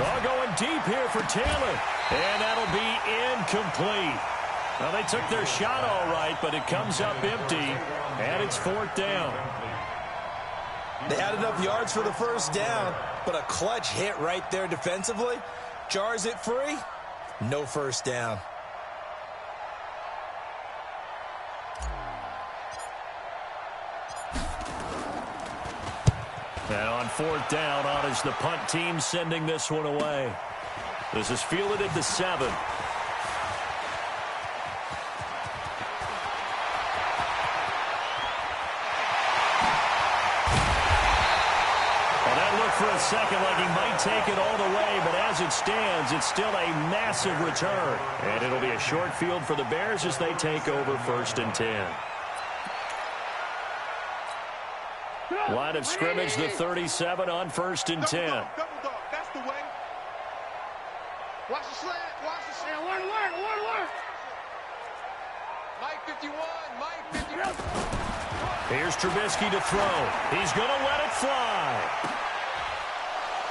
Speaker 1: Oh, going deep here for Taylor. And that'll be incomplete. Well, they took their shot all right, but it comes up empty, and it's 4th down.
Speaker 3: They had enough yards for the first down, but a clutch hit right there defensively jars it free. No first down.
Speaker 1: And on 4th down, on is the punt team sending this one away. This is fielded at the 7. For a second like he might take it all the way, but as it stands, it's still a massive return. And it'll be a short field for the Bears as they take over 1st and 10. Line of scrimmage, the 37 on 1st and 10.
Speaker 4: Double dog, that's the way. Watch the slant, watch the slant. Alert. Mike 51, Mike 51.
Speaker 1: Here's Trubisky to throw. He's going to let it fly.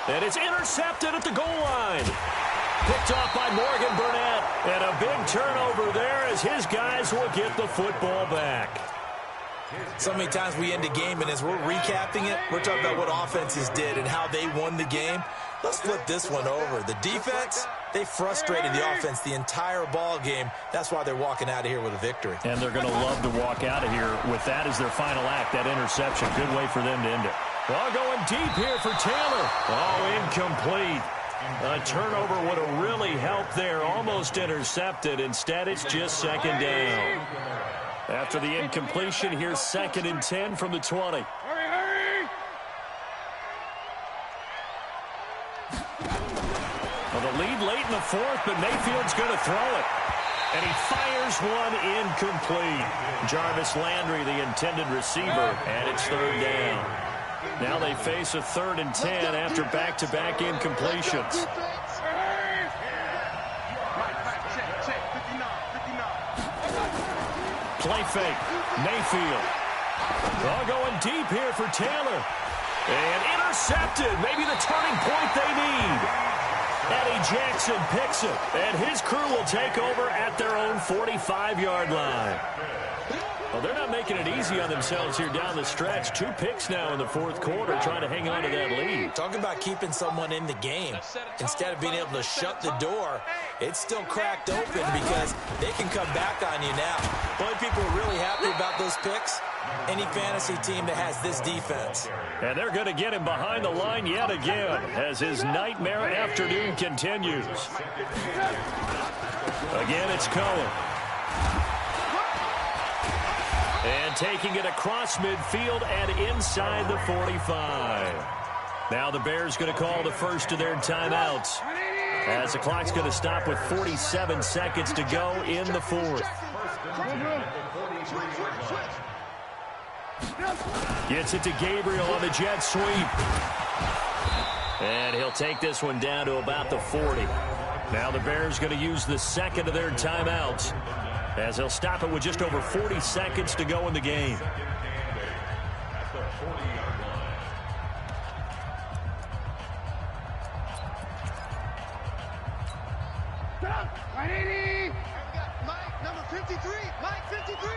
Speaker 1: And it's intercepted at the goal line. Picked off by Morgan Burnett. And a big turnover there as his guys will get the football back.
Speaker 3: So many times we end a game, and as we're recapping it, we're talking about what offenses did and how they won the game. Let's flip this one over. The defense, they frustrated the offense the entire ball game. That's why they're walking out of here with a victory.
Speaker 1: And they're going to love to walk out of here with that as their final act, that interception. Good way for them to end it. Well, going deep here for Taylor. Oh, incomplete. A turnover would have really helped there. Almost intercepted. Instead, it's just 2nd down. After the incompletion, here's 2nd and 10 from the 20.
Speaker 5: Hurry!
Speaker 1: Well, the lead late in the 4th, but Mayfield's going to throw it. And he fires one incomplete. Jarvis Landry, the intended receiver, and it's 3rd down. Now they face a 3rd and 10 after back-to-back incompletions. Play fake. Mayfield. Oh, going deep here for Taylor. And intercepted. Maybe the turning point they need. Eddie Jackson picks it. And his crew will take over at their own 45-yard line. Well, they're not making it easy on themselves here down the stretch. 2 picks now in the 4th quarter trying to hang on to that lead.
Speaker 3: Talk about keeping someone in the game. Instead of being able to shut the door, it's still cracked open because they can come back on you now. The only people who are really happy about those picks, any fantasy team that has this defense.
Speaker 1: And they're going to get him behind the line yet again as his nightmare afternoon continues. Again, it's Cohen. And taking it across midfield and inside the 45. Now the Bears going to call the first of their timeouts, as the clock's going to stop with 47 seconds to go in the 4th. Gets it to Gabriel on the jet sweep. And he'll take this one down to about the 40. Now the Bears going to use the 2nd of their timeouts, as they'll stop it with just over 40 seconds to go in the game.
Speaker 4: Mike, number 53. Mike, 53.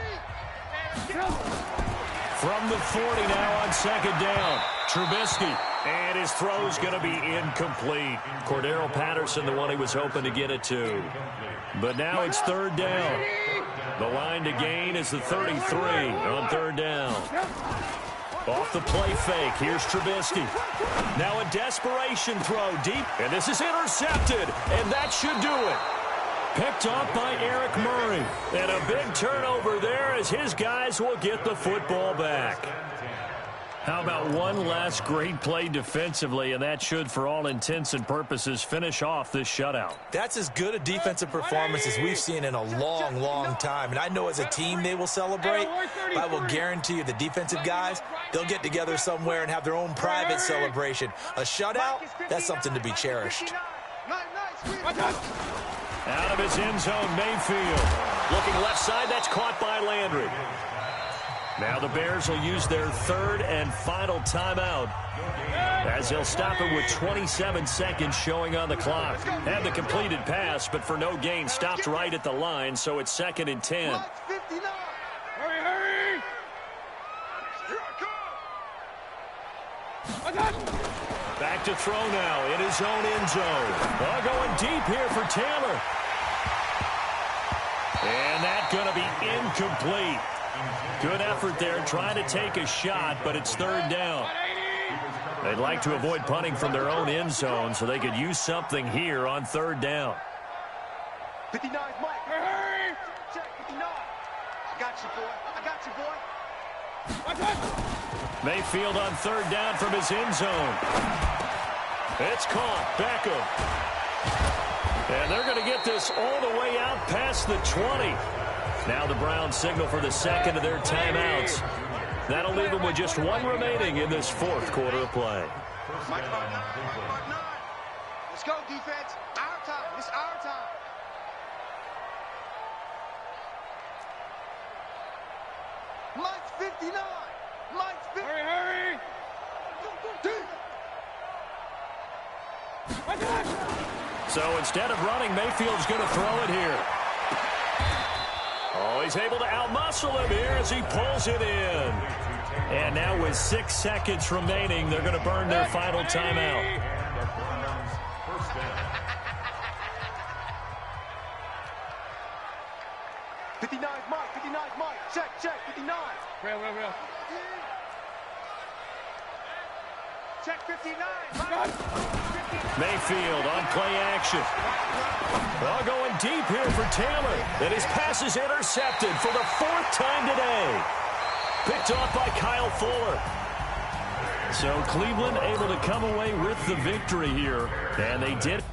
Speaker 1: From the 40 now on 2nd down. Trubisky. And his throw's going to be incomplete. Cordero Patterson, the one he was hoping to get it to. But now it's 3rd down. The line to gain is the 33 on 3rd down. Off the play fake. Here's Trubisky. Now a desperation throw deep. And this is intercepted. And that should do it. Picked off by Eric Murray. And a big turnover there as his guys will get the football back. How about one last great play defensively, and that should, for all intents and purposes, finish off this shutout.
Speaker 3: That's as good a defensive performance as we've seen in a long, long time. And I know as a team they will celebrate, but I will guarantee you the defensive guys, they'll get together somewhere and have their own private celebration. A shutout, that's something to be cherished.
Speaker 1: Out of his end zone, Mayfield. Looking left side, that's caught by Landry. Now the Bears will use their third and final timeout as they'll stop it with 27 seconds showing on the clock. Had the completed pass, but for no gain, stopped right at the line, so it's 2nd and 10.
Speaker 5: Hurry, hurry!
Speaker 1: Back to throw now in his own end zone. Oh, going deep here for Taylor. And that's going to be incomplete. Good effort there trying to take a shot, but it's 3rd down. They'd like to avoid punting from their own end zone so they could use something here on 3rd down.
Speaker 4: 59, Mike. Hurry! Check 59. I got you, boy. I got you, boy.
Speaker 1: Mayfield on 3rd down from his end zone. It's caught. Beckham. And they're going to get this all the way out past the 20. Now the Browns signal for the 2nd of their timeouts. That'll leave them with just 1 remaining in this 4th quarter of play.
Speaker 4: Mike, about 9. Let's go, defense. Our time. It's our time. Mike's 59. Mike's 59.
Speaker 5: Hurry, hurry!
Speaker 1: So instead of running, Mayfield's going to throw it here. Oh, he's able to outmuscle him here as he pulls it in. And now with 6 seconds remaining, they're going to burn their final timeout.
Speaker 4: 59, Mike. 59, Mike. Check, 59.
Speaker 5: Real.
Speaker 4: Check 59, Mike.
Speaker 1: Mayfield on play action. Well, going deep here for Taylor. And his pass is intercepted for the 4th time today. Picked off by Kyle Fuller. So Cleveland able to come away with the victory here. And they did.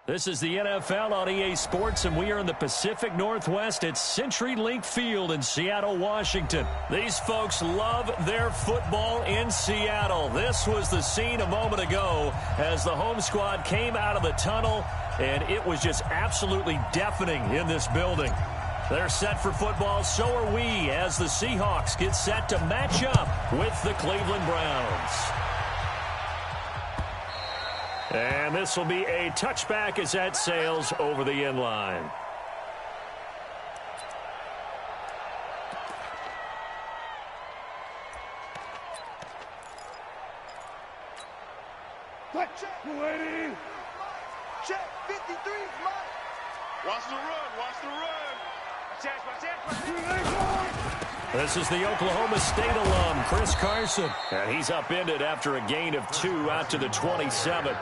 Speaker 1: This is the NFL on EA Sports, and we are in the Pacific Northwest at CenturyLink Field in Seattle, Washington. These folks love their football in Seattle. This was the scene a moment ago as the home squad came out of the tunnel, and it was just absolutely deafening in this building. They're set for football, so are we, as the Seahawks get set to match up with the Cleveland Browns. And this will be a touchback as that sails over the end line.
Speaker 4: Check 53, Mike. Watch the run.
Speaker 1: This is the Oklahoma State alum, Chris Carson. And he's upended after a gain of 2 out to the 27.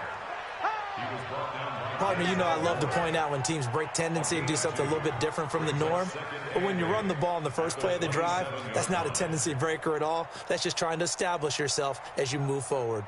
Speaker 3: Partner, you know I love to point out when teams break tendency and do something a little bit different from the norm. But when you run the ball in the first play of the drive, that's not a tendency breaker at all. That's just trying to establish yourself as you move forward.